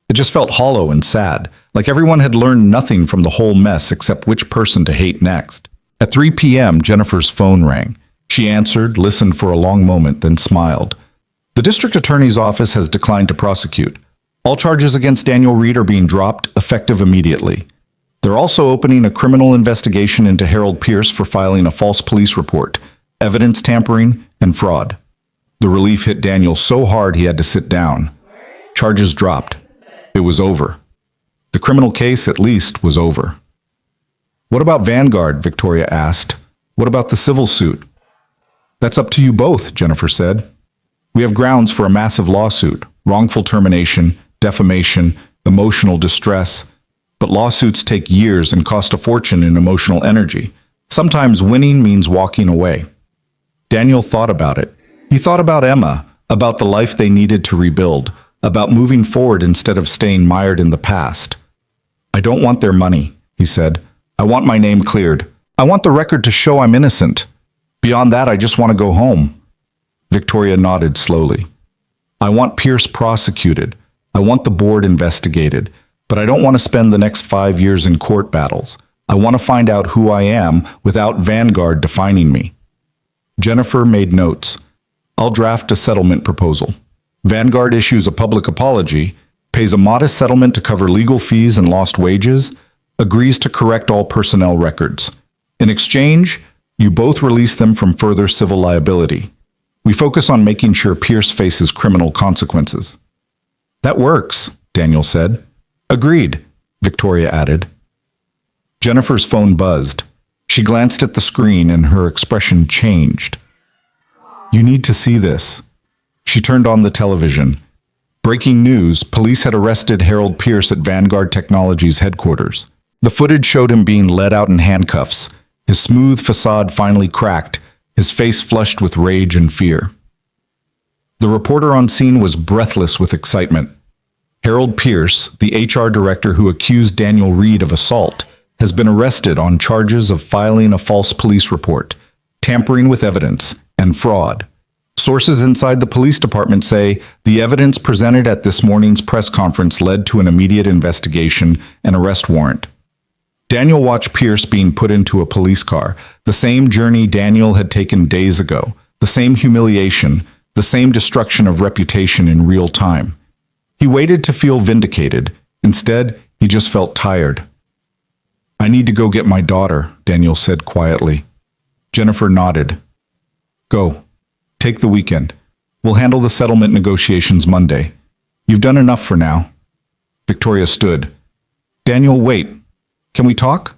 It just felt hollow and sad, like everyone had learned nothing from the whole mess except which person to hate next. At 3 p.m., Jennifer's phone rang. She answered, listened for a long moment, then smiled. The district attorney's office has declined to prosecute. All charges against Daniel Reed are being dropped, effective immediately. They're also opening a criminal investigation into Harold Pierce for filing a false police report, evidence tampering, and fraud. The relief hit Daniel so hard he had to sit down. Charges dropped. It was over. The criminal case, at least, was over. What about Vanguard? Victoria asked. What about the civil suit? That's up to you both, Jennifer said. We have grounds for a massive lawsuit, wrongful termination, defamation, emotional distress. But lawsuits take years and cost a fortune in emotional energy. Sometimes winning means walking away. Daniel thought about it. He thought about Emma, about the life they needed to rebuild, about moving forward instead of staying mired in the past. I don't want their money, he said. I want my name cleared. I want the record to show I'm innocent. Beyond that, I just want to go home. Victoria nodded slowly. I want Pierce prosecuted. I want the board investigated. But I don't want to spend the next 5 years in court battles. I want to find out who I am without Vanguard defining me. Jennifer made notes. I'll draft a settlement proposal. Vanguard issues a public apology, pays a modest settlement to cover legal fees and lost wages, agrees to correct all personnel records. In exchange, you both release them from further civil liability. We focus on making sure Pierce faces criminal consequences. That works, Daniel said. Agreed, Victoria added. Jennifer's phone buzzed. She glanced at the screen and her expression changed. You need to see this. She turned on the television. Breaking news, police had arrested Harold Pierce at Vanguard Technologies headquarters. The footage showed him being led out in handcuffs, his smooth facade finally cracked, his face flushed with rage and fear. The reporter on scene was breathless with excitement. Harold Pierce, the HR director who accused Daniel Reed of assault, has been arrested on charges of filing a false police report, tampering with evidence, and fraud. Sources inside the police department say the evidence presented at this morning's press conference led to an immediate investigation and arrest warrant. Daniel watched Pierce being put into a police car, the same journey Daniel had taken days ago, the same humiliation, the same destruction of reputation in real time. He waited to feel vindicated. Instead, he just felt tired. I need to go get my daughter, Daniel said quietly. Jennifer nodded. Go. Take the weekend. We'll handle the settlement negotiations Monday. You've done enough for now. Victoria stood. Daniel, wait. Can we talk?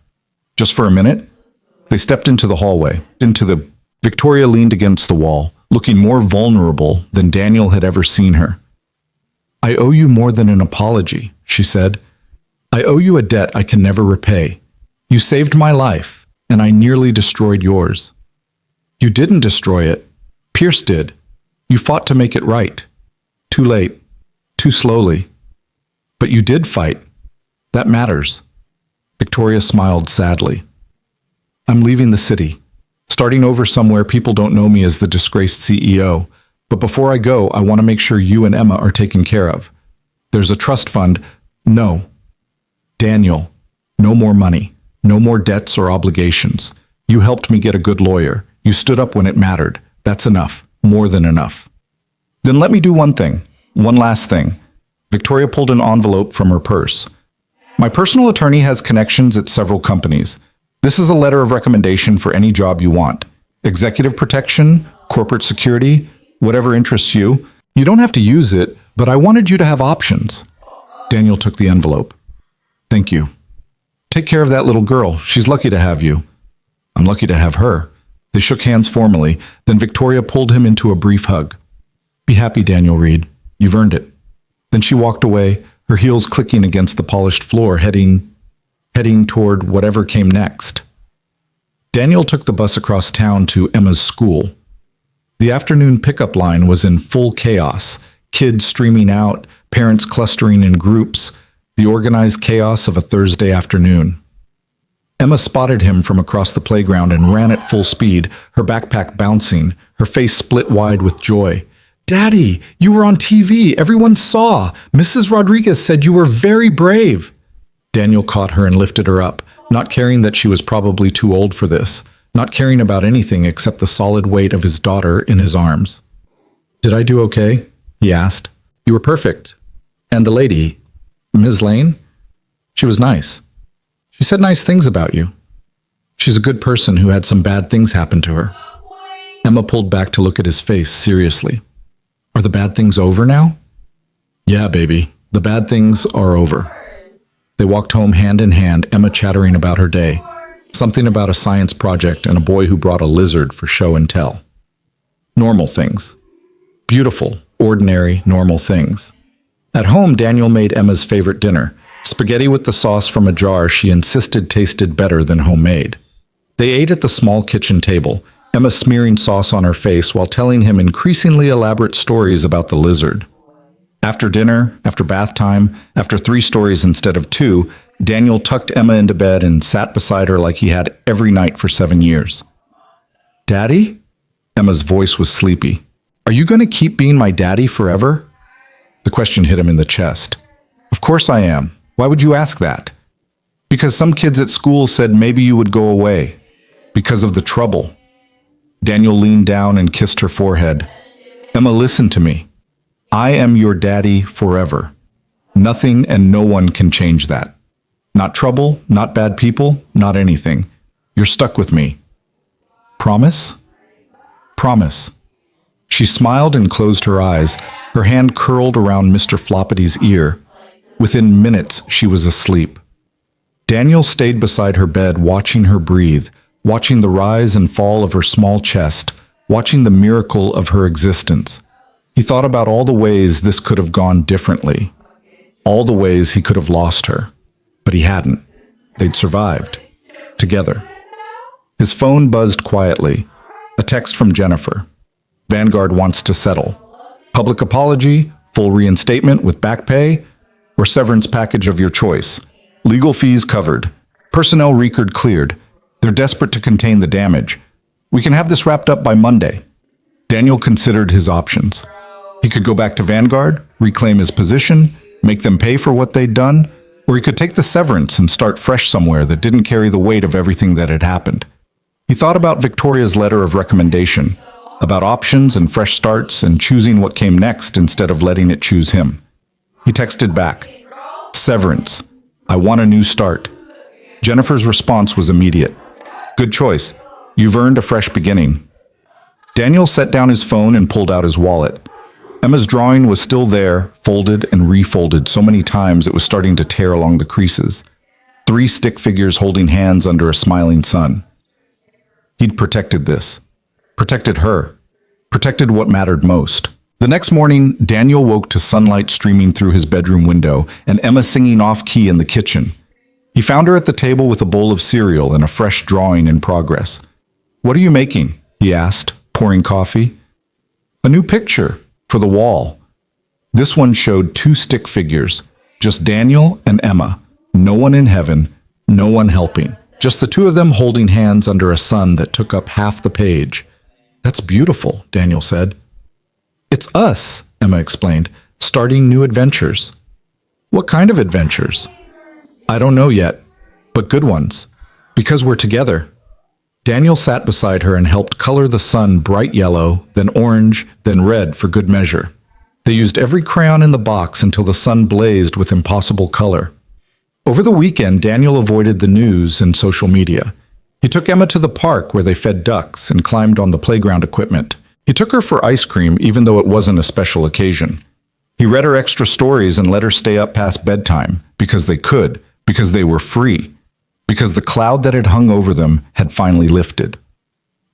Just for a minute? They stepped into the hallway. Victoria leaned against the wall, looking more vulnerable than Daniel had ever seen her. I owe you more than an apology, she said. I owe you a debt I can never repay. You saved my life, and I nearly destroyed yours. You didn't destroy it. Pierce did. You fought to make it right. Too late. Too slowly. But you did fight. That matters. Victoria smiled sadly. I'm leaving the city. Starting over somewhere people don't know me as the disgraced CEO. But before I go, I want to make sure you and Emma are taken care of. There's a trust fund. No. Daniel, no more money. No more debts or obligations. You helped me get a good lawyer. You stood up when it mattered. That's enough. More than enough. Then let me do one thing. One last thing. Victoria pulled an envelope from her purse. My personal attorney has connections at several companies. This is a letter of recommendation for any job you want. Executive protection, corporate security, whatever interests you. You don't have to use it, but I wanted you to have options. Daniel took the envelope. Thank you. Take care of that little girl. She's lucky to have you. I'm lucky to have her. They shook hands formally, then Victoria pulled him into a brief hug. Be happy, Daniel Reed. You've earned it. Then she walked away, her heels clicking against the polished floor, heading toward whatever came next. Daniel took the bus across town to Emma's school. The afternoon pickup line was in full chaos. Kids streaming out, parents clustering in groups, the organized chaos of a Thursday afternoon. Emma spotted him from across the playground and ran at full speed, her backpack bouncing, her face split wide with joy. "Daddy, you were on TV. Everyone saw. Mrs. Rodriguez said you were very brave." Daniel caught her and lifted her up, not caring that she was probably too old for this, not caring about anything except the solid weight of his daughter in his arms. "Did I do okay?" he asked. "You were perfect. And the lady, Ms. Lane? She was nice. She said nice things about you. She's a good person who had some bad things happen to her." Emma pulled back to look at his face seriously. "Are the bad things over now?" "Yeah, baby. The bad things are over." They walked home hand in hand, Emma chattering about her day. Something about a science project and a boy who brought a lizard for show and tell. Normal things. Beautiful, ordinary, normal things. At home, Daniel made Emma's favorite dinner, spaghetti with the sauce from a jar she insisted tasted better than homemade. They ate at the small kitchen table, Emma smearing sauce on her face while telling him increasingly elaborate stories about the lizard. After dinner, after bath time, after 3 stories instead of 2, Daniel tucked Emma into bed and sat beside her like he had every night for 7 years. "Daddy?" Emma's voice was sleepy. "Are you going to keep being my daddy forever?" The question hit him in the chest. "Of course I am. Why would you ask that?" "Because some kids at school said maybe you would go away. Because of the trouble." Daniel leaned down and kissed her forehead. "Emma, listen to me. I am your daddy forever. Nothing and no one can change that. Not trouble, not bad people, not anything. You're stuck with me. Promise?" "Promise." She smiled and closed her eyes, her hand curled around Mr. Floppity's ear. Within minutes, she was asleep. Daniel stayed beside her bed, watching her breathe, watching the rise and fall of her small chest, watching the miracle of her existence. He thought about all the ways this could have gone differently, all the ways he could have lost her. But he hadn't. They'd survived. Together. His phone buzzed quietly. A text from Jennifer. "Vanguard wants to settle. Public apology, full reinstatement with back pay, or severance package of your choice. Legal fees covered. Personnel record cleared. They're desperate to contain the damage. We can have this wrapped up by Monday." Daniel considered his options. He could go back to Vanguard, reclaim his position, make them pay for what they'd done, or he could take the severance and start fresh somewhere that didn't carry the weight of everything that had happened. He thought about Victoria's letter of recommendation, about options and fresh starts and choosing what came next instead of letting it choose him. He texted back, "Severance. I want a new start." Jennifer's response was immediate. "Good choice. You've earned a fresh beginning." Daniel set down his phone and pulled out his wallet. Emma's drawing was still there, folded and refolded so many times it was starting to tear along the creases. 3 stick figures holding hands under a smiling sun. He'd protected this. Protected her. Protected what mattered most. The next morning, Daniel woke to sunlight streaming through his bedroom window and Emma singing off-key in the kitchen. He found her at the table with a bowl of cereal and a fresh drawing in progress. "What are you making?" he asked, pouring coffee. "A new picture. For the wall." This one showed 2 stick figures, just Daniel and Emma. No one in heaven, no one helping. Just the 2 of them holding hands under a sun that took up half the page. "That's beautiful," Daniel said. "It's us," Emma explained, "starting new adventures." "What kind of adventures?" "I don't know yet, but good ones. Because we're together." Daniel sat beside her and helped color the sun bright yellow, then orange, then red for good measure. They used every crayon in the box until the sun blazed with impossible color. Over the weekend, Daniel avoided the news and social media. He took Emma to the park where they fed ducks and climbed on the playground equipment. He took her for ice cream even though it wasn't a special occasion. He read her extra stories and let her stay up past bedtime because they could, because they were free. Because the cloud that had hung over them had finally lifted.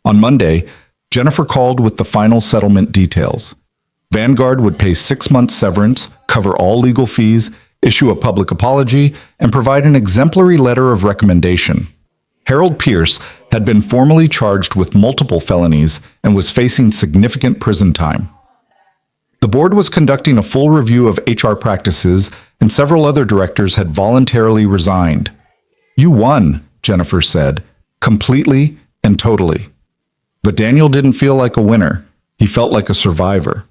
On Monday, Jennifer called with the final settlement details. Vanguard would pay 6 months severance, cover all legal fees, issue a public apology, and provide an exemplary letter of recommendation. Harold Pierce had been formally charged with multiple felonies and was facing significant prison time. The board was conducting a full review of HR practices, and several other directors had voluntarily resigned. "You won," Jennifer said, "completely and totally." But Daniel didn't feel like a winner. He felt like a survivor.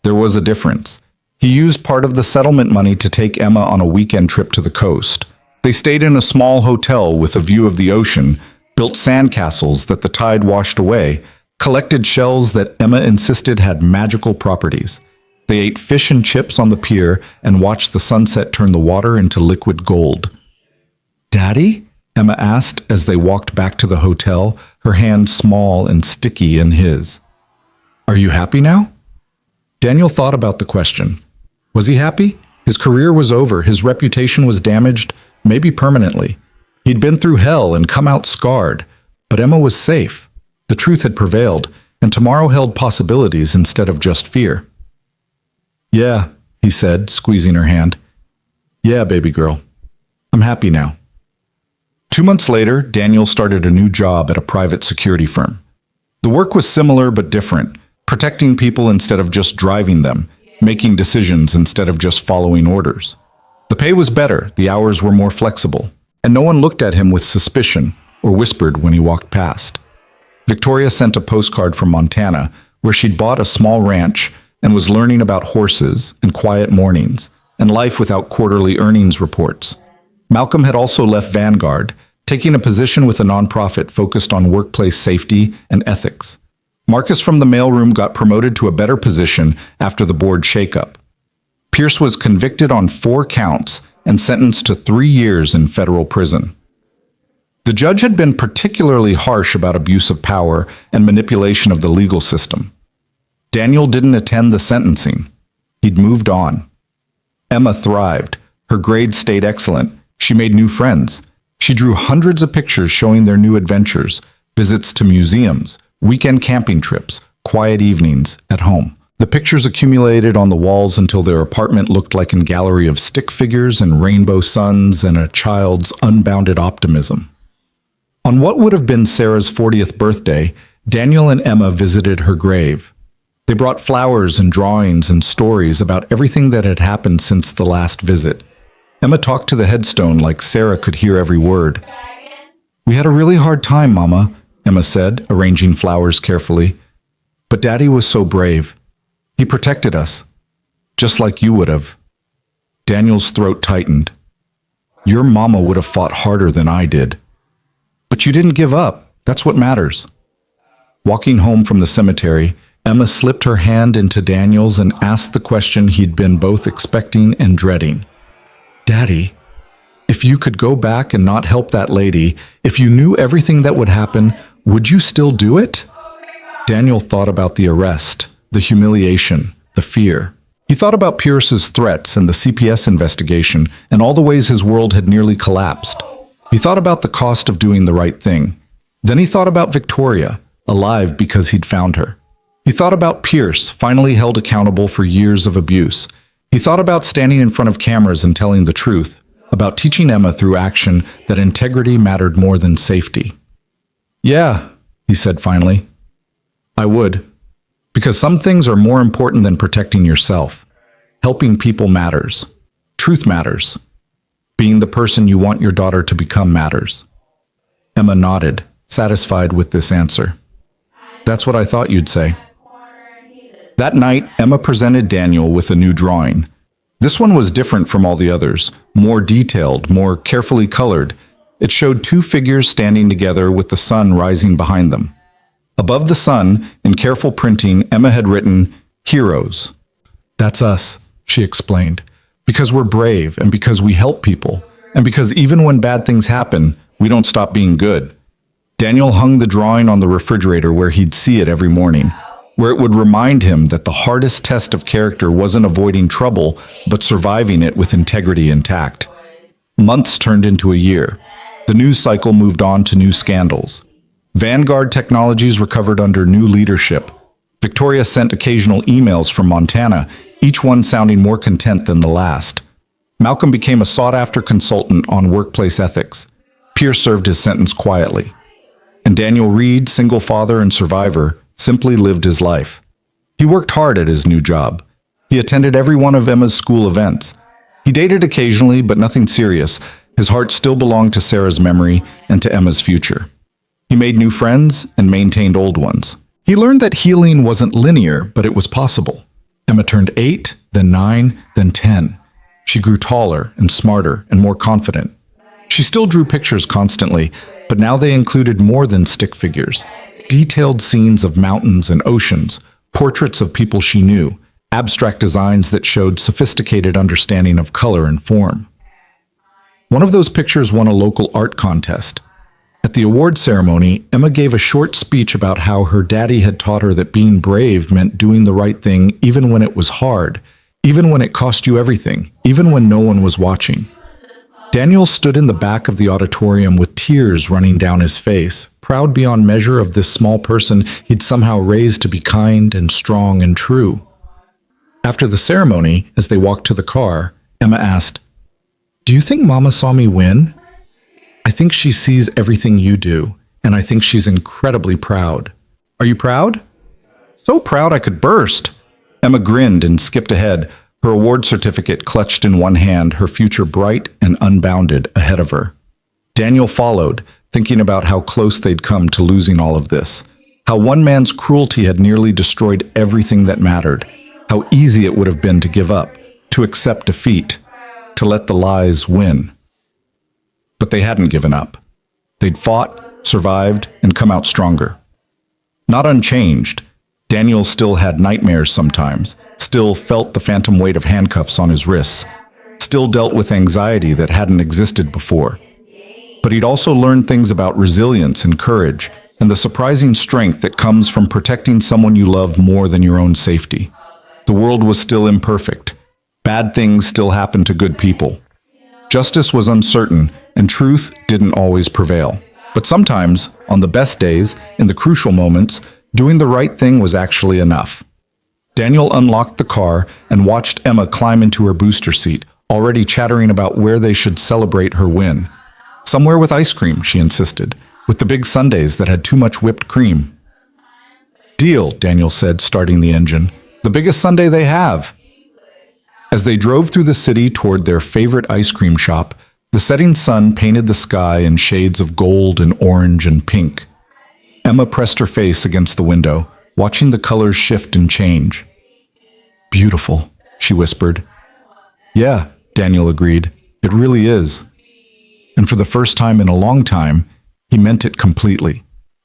There was a difference. He used part of the settlement money to take Emma on a weekend trip to the coast. They stayed in a small hotel with a view of the ocean, built sandcastles that the tide washed away, collected shells that Emma insisted had magical properties. They ate fish and chips on the pier and watched the sunset turn the water into liquid gold. "Daddy?" Emma asked as they walked back to the hotel, her hand small and sticky in his. "Are you happy now?" Daniel thought about the question. Was he happy? His career was over, his reputation was damaged, maybe permanently. He'd been through hell and come out scarred, but Emma was safe. The truth had prevailed, and tomorrow held possibilities instead of just fear. "Yeah," he said, squeezing her hand. "Yeah, baby girl. I'm happy now." 2 months later, Daniel started a new job at a private security firm. The work was similar but different, protecting people instead of just driving them, making decisions instead of just following orders. The pay was better, the hours were more flexible, and no one looked at him with suspicion or whispered when he walked past. Victoria sent a postcard from Montana, where she'd bought a small ranch and was learning about horses and quiet mornings and life without quarterly earnings reports. Malcolm had also left Vanguard, taking a position with a nonprofit focused on workplace safety and ethics. Marcus from the mailroom got promoted to a better position after the board shakeup. Pierce was convicted on 4 counts and sentenced to 3 years in federal prison. The judge had been particularly harsh about abuse of power and manipulation of the legal system. Daniel didn't attend the sentencing. He'd moved on. Emma thrived. Her grades stayed excellent. She made new friends. She drew hundreds of pictures showing their new adventures, visits to museums, weekend camping trips, quiet evenings at home. The pictures accumulated on the walls until their apartment looked like a gallery of stick figures and rainbow suns and a child's unbounded optimism. On what would have been Sarah's 40th birthday, Daniel and Emma visited her grave. They brought flowers and drawings and stories about everything that had happened since the last visit. Emma talked to the headstone like Sarah could hear every word. "We had a really hard time, Mama," Emma said, arranging flowers carefully. "But Daddy was so brave. He protected us, just like you would have." Daniel's throat tightened. "Your mama would have fought harder than I did. But you didn't give up. That's what matters." Walking home from the cemetery, Emma slipped her hand into Daniel's and asked the question he'd been both expecting and dreading. "Daddy, if you could go back and not help that lady, if you knew everything that would happen, would you still do it?" Daniel thought about the arrest, the humiliation, the fear. He thought about Pierce's threats and the CPS investigation and all the ways his world had nearly collapsed. He thought about the cost of doing the right thing. Then he thought about Victoria, alive because he'd found her. He thought about Pierce, finally held accountable for years of abuse. He thought about standing in front of cameras and telling the truth, about teaching Emma through action that integrity mattered more than safety. "Yeah," he said finally, "I would. Because some things are more important than protecting yourself. Helping people matters. Truth matters. Being the person you want your daughter to become matters." Emma nodded, satisfied with this answer. "That's what I thought you'd say." That night, Emma presented Daniel with a new drawing. This one was different from all the others, more detailed, more carefully colored. It showed 2 figures standing together with the sun rising behind them. Above the sun, in careful printing, Emma had written, "Heroes." "That's us," she explained, "because we're brave and because we help people, and because even when bad things happen, we don't stop being good." Daniel hung the drawing on the refrigerator where he'd see it every morning, where it would remind him that the hardest test of character wasn't avoiding trouble, but surviving it with integrity intact. Months turned into a year. The news cycle moved on to new scandals. Vanguard Technologies recovered under new leadership. Victoria sent occasional emails from Montana, each one sounding more content than the last. Malcolm became a sought-after consultant on workplace ethics. Pierce served his sentence quietly. And Daniel Reed, single father and survivor, simply lived his life. He worked hard at his new job. He attended every one of Emma's school events. He dated occasionally, but nothing serious. His heart still belonged to Sarah's memory and to Emma's future. He made new friends and maintained old ones. He learned that healing wasn't linear, but it was possible. Emma turned 8, then 9, then 10. She grew taller and smarter and more confident. She still drew pictures constantly, but now they included more than stick figures. Detailed scenes of mountains and oceans, portraits of people she knew, abstract designs that showed sophisticated understanding of color and form. One of those pictures won a local art contest. At the award ceremony, Emma gave a short speech about how her daddy had taught her that being brave meant doing the right thing even when it was hard, even when it cost you everything, even when no one was watching. Daniel stood in the back of the auditorium with tears running down his face, proud beyond measure of this small person he'd somehow raised to be kind and strong and true. After the ceremony, as they walked to the car, Emma asked, "Do you think Mama saw me win? I think she sees everything you do, and I think she's incredibly proud. Are you proud?" "So proud I could burst." Emma grinned and skipped ahead, her award certificate clutched in one hand, her future bright and unbounded ahead of her. Daniel followed, thinking about how close they'd come to losing all of this, how one man's cruelty had nearly destroyed everything that mattered, how easy it would have been to give up, to accept defeat, to let the lies win. But they hadn't given up. They'd fought, survived, and come out stronger. Not unchanged, Daniel still had nightmares sometimes, still felt the phantom weight of handcuffs on his wrists, still dealt with anxiety that hadn't existed before. But he'd also learned things about resilience and courage, and the surprising strength that comes from protecting someone you love more than your own safety. The world was still imperfect. Bad things still happened to good people. Justice was uncertain, and truth didn't always prevail. But sometimes, on the best days, in the crucial moments, doing the right thing was actually enough. Daniel unlocked the car and watched Emma climb into her booster seat, already chattering about where they should celebrate her win. "Somewhere with ice cream," she insisted, "with the big sundaes that had too much whipped cream." "Deal," Daniel said, starting the engine. "The biggest sundae they have." As they drove through the city toward their favorite ice cream shop, the setting sun painted the sky in shades of gold and orange and pink. Emma pressed her face against the window, watching the colors shift and change. "Beautiful," she whispered. "Yeah," Daniel agreed. "It really is." And for the first time in a long time, he meant it completely.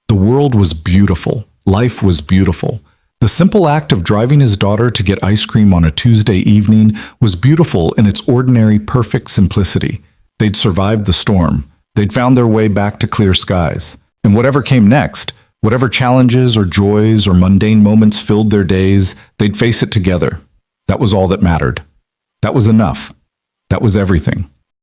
The world was beautiful. Life was beautiful. The simple act of driving his daughter to get ice cream on a Tuesday evening was beautiful in its ordinary, perfect simplicity. They'd survived the storm. They'd found their way back to clear skies. And whatever came next, whatever challenges or joys or mundane moments filled their days, they'd face it together. That was all that mattered. That was enough. That was everything.